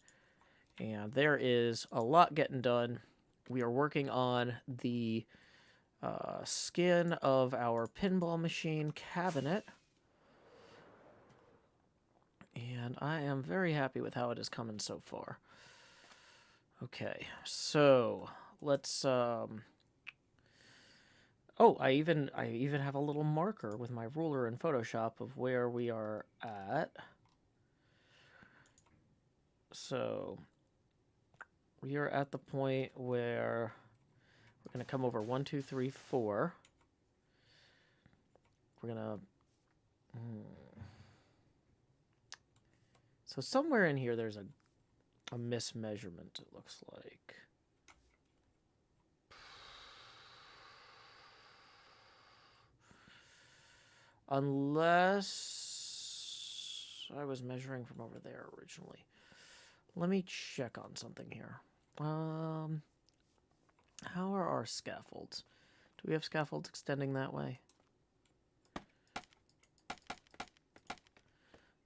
[SPEAKER 1] and there is a lot getting done. We are working on the skin of our pinball machine cabinet. And I am very happy with how it is coming so far. Okay, so let's oh, I even have a little marker with my ruler in Photoshop of where we are at. So we are at the point where we're going to come over 1, 2, 3, 4. We're going to... So somewhere in here there's a mismeasurement, it looks like. Unless I was measuring from over there originally. Let me check on something here. How are our scaffolds? Do we have scaffolds extending that way?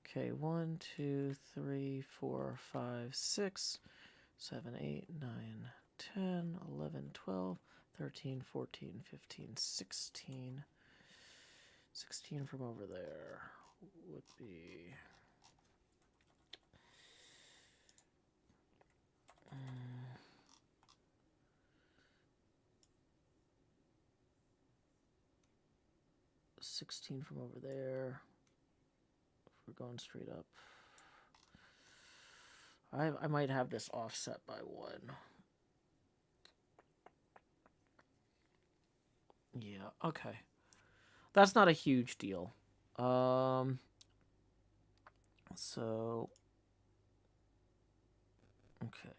[SPEAKER 1] Okay, 1, 2, 3, 4, 5, 6, 7, 8, 9, 10, 11, 12, 13, 14, 15, 16. 16 from over there would be... 16 from over there. If we're going straight up, I might have this offset by 1. Yeah, okay. That's not a huge deal. So okay.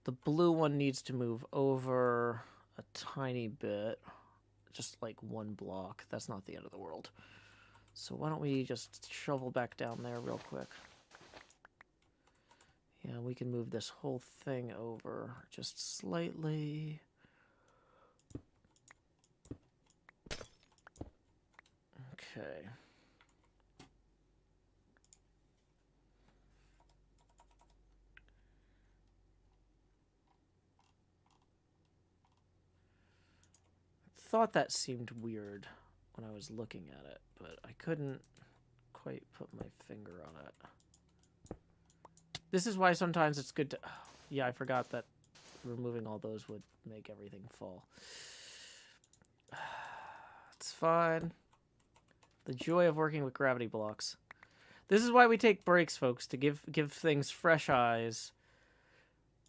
[SPEAKER 1] The blue one needs to move over a tiny bit, just like 1 block. That's not the end of the world. So why don't we just shovel back down there real quick. then we can move this whole thing over just slightly. Okay. Thought that seemed weird when I was looking at it, but I couldn't quite put my finger on it. This is why sometimes it's good to... Oh, yeah, I forgot that removing all those would make everything fall. It's fine. The joy of working with gravity blocks. This is why we take breaks, folks, to give things fresh eyes.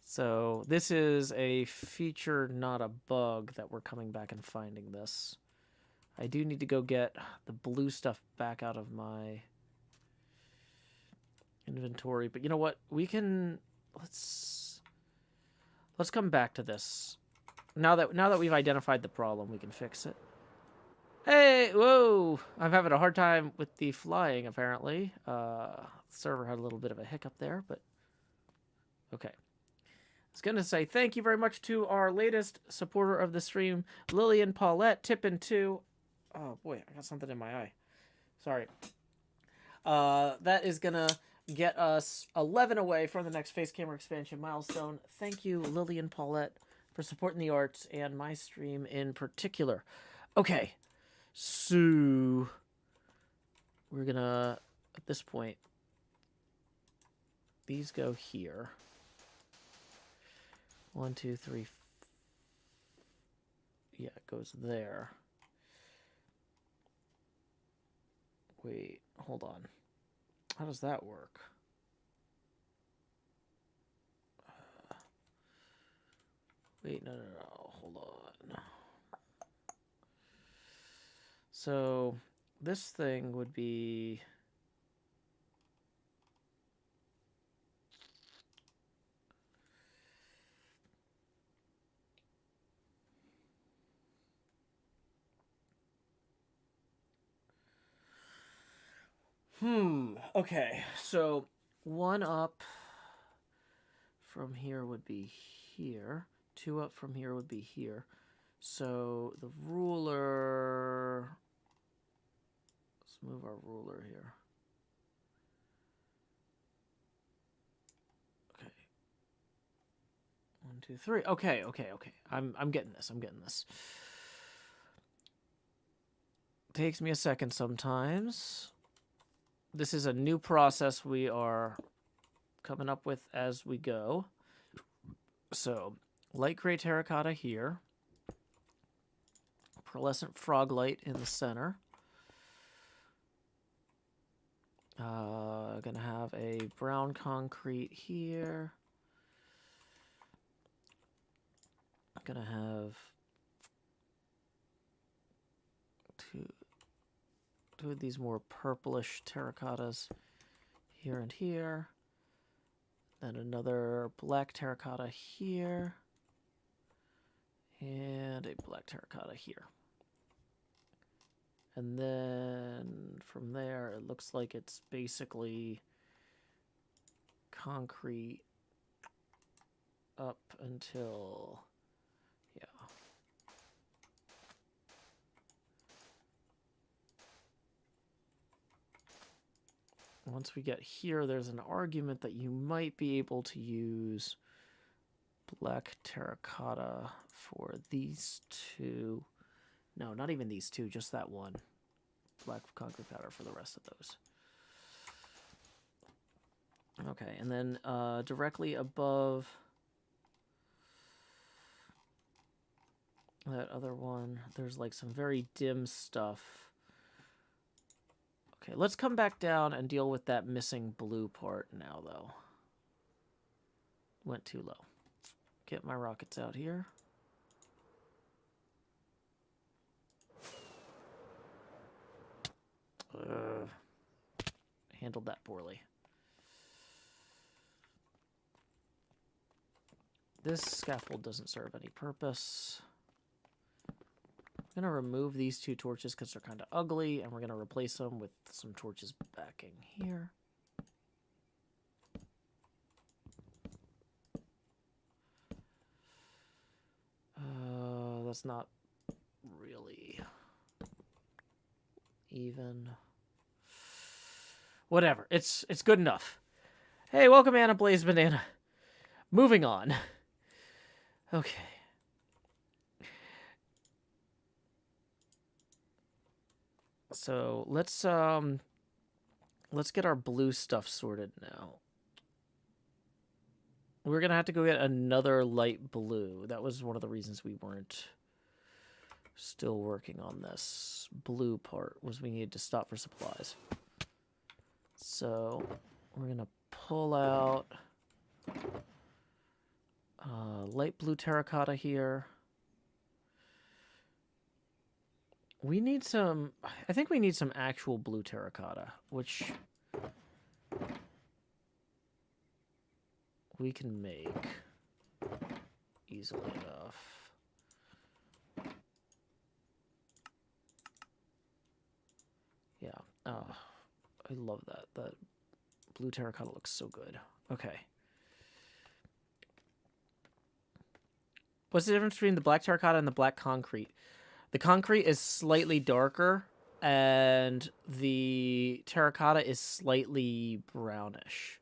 [SPEAKER 1] So this is a feature, not a bug, that we're coming back and finding this. I do need to go get the blue stuff back out of my inventory, but you know what? We can let's come back to this. Now that we've identified the problem, we can fix it. Hey, whoa! I'm having a hard time with the flying, apparently. Server had a little bit of a hiccup there, but okay. I was going to say thank you very much to our latest supporter of the stream, Lillian Paulette, Tippin2. Oh, boy, I got something in my eye. Sorry. That is going to get us 11 away from the next face camera expansion milestone. Thank you, Lillian Paulette, for supporting the arts and my stream in particular. Okay, so we're going to, at this point, these go here. 1, 2, 3. Yeah, it goes there. Wait, hold on. How does that work? Wait, no. Hold on. So this thing would be... Okay, so 1 up from here would be here. 2 up from here would be here. So the ruler... Let's move our ruler here. Okay. 1, 2, 3. Okay. I'm getting this. Takes me a second sometimes. This is a new process we are coming up with as we go. So, light gray terracotta here. Pearlescent frog light in the center. Gonna have a brown concrete here. Gonna have two of these more purplish terracottas here and here. Then another black terracotta here. And a black terracotta here. And then from there, it looks like it's basically concrete up until, yeah. Once we get here, there's an argument that you might be able to use black terracotta for these two. No, not even these two, just that one. Black concrete powder for the rest of those. Okay, and then directly above that other one, there's like some very dim stuff. Okay, let's come back down and deal with that missing blue part now, though. Went too low. Get my rockets out here. Handled that poorly. This scaffold doesn't serve any purpose. I'm going to remove these two torches because they're kind of ugly, and we're going to replace them with some torches backing here. it's not really even. Whatever. It's good enough. Hey, welcome Anna Blaze Banana. Moving on. Okay. So let's get our blue stuff sorted now. We're gonna have to go get another light blue. That was one of the reasons we weren't still working on this blue part, was we needed to stop for supplies. So we're gonna pull out light blue terracotta here. We need some, I think we need some actual blue terracotta, which we can make easily enough. Yeah. Oh, I love that. That blue terracotta looks so good. Okay. What's the difference between the black terracotta and the black concrete? The concrete is slightly darker, and the terracotta is slightly brownish.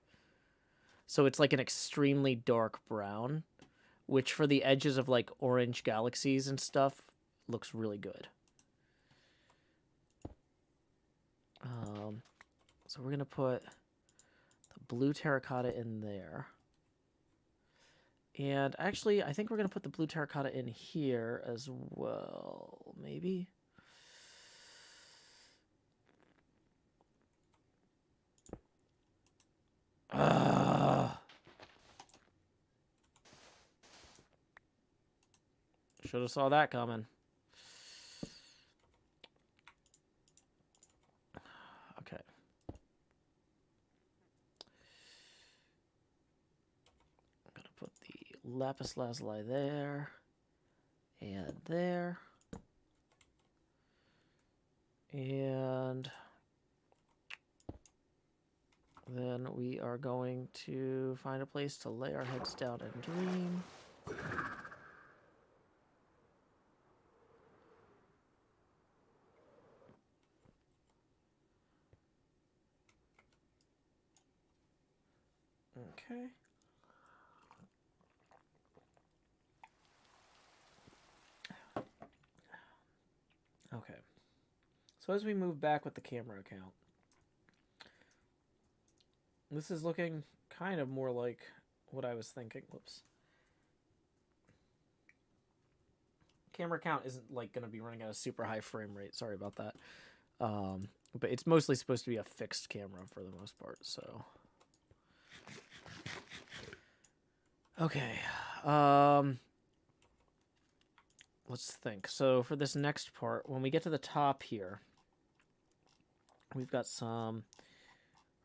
[SPEAKER 1] So it's like an extremely dark brown, which for the edges of like orange galaxies and stuff looks really good. So we're going to put the blue terracotta in there. And actually, I think we're going to put the blue terracotta in here as well, maybe. Should have saw that coming. Okay. I'm going to put the lapis lazuli there and there. And then we are going to find a place to lay our heads down and dream. Okay. Okay. So as we move back with the camera account, this is looking kind of more like what I was thinking. Whoops. Camera count isn't like going to be running at a super high frame rate. Sorry about that. But it's mostly supposed to be a fixed camera for the most part, so. Okay. Let's think. So for this next part, when we get to the top here, we've got some,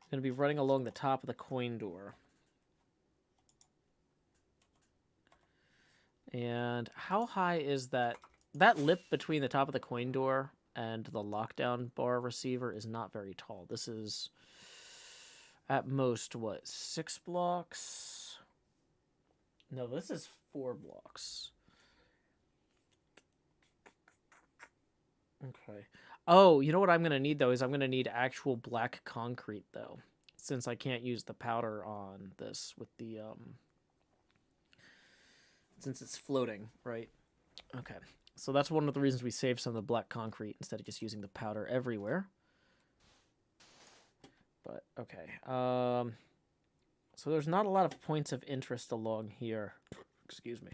[SPEAKER 1] going to be running along the top of the coin door. And how high is that? That lip between the top of the coin door and the lockdown bar receiver is not very tall. This is at most, what, 6 blocks? No, this is 4 blocks. Okay. Oh, you know what I'm going to need, though, is I'm going to need actual black concrete, though, since I can't use the powder on this with the, since it's floating, right? Okay. So that's one of the reasons we saved some of the black concrete instead of just using the powder everywhere. But, okay. So there's not a lot of points of interest along here. Excuse me.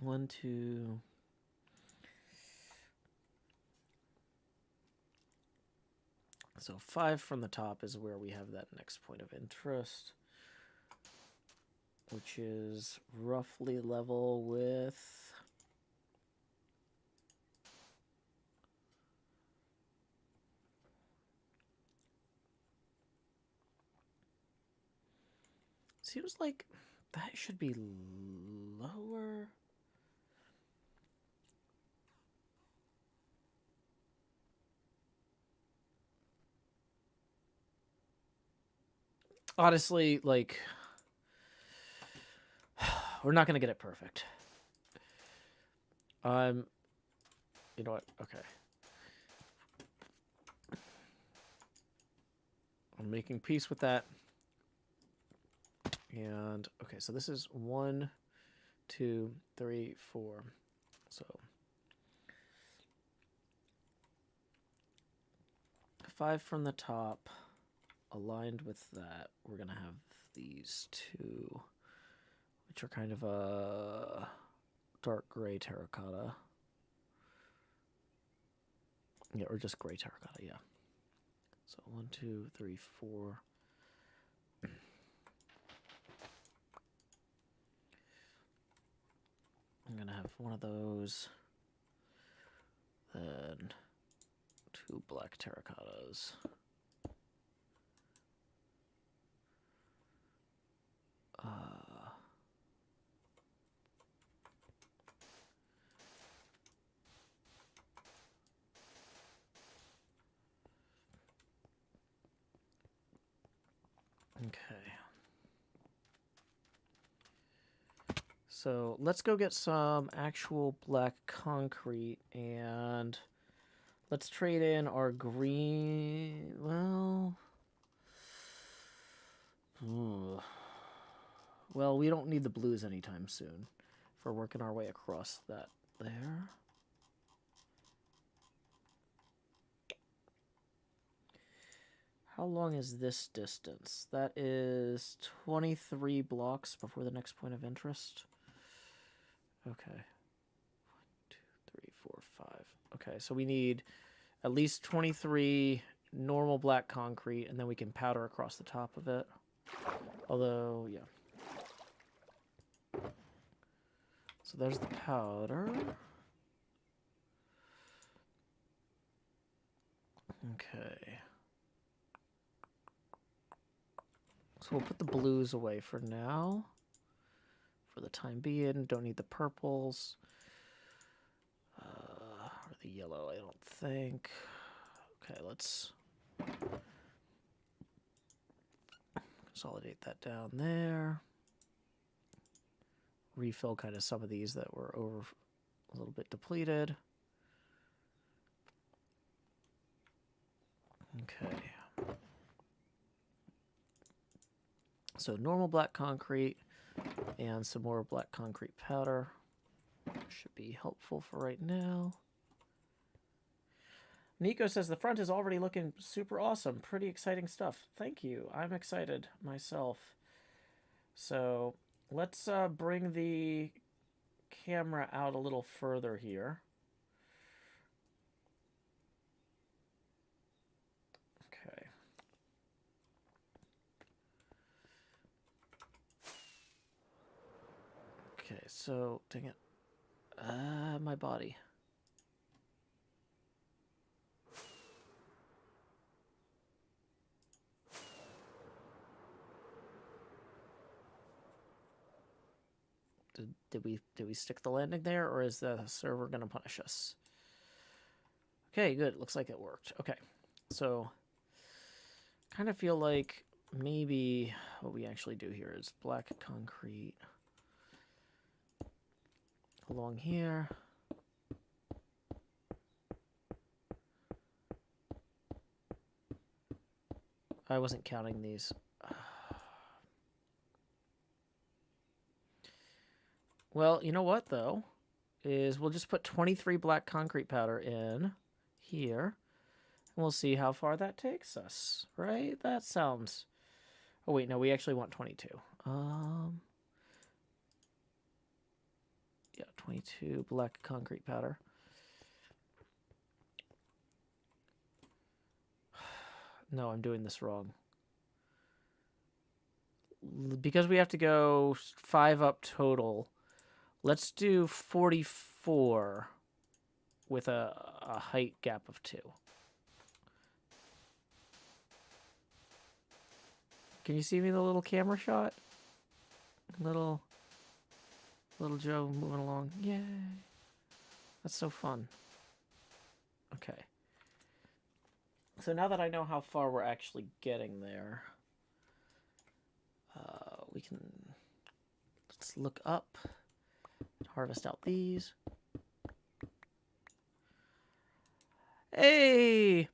[SPEAKER 1] 1, 2... So 5 from the top is where we have that next point of interest, which is roughly level with seems like that should be lower. Honestly, like, We're not gonna get it perfect. You know what? Okay. I'm making peace with that. And okay, so this is 1, 2, 3, 4. So 5 from the top, aligned with that. We're gonna have these two, which are kind of a dark gray terracotta. Yeah, or just gray terracotta, yeah. So 1, 2, 3, 4. I'm gonna have one of those, then 2 black terracottas. Okay. So let's go get some actual black concrete and let's trade in our green. Well, we don't need the blues anytime soon for working our way across that there. How long is this distance? That is 23 blocks before the next point of interest. Okay. 1, 2, 3, 4, 5. Okay, so we need at least 23 normal black concrete, and then we can powder across the top of it. Although, yeah. So there's the powder. Okay. So we'll put the blues away for now. For the time being, don't need the purples. Or the yellow, I don't think. Okay, let's consolidate that down there. Refill kind of some of these that were over a little bit depleted. Okay. So normal black concrete and some more black concrete powder should be helpful for right now. Nico says the front is already looking super awesome. Pretty exciting stuff. Thank you. I'm excited myself. So let's bring the camera out a little further here. Okay. Okay, so, dang it. My body. Did we stick the landing there, or is the server gonna punish us? Okay, good. Looks like it worked. Okay, so kind of feel like maybe what we actually do here is black concrete along here. I wasn't counting these. Well, you know what, though, is we'll just put 23 black concrete powder in here, and we'll see how far that takes us, right? That sounds... Oh, wait, no, we actually want 22. Yeah, 22 black concrete powder. No, I'm doing this wrong. Because we have to go 5 up total... Let's do 44 with a height gap of 2. Can you see me, the little camera shot? Little Joe moving along. Yay. That's so fun. Okay. So now that I know how far we're actually getting there, we can... let's look up. Harvest out these. Hey!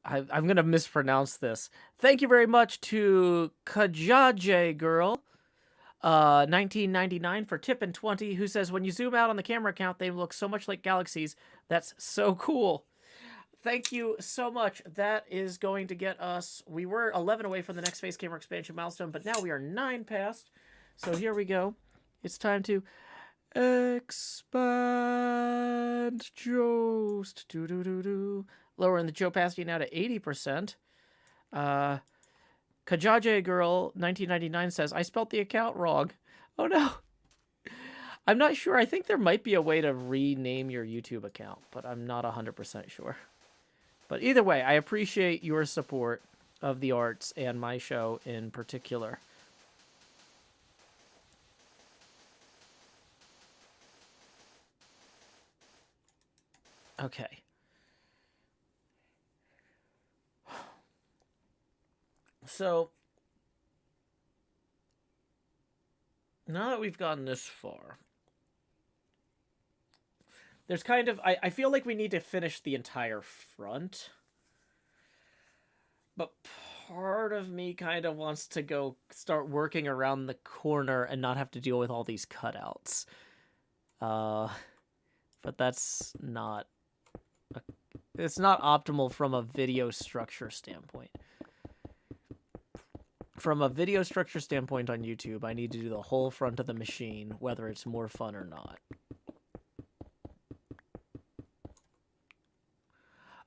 [SPEAKER 1] I'm going to mispronounce this. Thank you very much to Kajaje Girl, 1999 for tip and 20, who says, when you zoom out on the camera count, they look so much like galaxies. That's so cool. Thank you so much. That is going to get us... We were 11 away from the next face camera expansion milestone, but now we are 9 past. So here we go. It's time to expand Jost. Do-do-do-do. Lowering the Joe opacity now to 80%. Kajaje Girl 1999 says, I spelt the account wrong. Oh no. I'm not sure. I think there might be a way to rename your YouTube account, but I'm not 100% sure. But either way, I appreciate your support of the arts and my show in particular. Okay. So, now that we've gotten this far, there's kind of... I feel like we need to finish the entire front. But part of me kind of wants to go start working around the corner and not have to deal with all these cutouts. But that's not... It's not optimal from a video structure standpoint. From a video structure standpoint on YouTube, I need to do the whole front of the machine, whether it's more fun or not.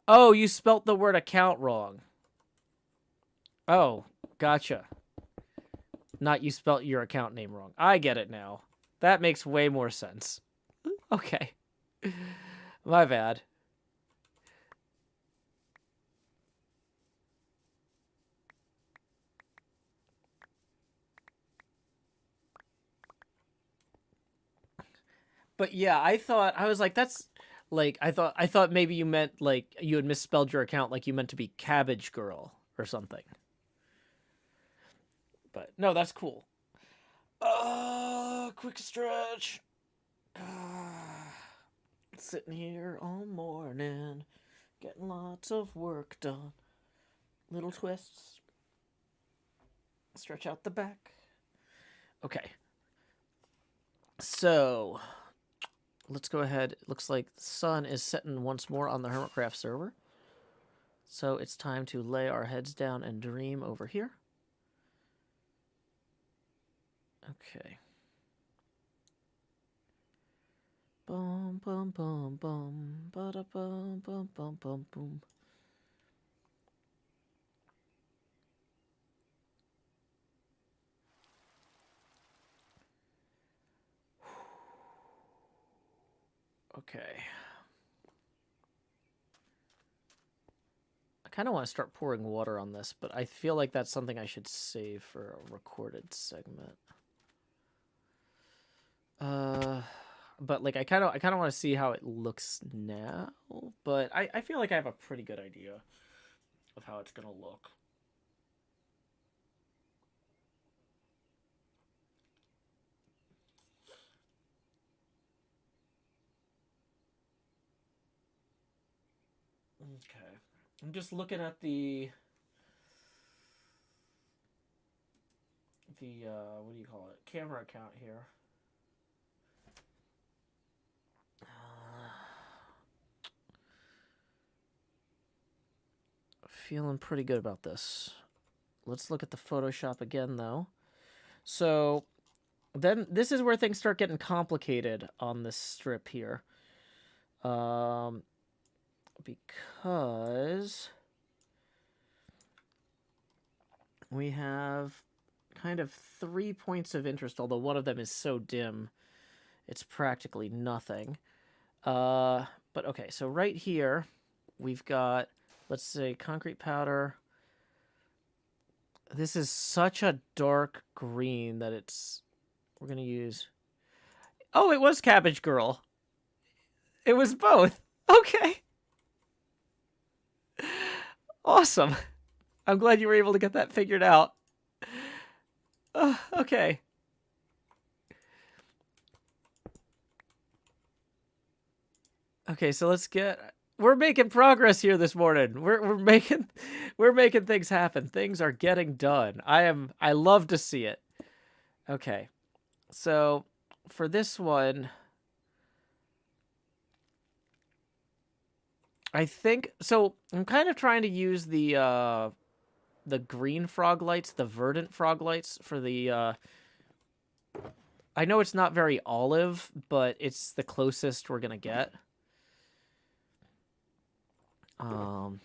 [SPEAKER 1] Oh, you spelt the word account wrong. Oh, gotcha. Not you spelt your account name wrong. I get it now. That makes way more sense. Okay. My bad. But yeah, I was like, that's like, I thought maybe you meant like you had misspelled your account, like you meant to be Cabbage Girl or something. But no, that's cool. Quick stretch. Sitting here all morning, getting lots of work done. Little twists. Stretch out the back. Okay. So... let's go ahead. It looks like the sun is setting once more on the HermitCraft server. So it's time to lay our heads down and dream over here. Okay. Bum bum bum bum ba da bum bum bum bum boom. Okay. I kind of want to start pouring water on this, but I feel like that's something I should save for a recorded segment. But like I kind of want to see how it looks now, but I feel like I have a pretty good idea of how it's gonna look. Okay. I'm just looking at the what do you call it? Camera account here. Feeling pretty good about this. Let's look at the Photoshop again, though. So then this is where things start getting complicated on this strip here. Because we have kind of 3 points of interest, although one of them is so dim, it's practically nothing. But okay, so right here, we've got, let's say, concrete powder. This is such a dark green that we're going to use... Oh, it was Cabbage Girl. It was both. Okay. Awesome. I'm glad you were able to get that figured out. Okay. Okay, so let's get. We're making progress here this morning. We're making things happen. Things are getting done. I love to see it. Okay. So for this one, I think so. I'm kind of trying to use the green frog lights, the verdant frog lights for the. I know it's not very olive, but it's the closest we're gonna get. And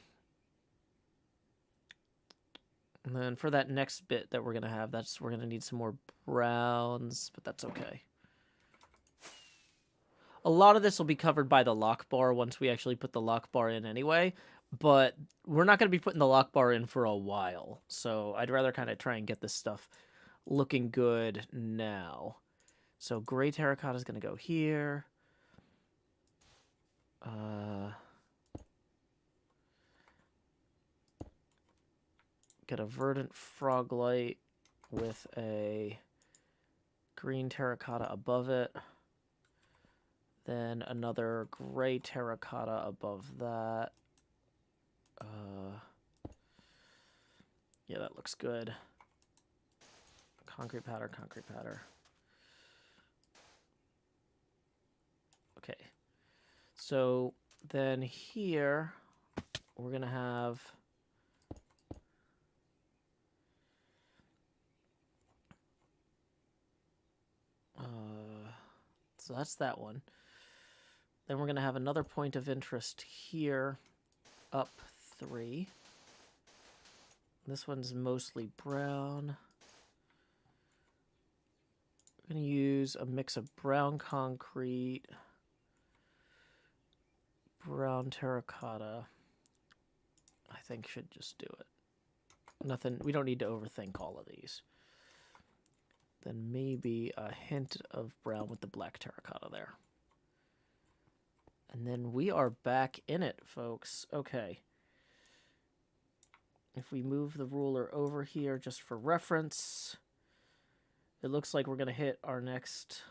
[SPEAKER 1] then for that next bit that we're gonna have, we're gonna need some more browns, but that's okay. A lot of this will be covered by the lock bar once we actually put the lock bar in anyway, but we're not going to be putting the lock bar in for a while. So I'd rather kind of try and get this stuff looking good now. So gray terracotta is going to go here. Get a verdant frog light with a green terracotta above it. Then another gray terracotta above that. Yeah, that looks good. Concrete powder, concrete powder. Okay. So then here, we're going to have... so that's that one. Then we're going to have another point of interest here, up 3. This one's mostly brown. We're going to use a mix of brown concrete, brown terracotta. I think should just do it. Nothing, we don't need to overthink all of these. Then maybe a hint of brown with the black terracotta there. And then we are back in it, folks. Okay. If we move the ruler over here just for reference, it looks like we're going to hit our next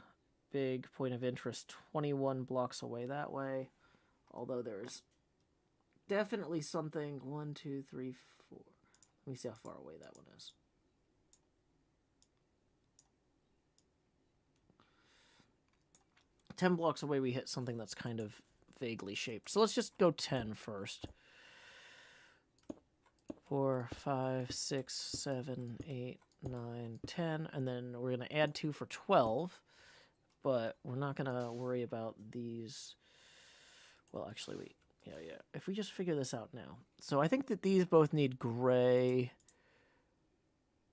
[SPEAKER 1] big point of interest 21 blocks away that way. Although there's definitely something. 1, 2, 3, 4. Let me see how far away that one is. Ten blocks away, we hit something that's kind of vaguely shaped. So let's just go 10 first. 4, 5, 6, 7, 8, 9, 10. And then we're going to add 2 for 12. But we're not going to worry about these. Well, actually, wait. Yeah. If we just figure this out now. So I think that these both need gray.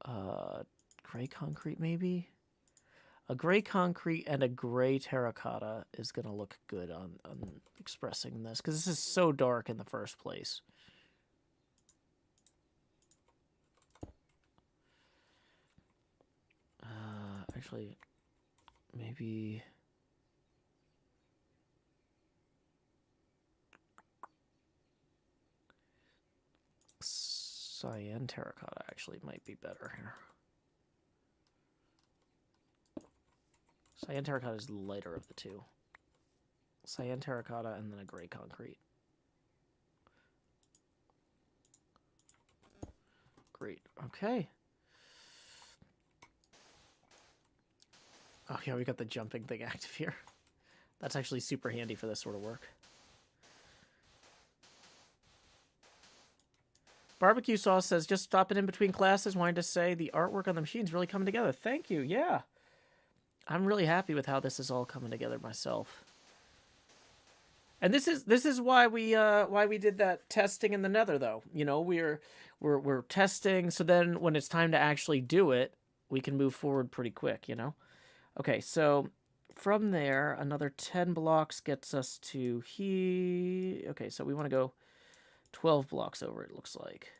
[SPEAKER 1] Gray concrete, maybe? A gray concrete and a gray terracotta is going to look good on expressing this, because this is so dark in the first place. Actually, maybe... cyan terracotta actually might be better here. Cyan terracotta is the lighter of the two. Cyan terracotta and then a gray concrete. Great. Okay. Oh yeah, we got the jumping thing active here. That's actually super handy for this sort of work. Barbecue Sauce says, just stopping in between classes, wanted to say the artwork on the machine's really coming together. Thank you. Yeah. I'm really happy with how this is all coming together myself. And this is why we did that testing in the Nether, though. You know, we're testing, so then when it's time to actually do it, we can move forward pretty quick, you know? Okay, so from there, another 10 blocks gets us to here. Okay, so we want to go 12 blocks over, it looks like.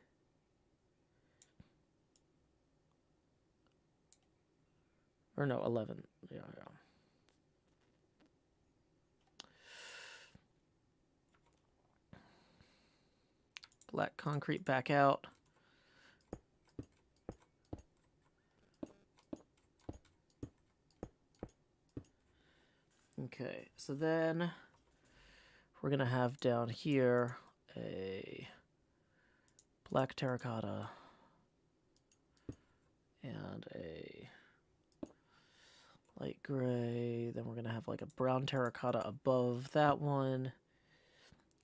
[SPEAKER 1] Or no, 11. Yeah. Black concrete back out. Okay, so then we're going to have down here a black terracotta and a light gray. Then we're going to have like a brown terracotta above that one.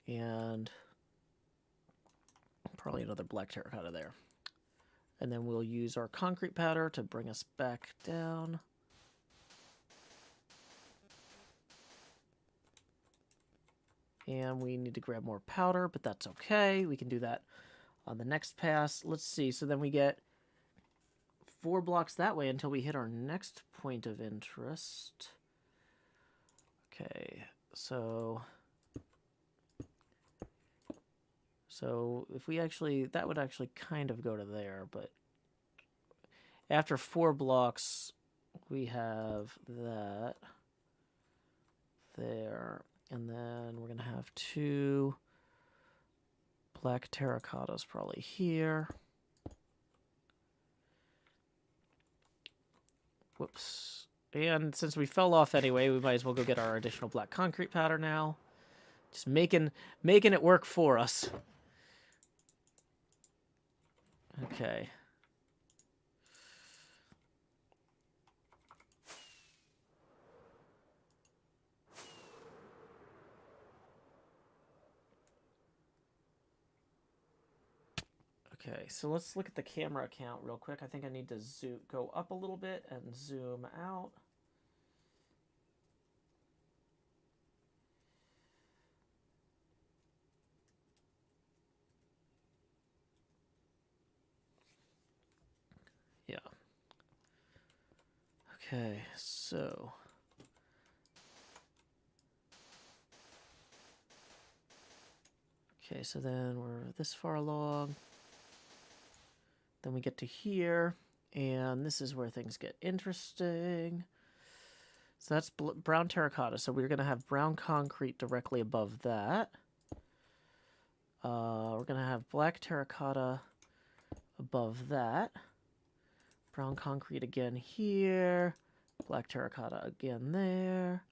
[SPEAKER 1] And probably another black terracotta there. And then we'll use our concrete powder to bring us back down. And we need to grab more powder, but that's okay. We can do that on the next pass. Let's see. So then we get 4 blocks that way until we hit our next point of interest. Okay, so if we actually, that would actually kind of go to there, but after 4 blocks, we have that there, and then we're going to have 2 black terracottas probably here. Whoops. And since we fell off anyway, we might as well go get our additional black concrete powder now. Just making it work for us. Okay. Okay, so let's look at the camera count real quick. I think I need to go up a little bit and zoom out. Yeah. Okay, so okay, so then we're this far along. Then we get to here, and this is where things get interesting. So that's brown terracotta. So we're going to have brown concrete directly above that. We're going to have black terracotta above that. Brown concrete again here. Black terracotta again there.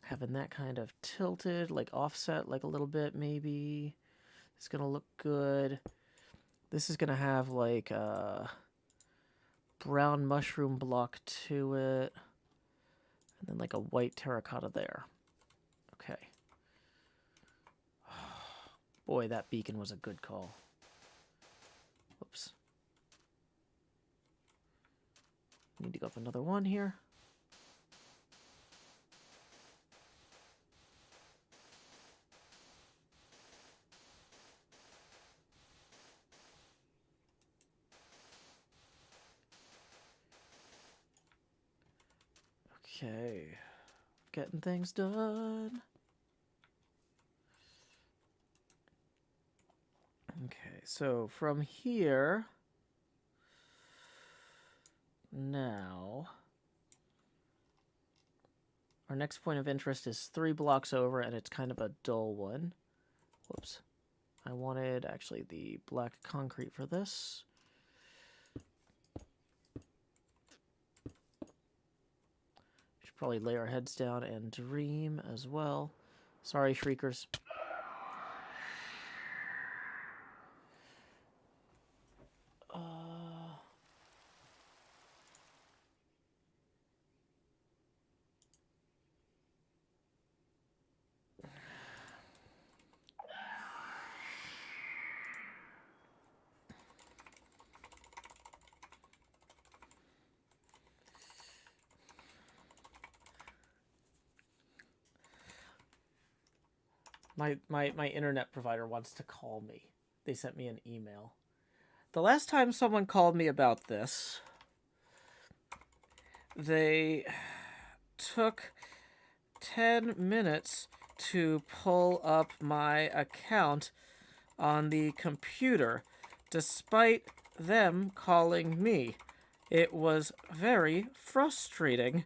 [SPEAKER 1] Having that kind of tilted, like offset, like a little bit maybe. It's going to look good. This is going to have like a brown mushroom block to it. And then like a white terracotta there. Okay. Boy, that beacon was a good call. Whoops. Need to go up another one here. Okay, getting things done. Okay, so from here, now, our next point of interest is 3 blocks over, and it's kind of a dull one. Whoops. I wanted, actually, the black concrete for this. Probably lay our heads down and dream as well. Sorry, shriekers. My internet provider wants to call me. They sent me an email. The last time someone called me about this, they took 10 minutes to pull up my account on the computer, despite them calling me. It was very frustrating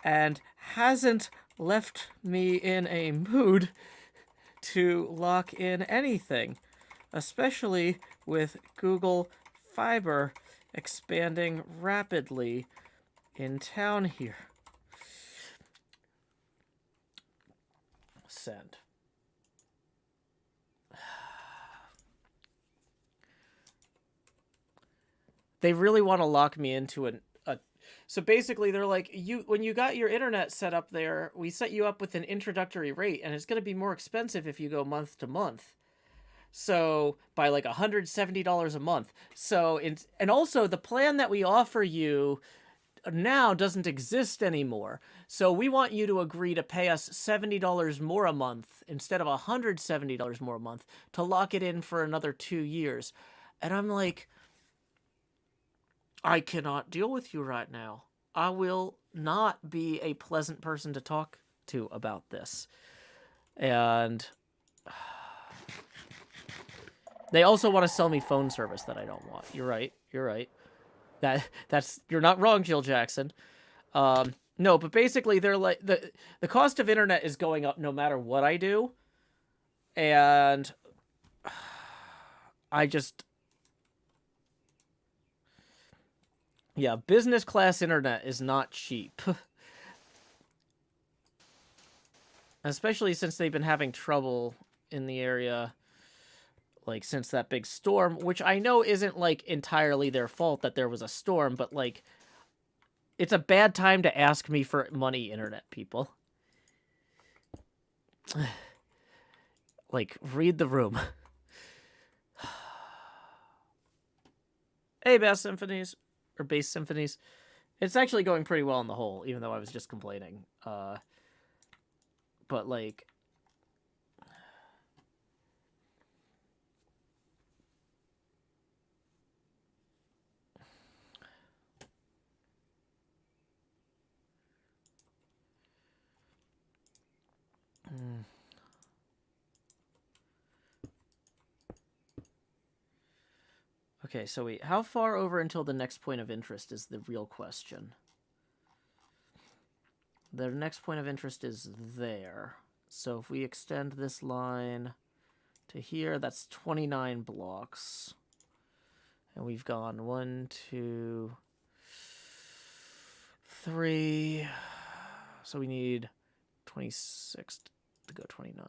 [SPEAKER 1] and hasn't left me in a mood to lock in anything, especially with Google Fiber expanding rapidly in town here. Send. They really want to lock me into a. So basically, they're like, when you got your internet set up there, we set you up with an introductory rate, and it's going to be more expensive if you go month to month. So by like $170 a month. So and also the plan that we offer you now doesn't exist anymore. So we want you to agree to pay us $70 more a month instead of $170 more a month to lock it in for another 2 years. And I'm like, I cannot deal with you right now. I will not be a pleasant person to talk to about this. And they also want to sell me phone service that I don't want. You're right. You're right. You're not wrong, Jill Jackson. No, but basically they're like the cost of internet is going up no matter what I do. And I just yeah, business class internet is not cheap. Especially since they've been having trouble in the area like since that big storm, which I know isn't like entirely their fault that there was a storm, but like it's a bad time to ask me for money, internet people. Like, read the room. Hey, Bass Symphonies. Or Bass Symphonies. It's actually going pretty well on the whole, even though I was just complaining. But, like... Okay, so wait, how far over until the next point of interest is the real question? The next point of interest is there. So if we extend this line to here, that's 29 blocks. And we've gone 1, 2, 3. So we need 26 to go 29.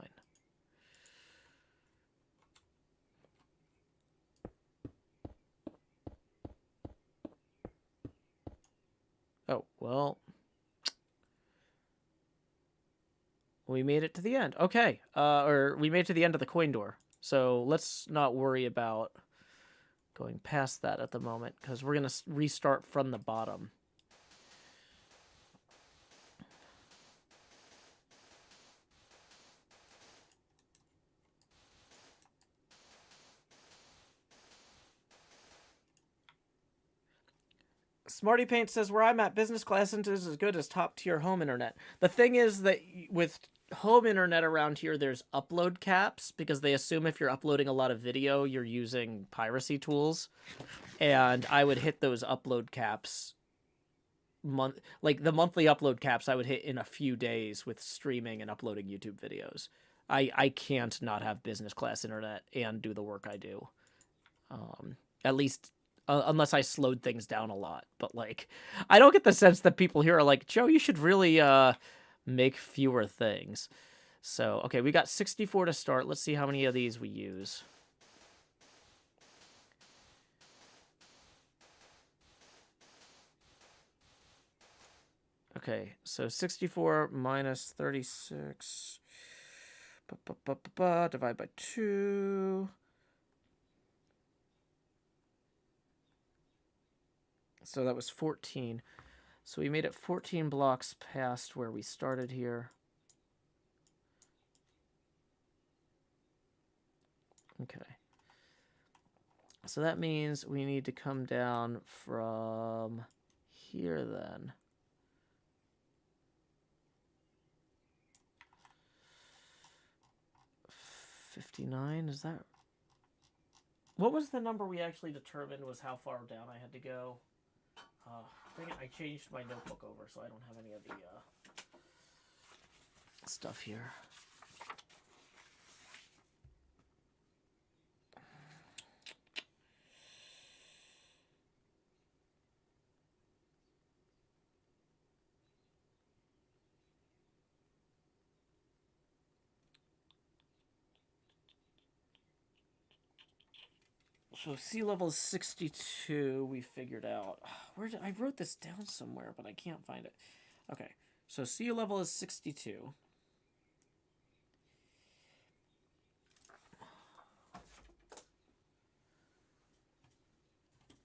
[SPEAKER 1] Oh, well. We made it to the end. Okay. Or we made it to the end of the coin door. So let's not worry about going past that at the moment, because we're going to restart from the bottom. Smarty Paint says, where I'm at, business class internet is as good as top-tier home internet. The thing is that with home internet around here, there's upload caps, because they assume if you're uploading a lot of video, you're using piracy tools. And I would hit those upload caps, like the monthly upload caps I would hit in a few days with streaming and uploading YouTube videos. I can't not have business class internet and do the work I do. At least... unless I slowed things down a lot. But, like, I don't get the sense that people here are like, Joe, you should really make fewer things. So, okay, we got 64 to start. Let's see how many of these we use. Okay, so 64 minus 36. Divide by 2. So that was 14. So we made it 14 blocks past where we started here. Okay. So that means we need to come down from here then. $59, is that... What was the number we actually determined was how far down I had to go? Dang it, I changed my notebook over, so I don't have any of the stuff here. So sea level is 62, we figured out. Where did I wrote this down somewhere, but I can't find it. Okay, so sea level is 62.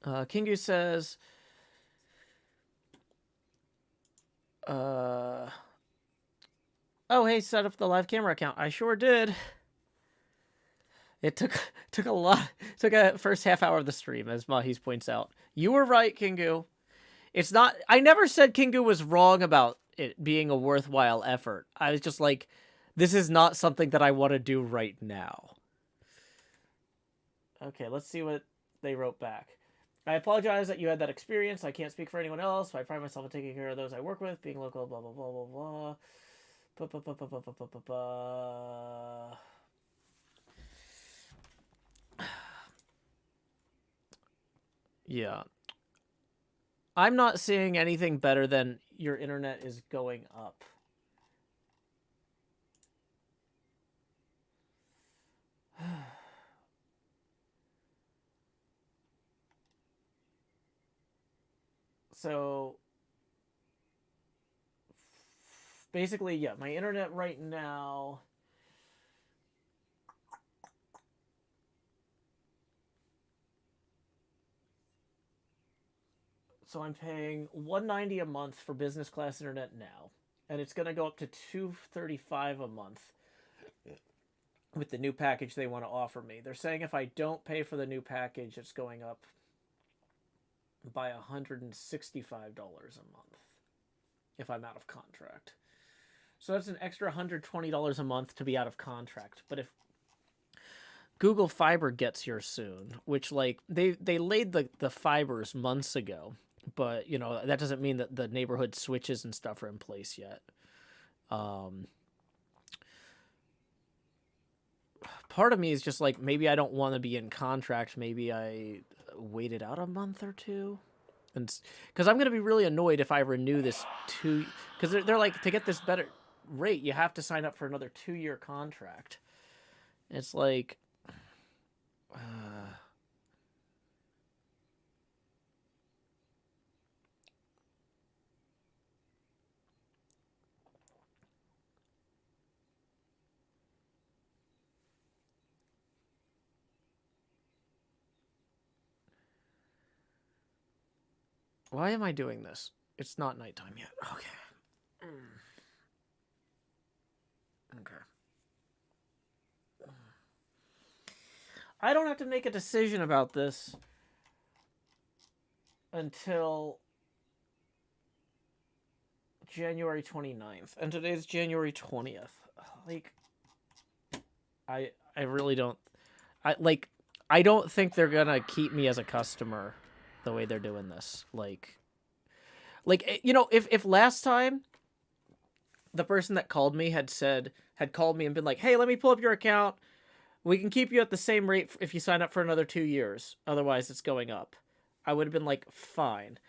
[SPEAKER 1] Kingu says, oh, hey, set up the live camera account. I sure did. It took a lot, took a first half hour of the stream, as Mahis points out. You were right, Kingu. It's not, I never said Kingu was wrong about it being a worthwhile effort. I was just like, this is not something that I want to do right now. Okay, let's see what they wrote back. I apologize that you had that experience. I can't speak for anyone else. I pride myself on taking care of those I work with, being local, blah, blah, blah, blah, blah. Yeah. I'm not seeing anything better than your internet is going up. So basically, yeah, my internet right now so I'm paying $190 a month for business class internet now, and it's going to go up to $235 a month with the new package they want to offer me. They're saying if I don't pay for the new package, it's going up by $165 a month if I'm out of contract. So that's an extra $120 a month to be out of contract. But if Google Fiber gets here soon, which like they laid the fibers months ago, but you know that doesn't mean that the neighborhood switches and stuff are in place yet. Part of me is just like, maybe I don't want to be in contract. Maybe I wait it out a month or two, and because I'm going to be really annoyed if I renew this because they're like, to get this better rate, you have to sign up for another 2-year contract. It's like, why am I doing this? It's not nighttime yet. Okay. Okay. I don't have to make a decision about this until January 29th. And today's January 20th. Like, I really don't... I don't think they're gonna keep me as a customer the way they're doing this. Like, you know, if last time the person that called me had called me and been like, hey, let me pull up your account. We can keep you at the same rate if you sign up for another 2 years. Otherwise, it's going up. I would have been like, fine.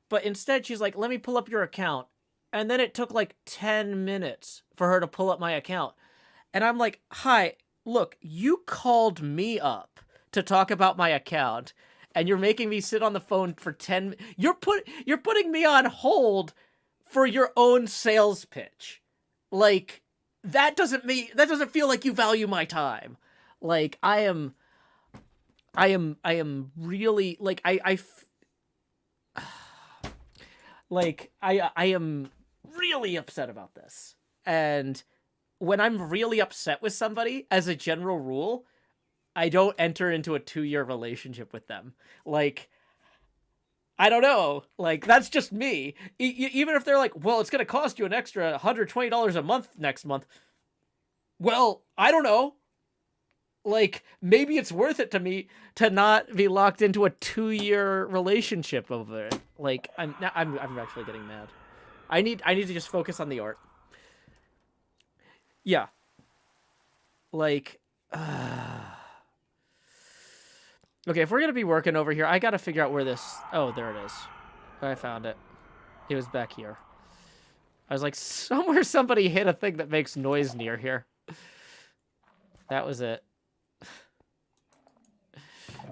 [SPEAKER 1] But instead, she's like, let me pull up your account. And then it took like 10 minutes for her to pull up my account. And I'm like, hi, look, you called me up to talk about my account. And you're making me sit on the phone for 10... You're putting me on hold for your own sales pitch. Like, that doesn't feel like you value my time. Like, I am really, like, I am really upset about this. And when I'm really upset with somebody, as a general rule, I don't enter into a 2-year relationship with them. Like, I don't know. Like, that's just me. Even if they're like, well, it's going to cost you an extra $120 a month next month. Well, I don't know. Like, maybe it's worth it to me to not be locked into a 2-year relationship over it. Like, I'm actually getting mad. I need to just focus on the art. Yeah. Like, okay, if we're gonna be working over here, I gotta figure out where this... Oh, there it is. I found it. It was back here. I was like, somewhere somebody hit a thing that makes noise near here. That was it.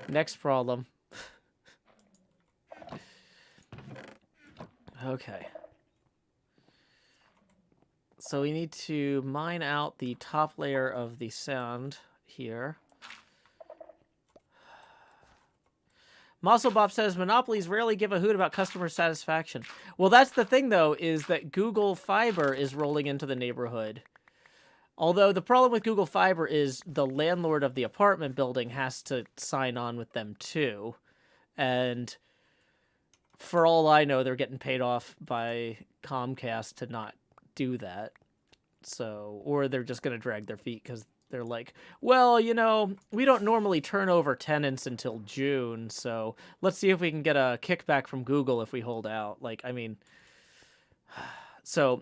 [SPEAKER 1] Next problem. Okay. So we need to mine out the top layer of the sand here. Muscle says, monopolies rarely give a hoot about customer satisfaction. Well, that's the thing, though, is that Google Fiber is rolling into the neighborhood. Although the problem with Google Fiber is the landlord of the apartment building has to sign on with them, too. And for all I know, they're getting paid off by Comcast to not do that. So, or they're just going to drag their feet because they're like, well, you know, we don't normally turn over tenants until June, so let's see if we can get a kickback from Google if we hold out. Like, I mean, so,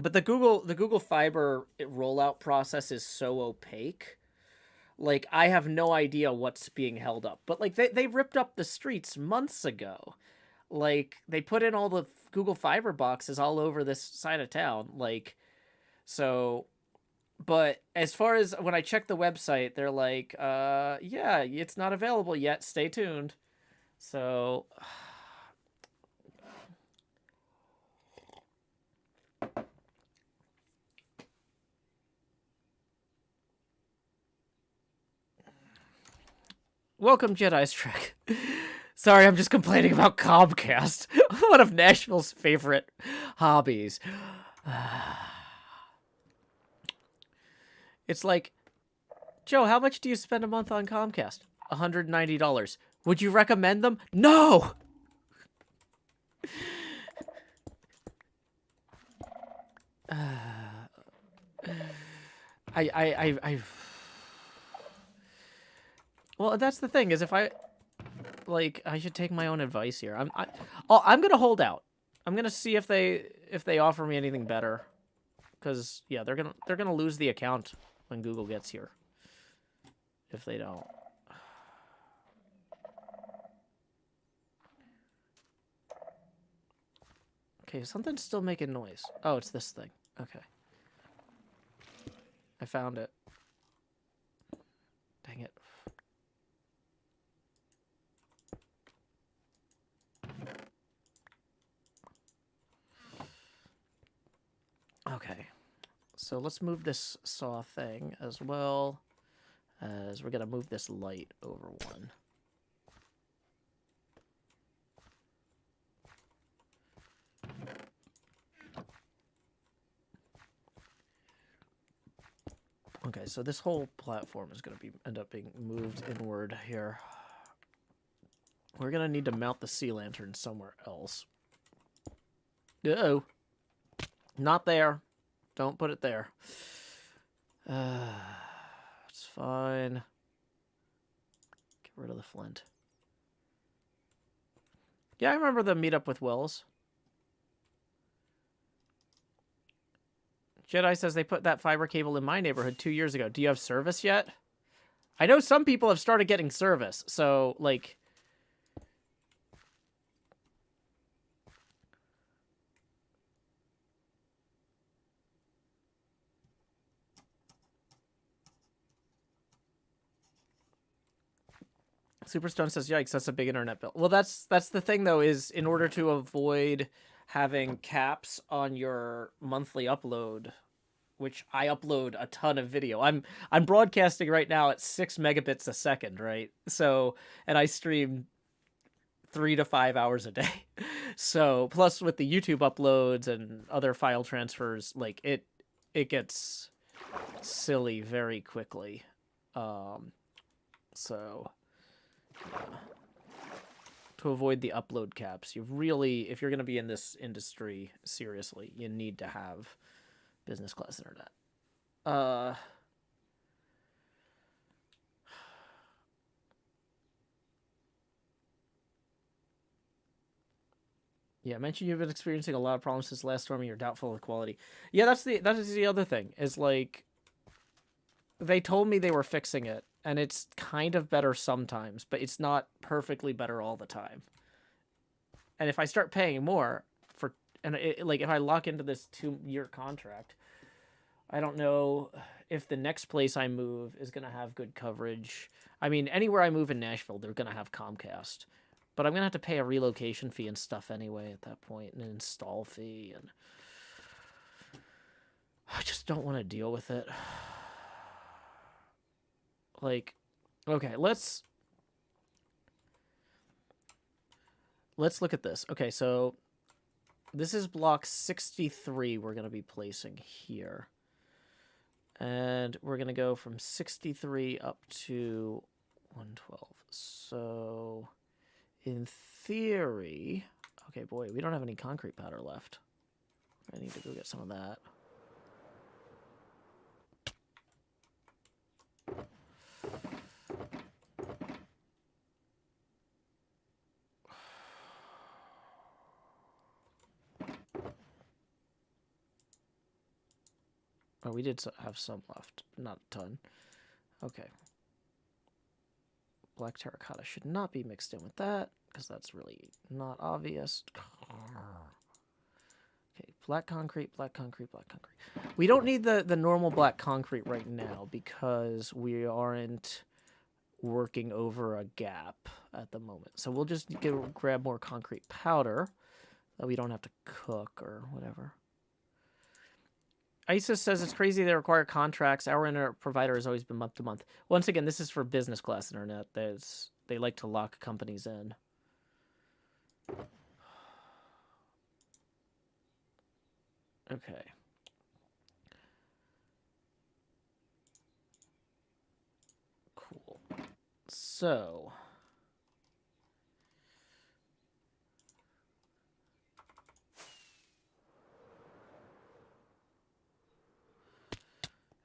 [SPEAKER 1] but the Google Fiber rollout process is so opaque. Like, I have no idea what's being held up. But, like, they ripped up the streets months ago. Like, they put in all the Google Fiber boxes all over this side of town. Like, so... But as far as when I check the website, they're like, yeah, it's not available yet. Stay tuned. So, welcome, Jedi's Trek. Sorry, I'm just complaining about Comcast. One of Nashville's favorite hobbies. It's like, Joe, how much do you spend a month on Comcast? $190. Would you recommend them? No! Well, that's the thing, is if I should take my own advice here. I'm gonna hold out. I'm gonna see if they offer me anything better. Because yeah, they're gonna lose the account when Google gets here. If they don't. Okay, something's still making noise. Oh, it's this thing. Okay. I found it. Dang it. Okay. So let's move this saw thing as well as we're going to move this light over one. Okay, so this whole platform is going to end up being moved inward here. We're going to need to mount the sea lantern somewhere else. Uh-oh. Not there. Don't put it there. It's fine. Get rid of the flint. Yeah, I remember the meetup with Wells. Jedi says they put that fiber cable in my neighborhood 2 years ago. Do you have service yet? I know some people have started getting service, so, like... Superstone says, yikes, that's a big internet bill. Well, that's the thing, though, is in order to avoid having caps on your monthly upload, which I upload a ton of video. I'm broadcasting right now at 6 megabits a second, right? So, and I stream 3 to 5 hours a day. So, plus with the YouTube uploads and other file transfers, like, it gets silly very quickly. So... to avoid the upload caps, you really, if you're going to be in this industry seriously, you need to have business class internet. Yeah, I mentioned you've been experiencing a lot of problems since last storm and you're doubtful of the quality. Yeah, that is the other thing, is like, they told me they were fixing it, and it's kind of better sometimes, but it's not perfectly better all the time. And if I start paying more like if I lock into this 2-year contract, I don't know if the next place I move is going to have good coverage. I mean, anywhere I move in Nashville, they're going to have Comcast. But I'm going to have to pay a relocation fee and stuff anyway at that point, and an install fee, and I just don't want to deal with it. Like, okay, let's look at this. Okay, so this is block 63 we're going to be placing here. And we're going to go from 63 up to 112. So, in theory... Okay, boy, we don't have any concrete powder left. I need to go get some of that. Oh, we did have some left, but not a ton. Okay. Black terracotta should not be mixed in with that, because that's really not obvious. Okay, black concrete, black concrete, black concrete. We don't need the normal black concrete right now, because we aren't working over a gap at the moment. So we'll just grab more concrete powder that we don't have to cook or whatever. ISIS says it's crazy they require contracts. Our internet provider has always been month to month. Once again, this is for business class internet. They like to lock companies in. Okay. Cool. So...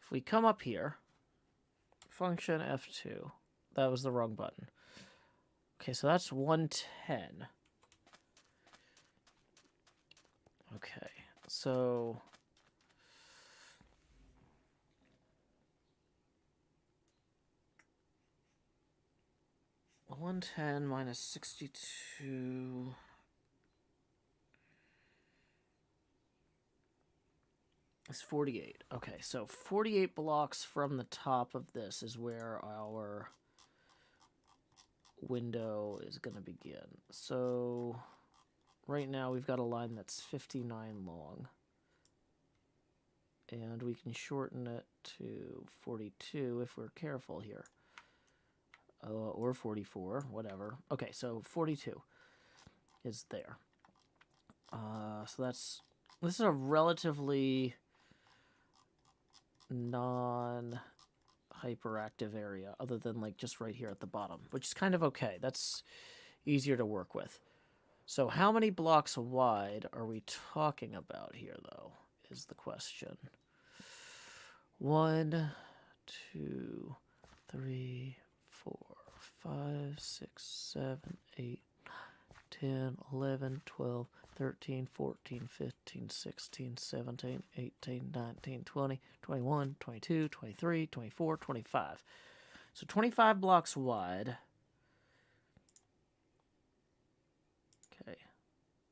[SPEAKER 1] if we come up here, function F2, that was the wrong button. Okay, so that's 110. Okay, so... $110 minus 62... It's 48. Okay, so 48 blocks from the top of this is where our window is going to begin. So right now we've got a line that's 59 long. And we can shorten it to 42 if we're careful here. Or 44, whatever. Okay, so 42 is there. So this is a relatively non-hyperactive area, other than like just right here at the bottom, which is kind of okay. That's easier to work with. So how many blocks wide are we talking about here, though, is the question. 1, 2, 3, 4, 5, 6, 7, 8, 10, 11, 12, 13, 14, 15, 16, 17, 18, 19, 20, 21, 22, 23, 24, 25. So 25 blocks wide. Okay.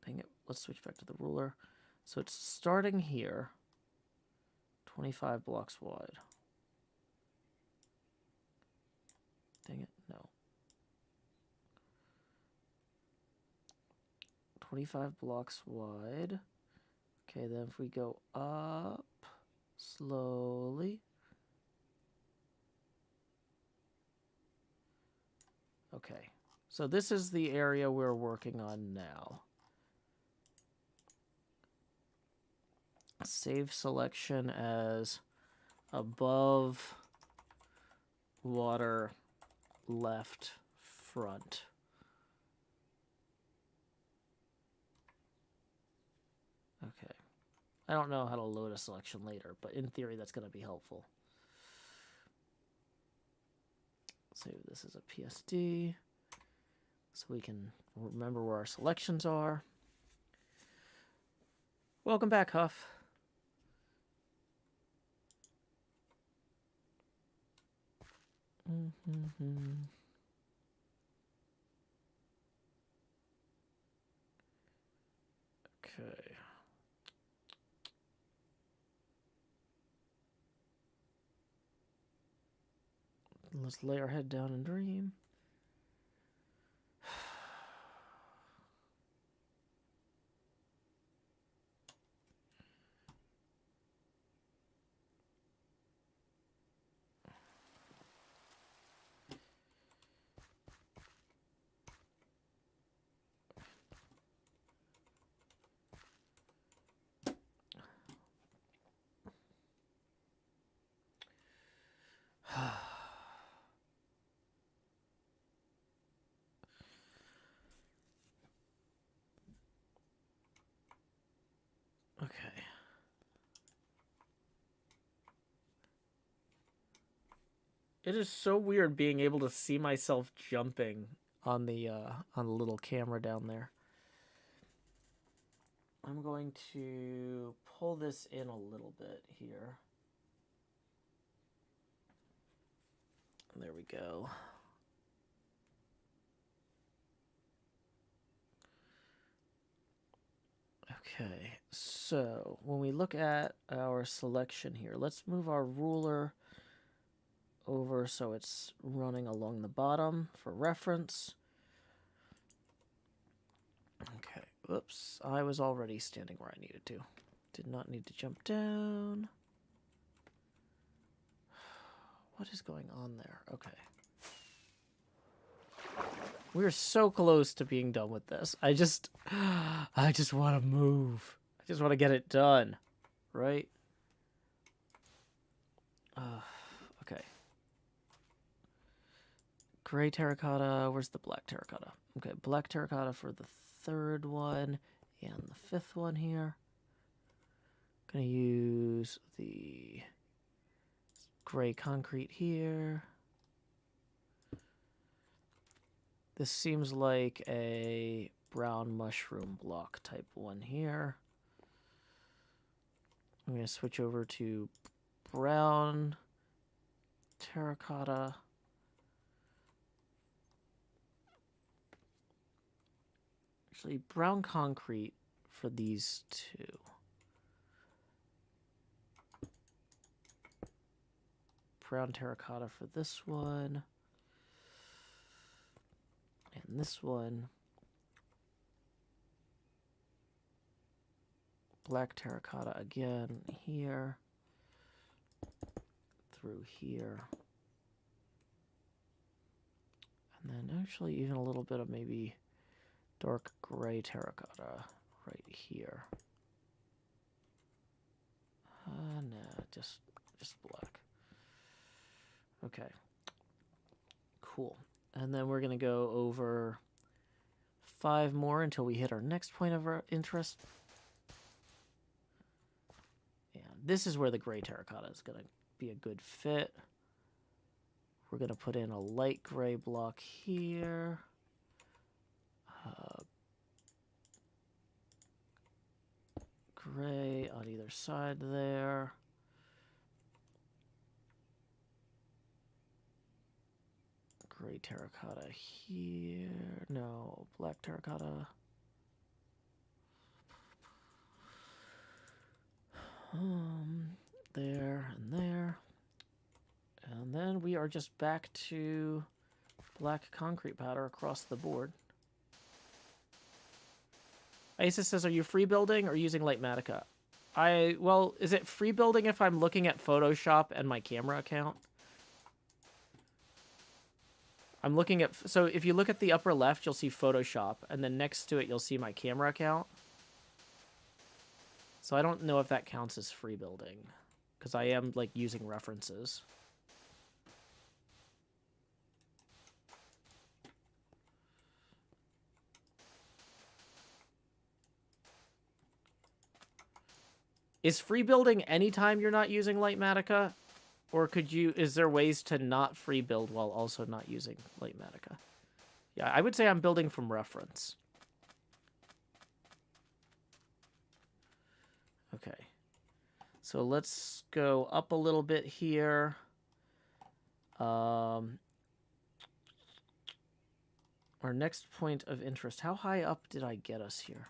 [SPEAKER 1] Dang it. Let's switch back to the ruler. So it's starting here. 25 blocks wide. Dang it. No. 25 blocks wide. Okay, then if we go up slowly. Okay, so this is the area we're working on now. Save selection as above water left front. Okay. I don't know how to load a selection later, but in theory that's going to be helpful. Save this as a PSD so we can remember where our selections are. Welcome back, Huff. Okay. Let's lay our head down and dream. Okay. It is so weird being able to see myself jumping on the little camera down there. I'm going to pull this in a little bit here. There we go. Okay, so when we look at our selection here, let's move our ruler over so it's running along the bottom for reference. Okay, oops, I was already standing where I needed to. Did not need to jump down. What is going on there? Okay. We're so close to being done with this. I just want to move. I just want to get it done, right? Okay. Gray terracotta. Where's the black terracotta? Okay, black terracotta for the third one and the fifth one here. Gonna use the gray concrete here. This seems like a brown mushroom block type one here. I'm going to switch over to brown terracotta. Actually, brown concrete for these two. Brown terracotta for this one. And this one, black terracotta again here, through here, and then actually even a little bit of maybe dark gray terracotta right here. Nah, just black. Okay, cool. And then we're going to go over 5 more until we hit our next point of our interest. And this is where the gray terracotta is going to be a good fit. We're going to put in a light gray block here. Gray on either side there. Gray terracotta here. No, black terracotta. There and there. And then we are just back to black concrete powder across the board. Isis says, are you free building or using Lightmatica? Well, is it free building if I'm looking at Photoshop and my camera account? I'm looking at, so if you look at the upper left, you'll see Photoshop, and then next to it, you'll see my camera account. So I don't know if that counts as free building, because I am, like, using references. Is free building anytime you're not using Lightmatica? Or is there ways to not free build while also not using Lightmatica? Yeah, I would say I'm building from reference. Okay. So let's go up a little bit here. Our next point of interest. How high up did I get us here?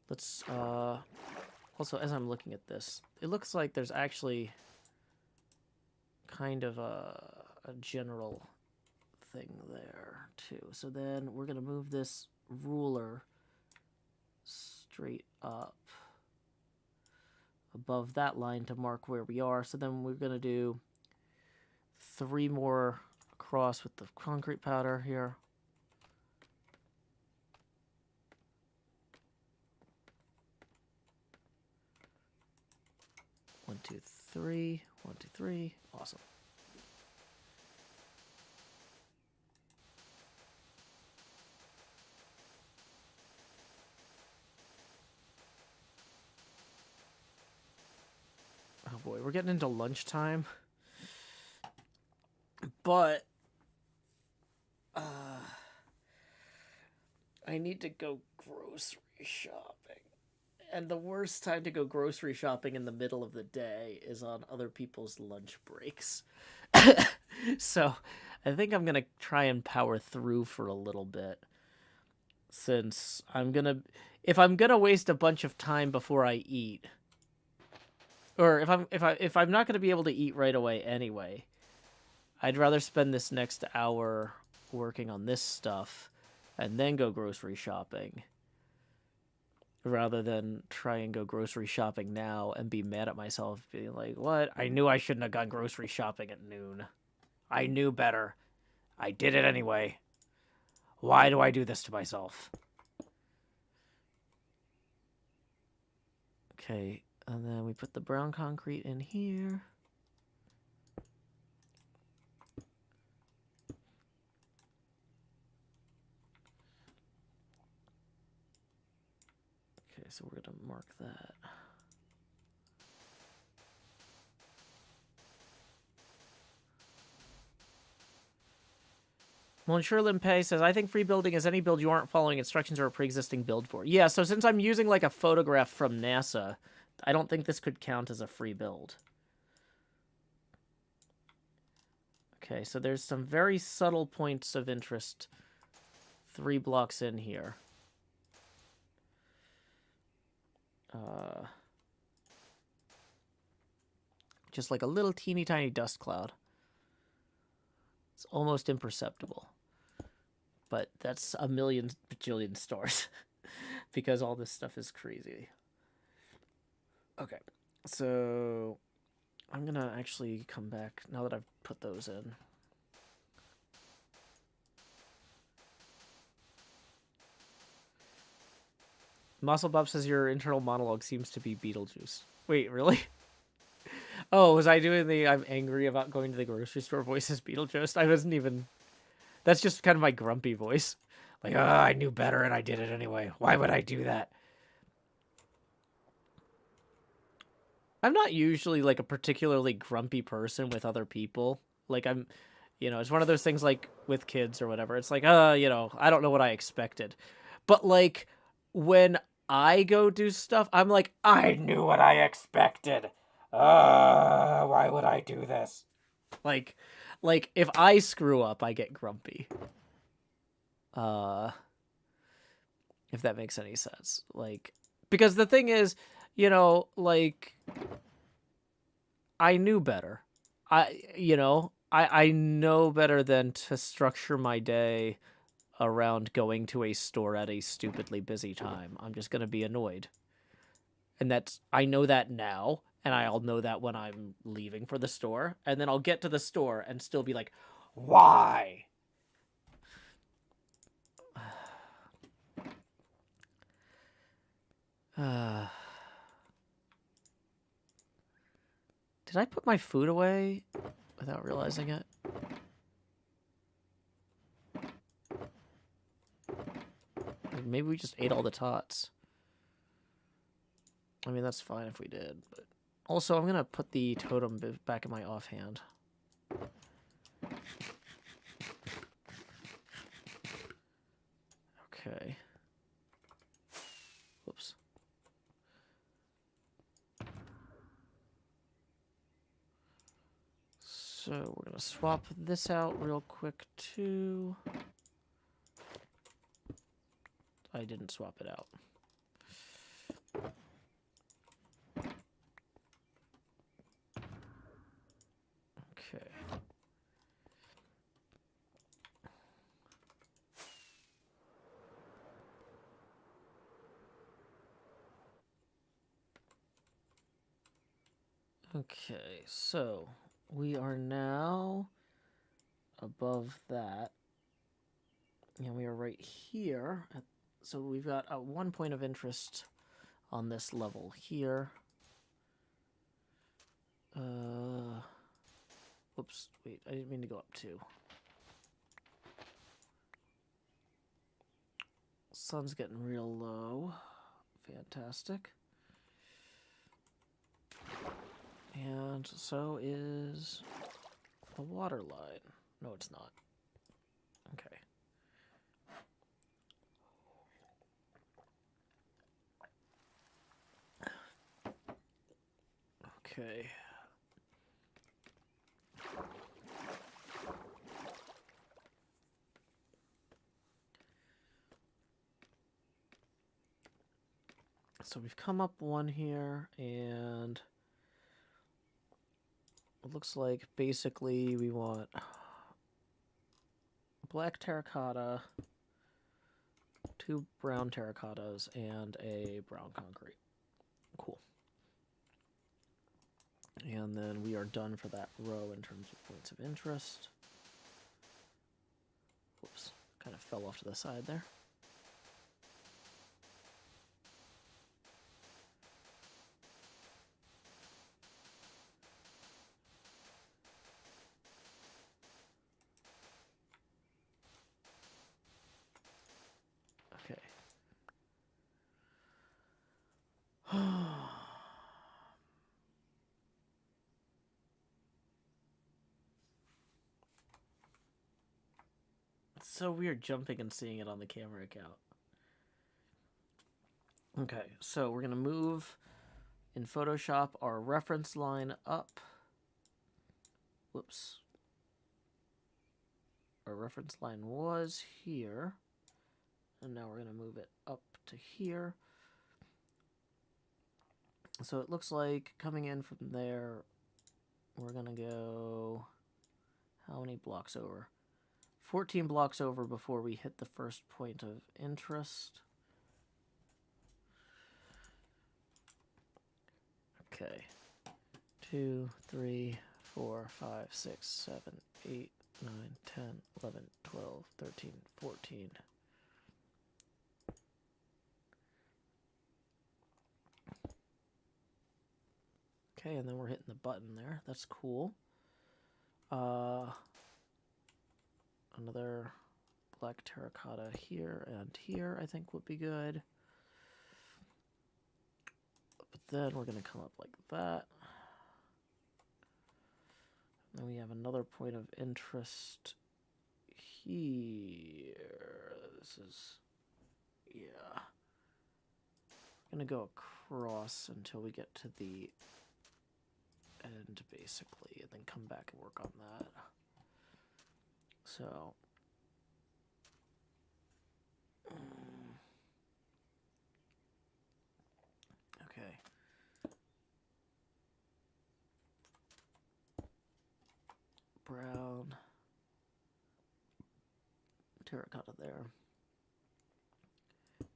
[SPEAKER 1] Let's, also, as I'm looking at this, it looks like there's actually kind of a general thing there too. So then we're gonna move this ruler straight up above that line to mark where we are. So then we're gonna do 3 more across with the concrete powder here. One, two, three. 1, 2, 3. Awesome. Oh boy, we're getting into lunchtime. But I need to go grocery shopping. And the worst time to go grocery shopping in the middle of the day is on other people's lunch breaks. So I think I'm going to try and power through for a little bit. Since if I'm going to waste a bunch of time before I eat, or if I'm not going to be able to eat right away anyway, I'd rather spend this next hour working on this stuff and then go grocery shopping, rather than try and go grocery shopping now and be mad at myself, being like, what? I knew I shouldn't have gone grocery shopping at noon. I knew better. I did it anyway. Why do I do this to myself? Okay, and then we put the brown concrete in here. Okay, so we're going to mark that. Monsieur Limpay says, I think free building is any build you aren't following instructions or a pre-existing build for. Yeah, so since I'm using like a photograph from NASA, I don't think this could count as a free build. Okay, so there's some very subtle points of interest 3 blocks in here. Just like a little teeny tiny dust cloud. It's almost imperceptible. But that's a million bajillion stars. Because all this stuff is crazy. Okay. So I'm going to actually come back now that I've put those in. Muscle Bob says your internal monologue seems to be Beetlejuice. Wait, really? Oh, was I doing the I'm angry about going to the grocery store voice as Beetlejuice? I wasn't even... That's just kind of my grumpy voice. Like, oh, I knew better and I did it anyway. Why would I do that? I'm not usually like a particularly grumpy person with other people. Like I'm, it's one of those things like with kids or whatever. It's like, I don't know what I expected. But like when I go do stuff, I'm like, I knew what I expected. Why would I do this? Like if I screw up, I get grumpy. If that makes any sense. Like, because the thing is, like, I knew better. I know better than to structure my day around going to a store at a stupidly busy time. I'm just going to be annoyed. And I know that now, and I'll know that when I'm leaving for the store, and then I'll get to the store and still be like, why? Did I put my food away without realizing it? Maybe we just ate all the tots. I mean, that's fine if we did, but... Also, I'm gonna put the totem back in my offhand. Okay. Whoops. So we're gonna swap this out real quick too. I didn't swap it out. Okay. Okay, so we are now above that. And we are right here. So we've got 1 point of interest on this level here. Whoops, wait, I didn't mean to go up 2. Sun's getting real low. Fantastic. And so is the water line. No, it's not. Okay. Okay. So we've come up 1 here, and it looks like basically we want black terracotta, 2 brown terracottas, and a brown concrete. Cool. And then we are done for that row in terms of points of interest. Whoops, kind of fell off to the side there. Okay. It's so weird jumping and seeing it on the camera account. Okay, so we're going to move in Photoshop our reference line up. Whoops. Our reference line was here. And now we're going to move it up to here. So it looks like coming in from there, we're going to go... How many blocks over? 14 blocks over before we hit the first point of interest. Okay. 2, 3, 4, 5, 6, 7, 8, 9, 10, 11, 12, 13, 14. Okay, and then we're hitting the button there. That's cool. Another black terracotta here and here, I think would be good. But then we're going to come up like that. Then we have another point of interest here. This is, yeah. I'm going to go across until we get to the end, basically, and then come back and work on that. So, okay. Brown terracotta there.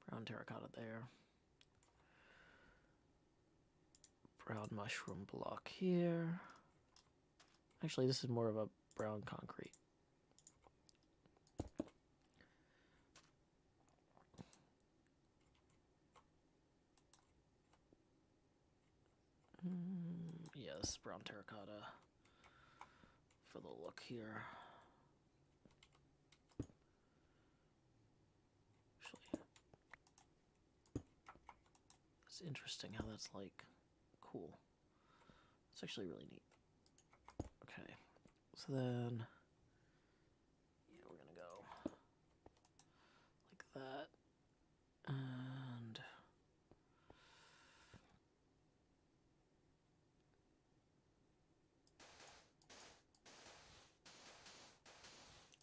[SPEAKER 1] Brown terracotta there. Brown mushroom block here. Actually, this is more of a brown concrete. Yeah, this is brown terracotta for the look here. Actually, it's interesting how that's like cool. It's actually really neat. Okay, so then, yeah, we're gonna go like that, and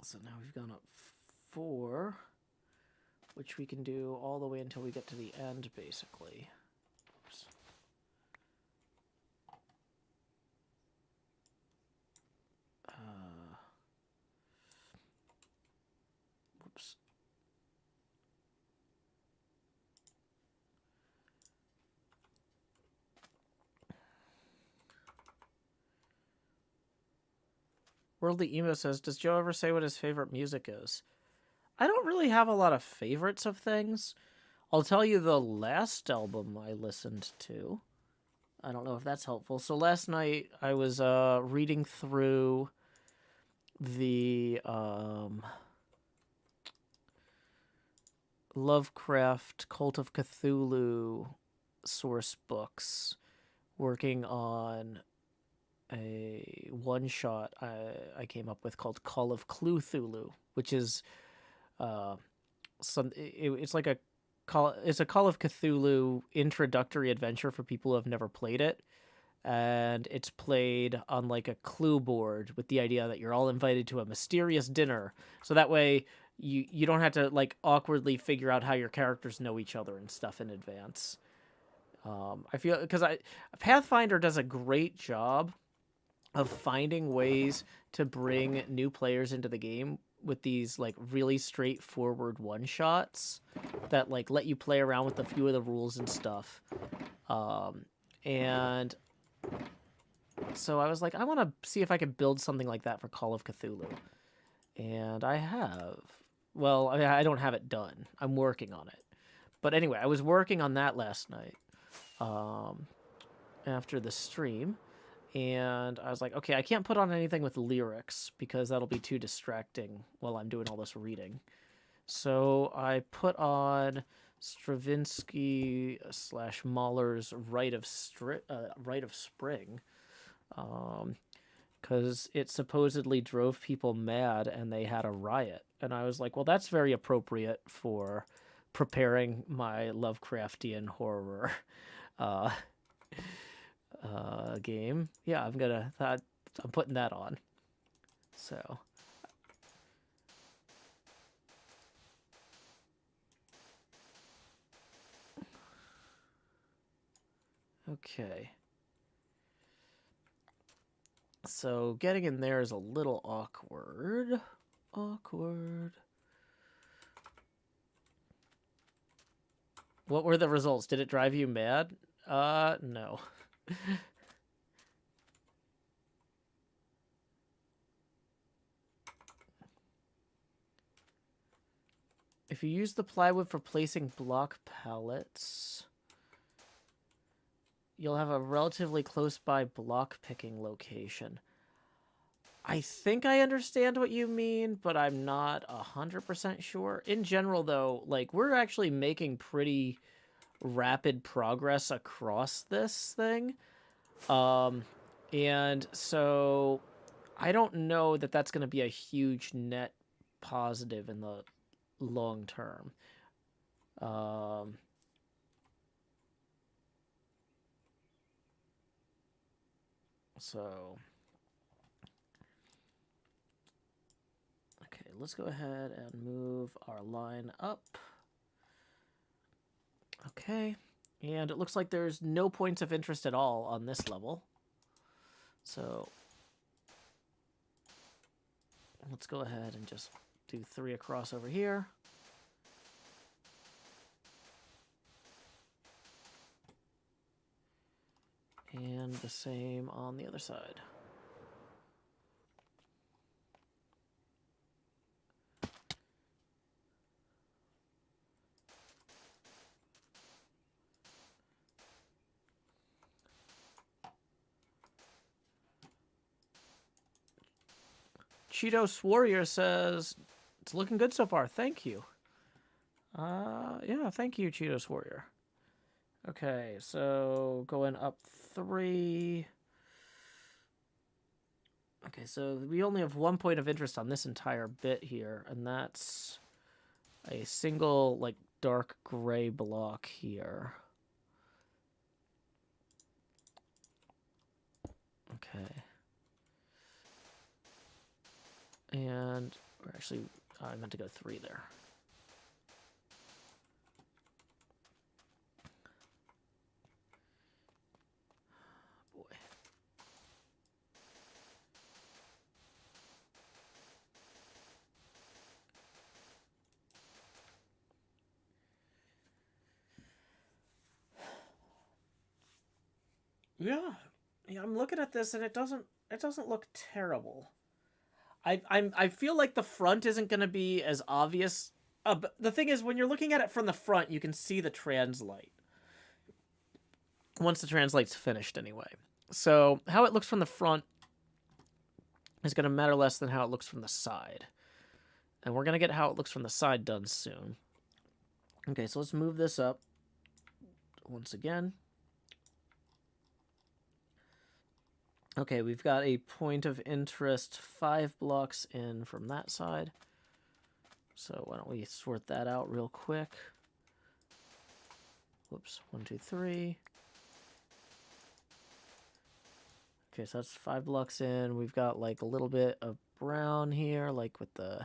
[SPEAKER 1] so now we've gone up 4, which we can do all the way until we get to the end, basically. Oops. Whoops. Worldly Emo says, does Joe ever say what his favorite music is? I don't really have a lot of favorites of things. I'll tell you the last album I listened to. I don't know if that's helpful. So last night I was reading through the Lovecraft Cult of Cthulhu source books, working on a one-shot I came up with called Call of Cthulhu, which is it's like it's a Call of Cthulhu introductory adventure for people who have never played it, and it's played on like a clue board with the idea that you're all invited to a mysterious dinner, so that way you don't have to like awkwardly figure out how your characters know each other and stuff in advance. I feel because Pathfinder does a great job of finding ways to bring new players into the game with these like really straightforward one shots that like let you play around with a few of the rules and stuff. And so I was like, I want to see if I could build something like that for Call of Cthulhu. And I have. Well, I mean, I don't have it done. I'm working on it. But anyway, I was working on that last night after the stream. And I was like, okay, I can't put on anything with lyrics because that'll be too distracting while I'm doing all this reading. So I put on Stravinsky / Mahler's Rite of Spring, because it supposedly drove people mad and they had a riot. And I was like, well, that's very appropriate for preparing my Lovecraftian horror game. Yeah, I'm putting that on. So okay. So getting in there is a little awkward. What were the results? Did it drive you mad? No. If you use the plywood for placing block pallets, you'll have a relatively close by block picking location. I think I understand what you mean, but I'm not 100% sure. In general, though, like, we're actually making pretty rapid progress across this thing. And so I don't know that that's going to be a huge net positive in the long term. So okay, let's go ahead and move our line up. Okay, and it looks like there's no points of interest at all on this level. So let's go ahead and just do 3 across over here. And the same on the other side. Cheetos Warrior says, it's looking good so far. Thank you. Yeah, thank you, Cheetos Warrior. Okay, so going up 3. Okay, so we only have 1 point of interest on this entire bit here, and that's a single, like, dark gray block here. Okay. And we're actually, I meant to go 3 there. Boy. Yeah, I'm looking at this and it doesn't look terrible. I feel like the front isn't going to be as obvious. But the thing is, when you're looking at it from the front, you can see the translate. Once the translate's finished, anyway. So how it looks from the front is going to matter less than how it looks from the side. And we're going to get how it looks from the side done soon. Okay, so let's move this up once again. Okay, we've got a point of interest 5 blocks in from that side. So why don't we sort that out real quick. Whoops, 1, 2, 3. Okay, so that's 5 blocks in. We've got like a little bit of brown here, like with the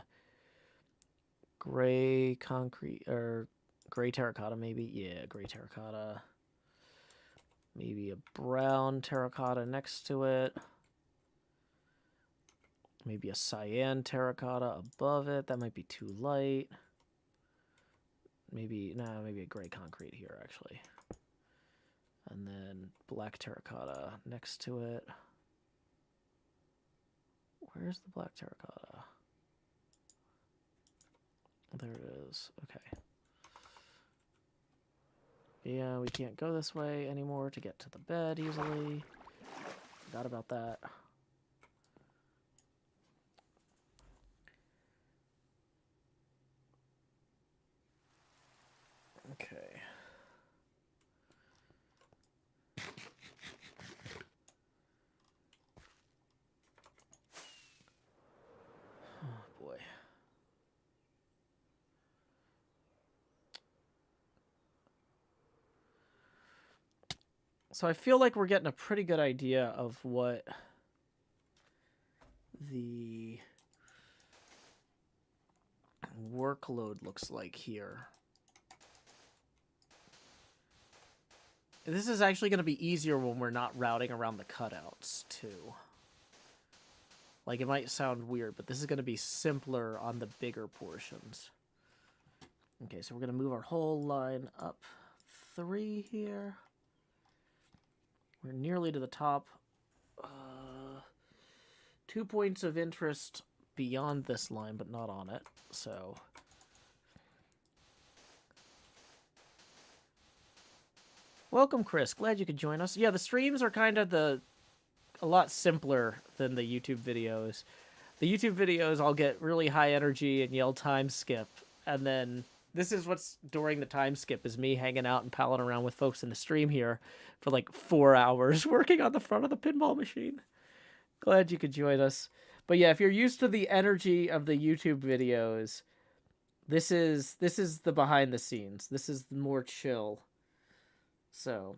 [SPEAKER 1] gray concrete, or gray terracotta maybe. Yeah, gray terracotta. Maybe a brown terracotta next to it. Maybe a cyan terracotta above it. That might be too light. Maybe, nah, maybe a gray concrete here, actually. And then black terracotta next to it. Where's the black terracotta? There it is. Okay. Yeah, we can't go this way anymore to get to the bed easily. Forgot about that. Okay. Oh boy. So I feel like we're getting a pretty good idea of what the workload looks like here. This is actually going to be easier when we're not routing around the cutouts, too. Like, it might sound weird, but this is going to be simpler on the bigger portions. Okay, so we're going to move our whole line up 3 here. We're nearly to the top. 2 points of interest beyond this line, but not on it, so... Welcome, Chris. Glad you could join us. Yeah, the streams are kind of a lot simpler than the YouTube videos. The YouTube videos, I'll get really high energy and yell time skip. And then this is what's during the time skip is me hanging out and palling around with folks in the stream here for like 4 hours working on the front of the pinball machine. Glad you could join us. But yeah, if you're used to the energy of the YouTube videos, this is the behind the scenes. This is more chill. So,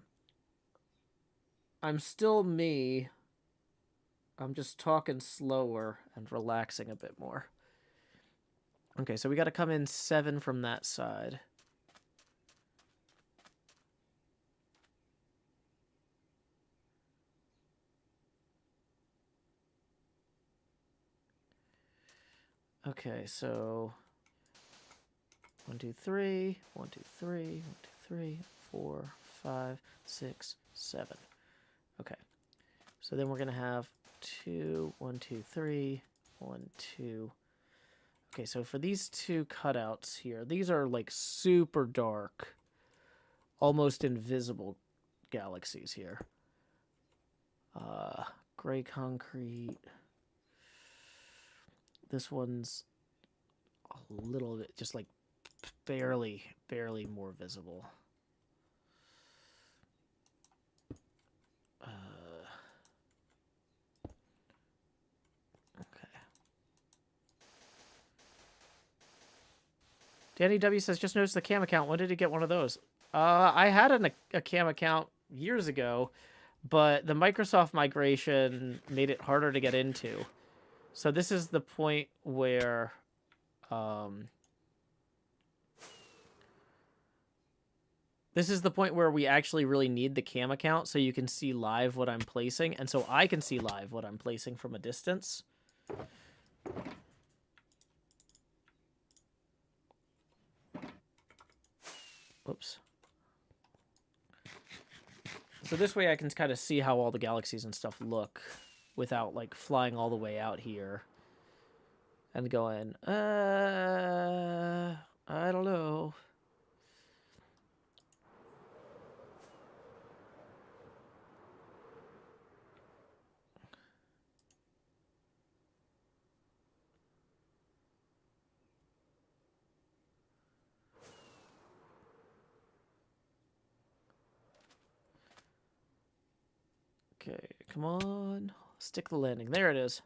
[SPEAKER 1] I'm still me. I'm just talking slower and relaxing a bit more. Okay, so we got to come in 7 from that side. Okay, so 1, 2, 3, 1, 2, 3, 1, 2, 3, 4, 5, 6, 7. Okay. So then we're going to have 2, 1, 2, 3, 1, 2. Okay, so for these 2 cutouts here, these are like super dark, almost invisible galaxies here. Gray concrete. This one's a little bit, just like barely more visible. Danny W says, just noticed the cam account. When did you get one of those? I had a cam account years ago, but the Microsoft migration made it harder to get into. So this is the point where... this is the point where we actually really need the cam account so you can see live what I'm placing, and so I can see live what I'm placing from a distance. Oops. So this way I can kind of see how all the galaxies and stuff look without like flying all the way out here and going, I don't know. Okay, come on. Stick the landing. There it is.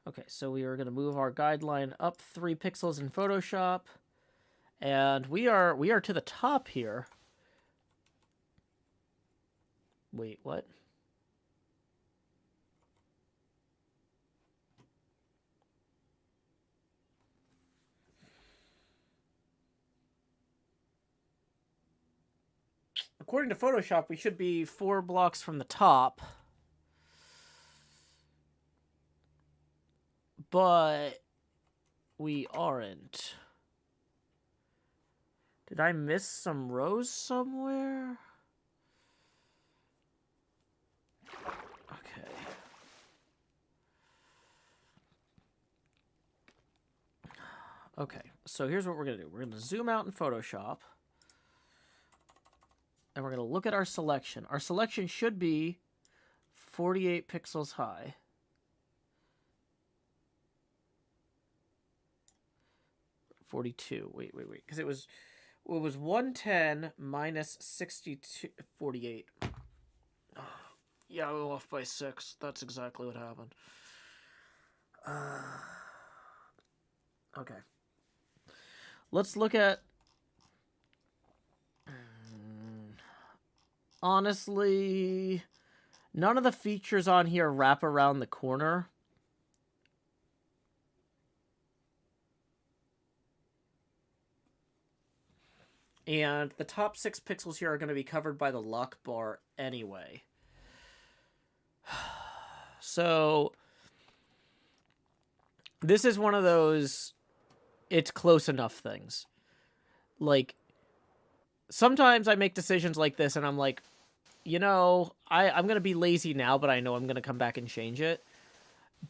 [SPEAKER 1] Okay, so we are going to move our guideline up 3 pixels in Photoshop. And we are to the top here. Wait, what? According to Photoshop, we should be 4 blocks from the top. But we aren't. Did I miss some rows somewhere? Okay. Okay, so here's what we're going to do. We're going to zoom out in Photoshop. And we're going to look at our selection. Our selection should be 48 pixels high. Wait, because it was 110 minus 62, 48. Oh, yeah, I went off by 6. That's exactly what happened. Okay. Let's look at... Honestly, none of the features on here wrap around the corner. And the top 6 pixels here are going to be covered by the lock bar anyway. So, this is one of those, it's close enough things. Like, sometimes I make decisions like this and I'm like, you know, I'm going to be lazy now, but I know I'm going to come back and change it.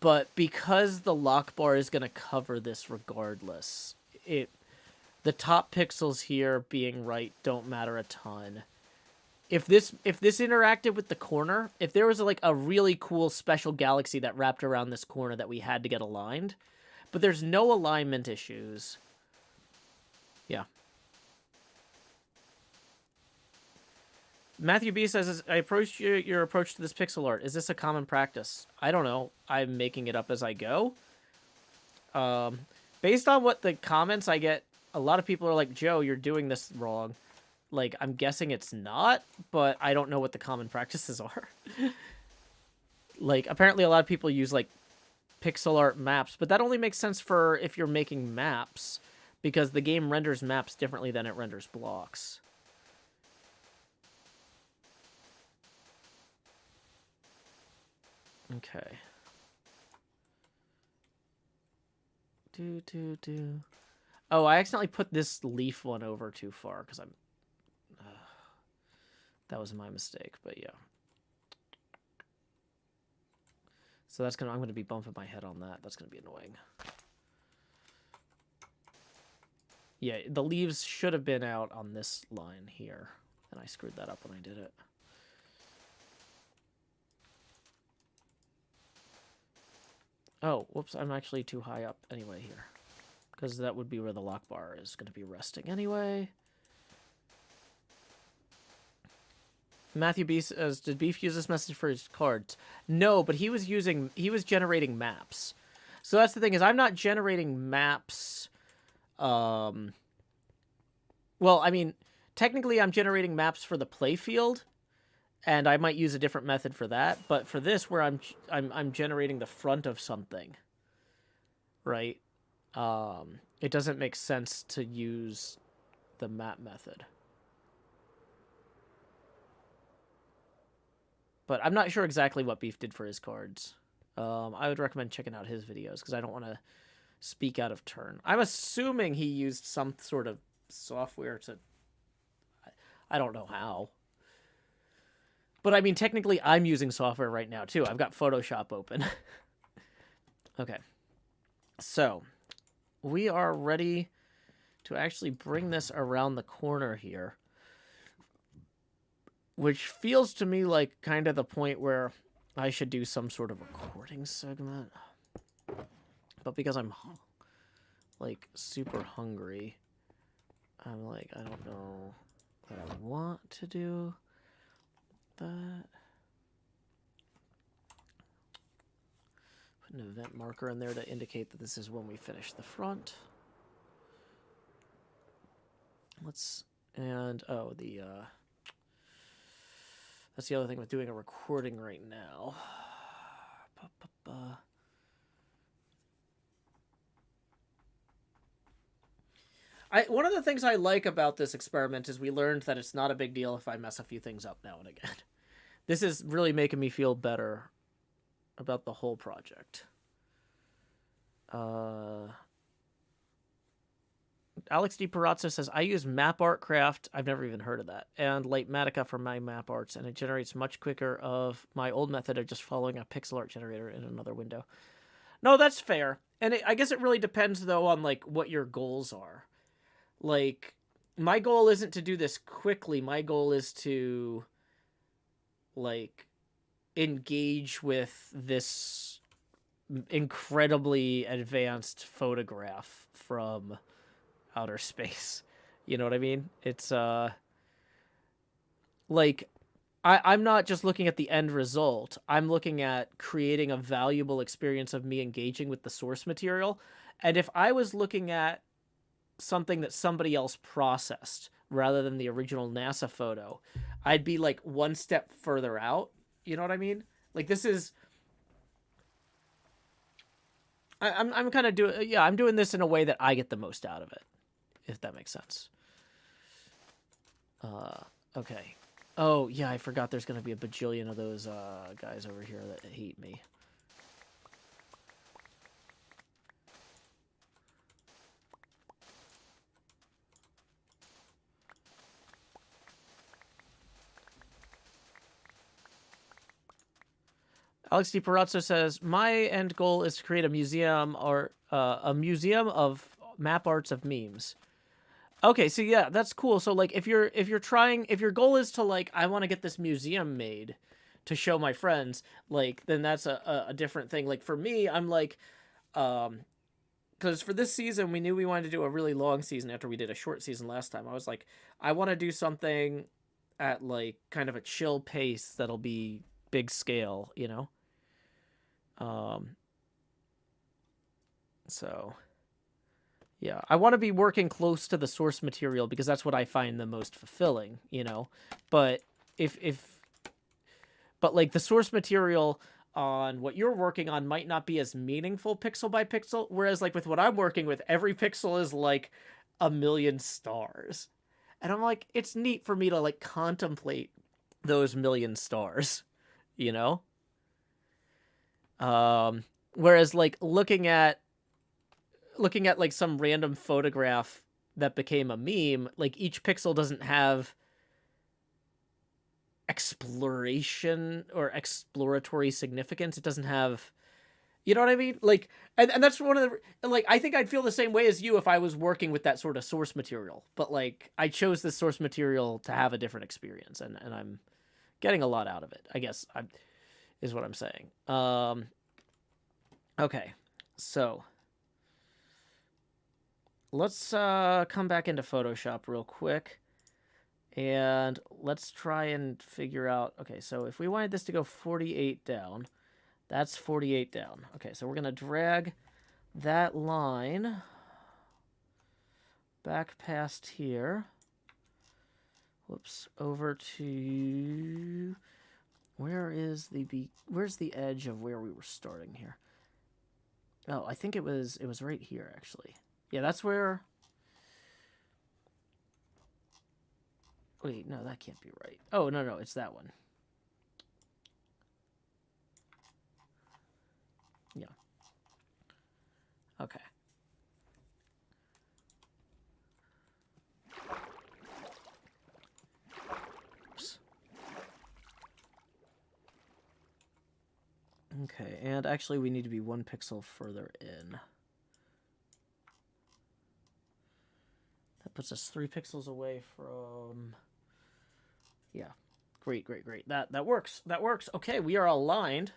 [SPEAKER 1] But because the lock bar is going to cover this regardless, the top pixels here being right don't matter a ton. If this interacted with the corner, if there was like a really cool special galaxy that wrapped around this corner that we had to get aligned, but there's no alignment issues. Yeah. Matthew B says, I approached your approach to this pixel art. Is this a common practice? I don't know. I'm making it up as I go. Based on what the comments I get, a lot of people are like, Joe, you're doing this wrong. Like, I'm guessing it's not, but I don't know what the common practices are. Like, apparently a lot of people use, like, pixel art maps, but that only makes sense for if you're making maps, because the game renders maps differently than it renders blocks. Okay. Oh, I accidentally put this leaf one over too far because I'm... that was my mistake, but yeah. So that's I'm gonna be bumping my head on that. That's gonna be annoying. Yeah, the leaves should have been out on this line here, and I screwed that up when I did it. Oh, whoops, I'm actually too high up anyway here. Because that would be where the lock bar is going to be resting anyway. Matthew B says, did Beef use this message for his cards? No, but he was generating maps. So that's the thing, is I'm not generating maps. Well, I mean, technically I'm generating maps for the playfield, and I might use a different method for that. But for this, where I'm generating the front of something, right? It doesn't make sense to use the map method. But I'm not sure exactly what Beef did for his cards. I would recommend checking out his videos, because I don't want to speak out of turn. I'm assuming he used some sort of software to... I don't know how. But I mean, technically, I'm using software right now, too. I've got Photoshop open. Okay. So, we are ready to actually bring this around the corner here. Which feels to me like kind of the point where I should do some sort of recording segment. But because I'm, like, super hungry, I'm like, I don't know that I want to do that. Put an event marker in there to indicate that this is when we finish the front. Let's, and, oh, the, that's the other thing with doing a recording right now. One of the things I like about this experiment is we learned that it's not a big deal if I mess a few things up now and again. This is really making me feel better about the whole project. Alex D. Perazzo says, I use HermitCraft. I've never even heard of that. And Lightmatica for my map arts, and it generates much quicker of my old method of just following a pixel art generator in another window. No, that's fair. And I guess it really depends, though, on, like, what your goals are. Like, my goal isn't to do this quickly. My goal is to, like, engage with this incredibly advanced photograph from outer space. You know what I mean? It's, like, I'm not just looking at the end result. I'm looking at creating a valuable experience of me engaging with the source material. And if I was looking at something that somebody else processed rather than the original NASA photo, I'd be like one step further out. You know what I mean? Like, this is, I'm kind of doing, yeah, I'm doing this in a way that I get the most out of it, if that makes sense. Okay. Oh, yeah, I forgot there's going to be a bajillion of those guys over here that hate me. Alex Di Perazzo says, my end goal is to create a museum or a museum of map arts of memes. Okay, so yeah, that's cool. So like if your goal is to like, I want to get this museum made to show my friends, like, then that's a different thing. Like for me, I'm like, because for this season, we knew we wanted to do a really long season after we did a short season last time. I was like, I want to do something at like kind of a chill pace that'll be big scale, you know? So yeah, I want to be working close to the source material because that's what I find the most fulfilling, you know? But but like the source material on what you're working on might not be as meaningful pixel by pixel, whereas like with what I'm working with, every pixel is like a million stars. And I'm like, it's neat for me to like contemplate those million stars, you know? Whereas like looking at like some random photograph that became a meme, like each pixel doesn't have exploration or exploratory significance. It doesn't have, you know what I mean? Like, and that's one of the, like, I think I'd feel the same way as you if I was working with that sort of source material, but like I chose this source material to have a different experience, and I'm getting a lot out of it, I guess, is what I'm saying. Okay, so let's come back into Photoshop real quick, and let's try and figure out, okay, so if we wanted this to go 48 down, that's 48 down. Okay, so we're going to drag that line back past here. Whoops, over to, where's the edge of where we were starting here? Oh, I think it was right here, actually. Yeah, that's where... Wait, no, that can't be right. Oh, no, it's that one. Yeah. Okay. Okay, and actually we need to be 1 pixel further in. That puts us 3 pixels away from... Yeah. Great, great, great. That works. That works. Okay, we are aligned.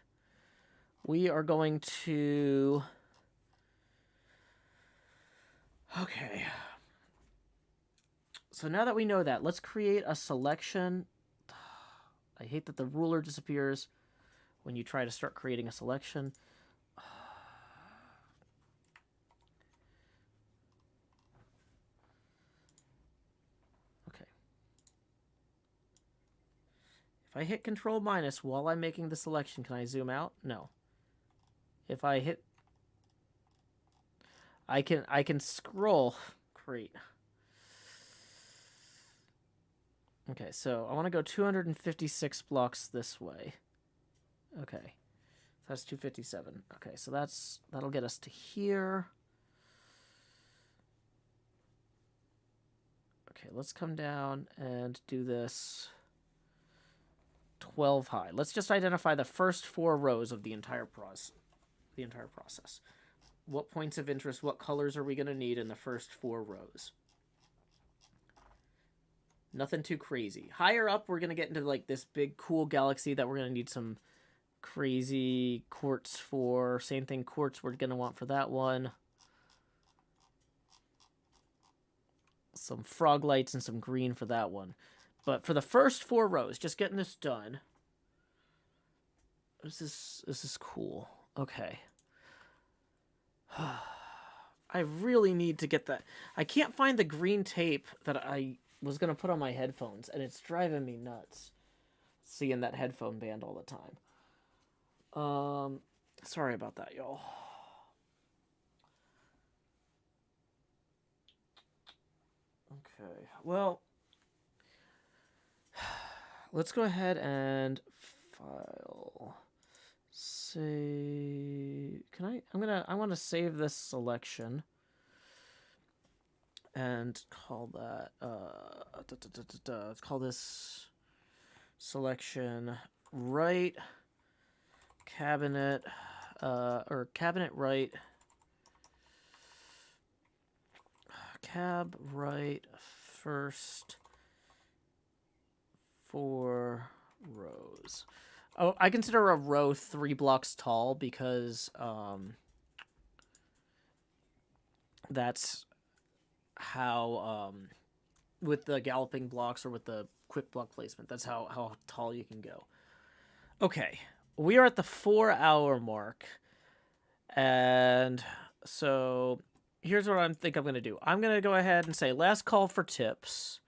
[SPEAKER 1] We are going to... Okay. So now that we know that, let's create a selection. I hate that the ruler disappears when you try to start creating a selection. Okay. If I hit Control minus while I'm making the selection, can I zoom out? No. If I hit... I can scroll. Great. Okay, so I want to go 256 blocks this way. Okay. That's 257. Okay, so that'll get us to here. Okay, let's come down and do this 12 high. Let's just identify the first 4 rows of the entire process. What points of interest, what colors are we going to need in the first 4 rows? Nothing too crazy. Higher up, we're going to get into like this big cool galaxy that we're going to need some crazy quartz for. Same thing, quartz we're going to want for that one. Some frog lights and some green for that one. But for the first 4 rows, just getting this done. This is cool. Okay. I really need to get that. I can't find the green tape that I was going to put on my headphones, and it's driving me nuts seeing that headphone band all the time. Sorry about that, y'all. Okay, well, let's go ahead and file. Save. I want to save this selection and call that let's call this selection right cabinet or cabinet right cab right first 4 rows. Oh, I consider a row 3 blocks tall because that's how with the galloping blocks or with the quick block placement, that's how tall you can go. Okay, we are at the 4-hour mark, and so here's what I think I'm going to do. I'm going to go ahead and say last call for tips.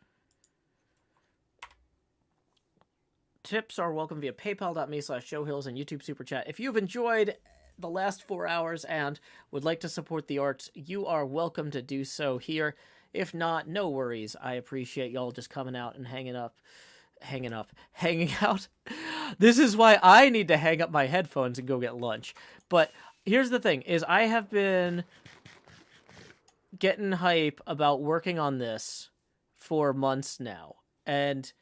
[SPEAKER 1] Tips are welcome via paypal.me/showhills and YouTube Super Chat. If you've enjoyed the last 4 hours and would like to support the arts, you are welcome to do so here. If not, no worries. I appreciate y'all just coming out and hanging out. This is why I need to hang up my headphones and go get lunch. But here's the thing, is I have been getting hype about working on this for months now. And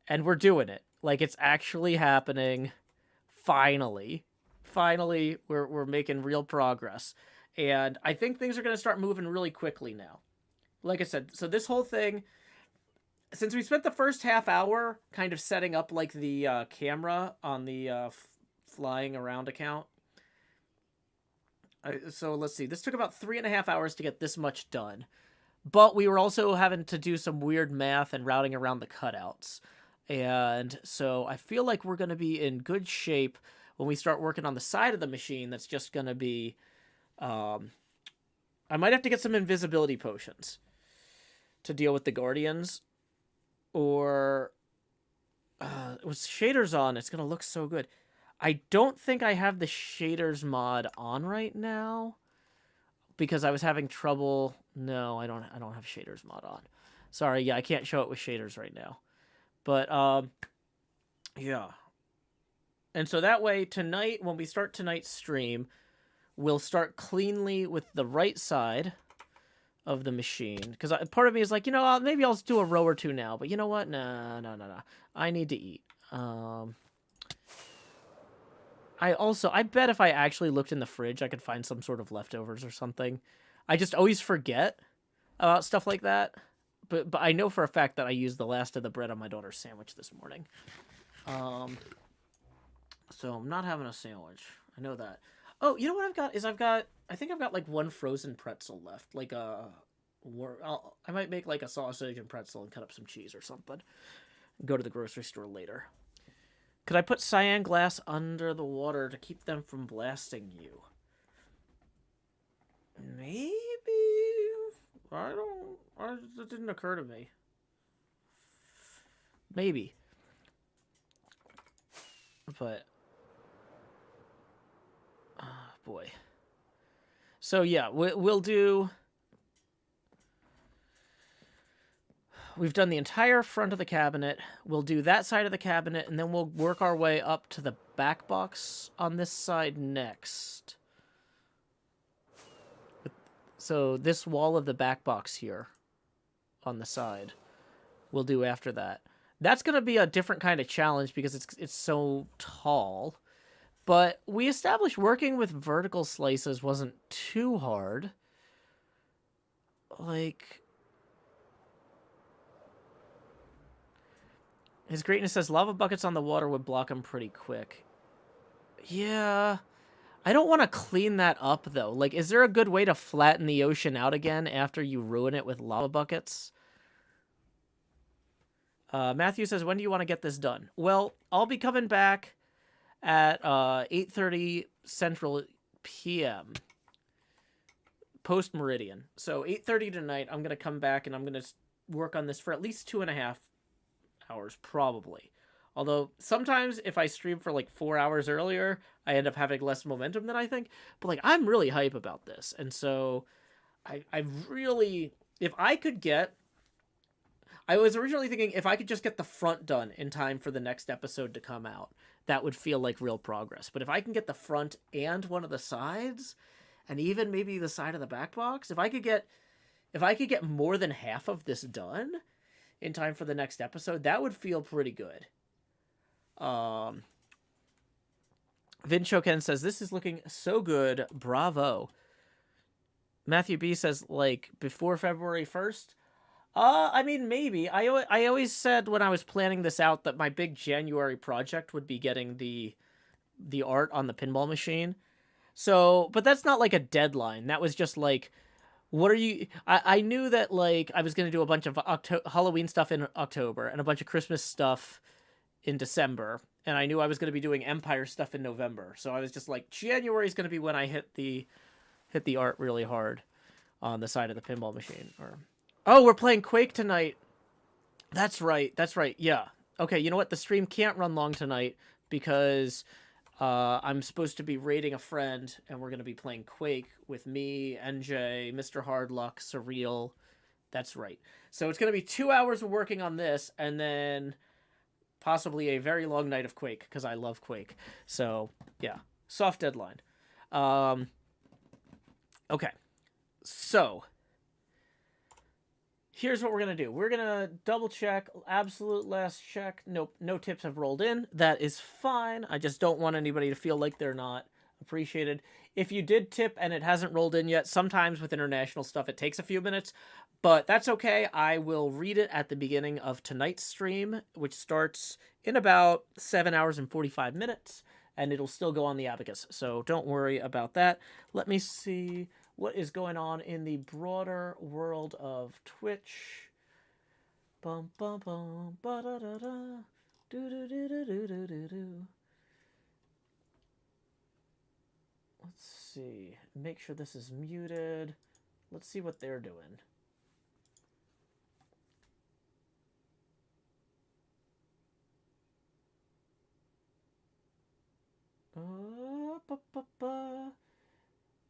[SPEAKER 1] we're doing it. Like, it's actually happening. Finally, we're making real progress. And I think things are going to start moving really quickly now. Like I said, so this whole thing, since we spent the first half hour kind of setting up, like, the camera on the flying around account. So let's see. This took about 3.5 hours to get this much done. But we were also having to do some weird math and routing around the cutouts. And so I feel like we're going to be in good shape when we start working on the side of the machine. That's just going to be... I might have to get some invisibility potions to deal with the Guardians. Or... with shaders on, it's going to look so good. I don't think I have the shaders mod on right now. Because I was having trouble... No, I don't have shaders mod on. Sorry, yeah, I can't show it with shaders right now. But, yeah. And so that way, tonight, when we start tonight's stream, we'll start cleanly with the right side of the machine. Because part of me is like, you know, maybe I'll do a row or 2 now. But you know what? No. I need to eat. I bet if I actually looked in the fridge, I could find some sort of leftovers or something. I just always forget about stuff like that. But I know for a fact that I used the last of the bread on my daughter's sandwich this morning. So I'm not having a sandwich. I know that. Oh, you know what I've got is I think I've got like one frozen pretzel left. Like I might make like a sausage and pretzel and cut up some cheese or something. Go to the grocery store later. Could I put cyan glass under the water to keep them from blasting you? Maybe. It didn't occur to me. Maybe. But boy. So yeah, we'll do. We've done the entire front of the cabinet. We'll do that side of the cabinet, and then we'll work our way up to the back box on this side next. So this wall of the back box here on the side, we'll do after that. That's going to be a different kind of challenge because it's so tall. But we established working with vertical slices wasn't too hard. Like, His Greatness says lava buckets on the water would block him pretty quick. Yeah. I don't want to clean that up, though. Like, is there a good way to flatten the ocean out again after you ruin it with lava buckets? Matthew says, when do you want to get this done? Well, I'll be coming back at 8:30 Central PM. Post-Meridian. So 8:30 tonight, I'm going to come back and I'm going to work on this for at least 2.5 hours, probably. Although, sometimes if I stream for like 4 hours earlier, I end up having less momentum than I think. But, like, I'm really hype about this. And so, I really... If I could get... I was originally thinking if I could just get the front done in time for the next episode to come out, that would feel like real progress. But if I can get the front and one of the sides, and even maybe the side of the back box, if I could get more than half of this done in time for the next episode, that would feel pretty good. Vin Choken says, this is looking so good. Bravo. Matthew B says, like, before February 1st? I mean, maybe. I always said when I was planning this out that my big January project would be getting the art on the pinball machine. So, but that's not like a deadline. That was just like, what are you... I knew that, like, I was going to do a bunch of Halloween stuff in October and a bunch of Christmas stuff in December. And I knew I was going to be doing Empire stuff in November. So I was just like, January is going to be when I hit the art really hard on the side of the pinball machine. Oh, we're playing Quake tonight. That's right. Yeah. Okay, you know what? The stream can't run long tonight because I'm supposed to be raiding a friend, and we're going to be playing Quake with me, NJ, Mr. Hardluck, Surreal. That's right. So it's going to be 2 hours of working on this, and then possibly a very long night of Quake, because I love Quake. So, yeah. Soft deadline. Okay. So... here's what we're going to do. We're going to double check, absolute last check. Nope, no tips have rolled in. That is fine. I just don't want anybody to feel like they're not appreciated. If you did tip and it hasn't rolled in yet, sometimes with international stuff it takes a few minutes, but that's okay. I will read it at the beginning of tonight's stream, which starts in about 7 hours and 45 minutes, and it'll still go on the Abacus, so don't worry about that. Let me see... what is going on in the broader world of Twitch? Bum bum bum ba da da da do do do do do do do do. Let's see. Make sure this is muted. Let's see what they're doing.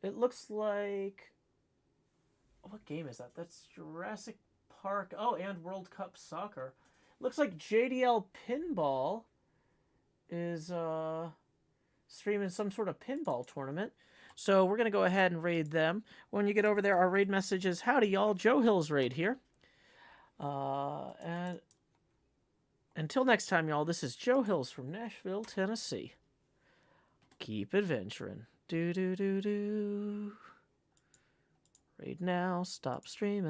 [SPEAKER 1] It looks like... what game is that? That's Jurassic Park. Oh, and World Cup Soccer. Looks like JDL Pinball is streaming some sort of pinball tournament. So we're going to go ahead and raid them. When you get over there, our raid message is, howdy y'all, Joe Hill's raid here. And until next time, y'all, this is Joe Hills from Nashville, Tennessee. keep adventuring. Do do do do. Right now, stop streaming.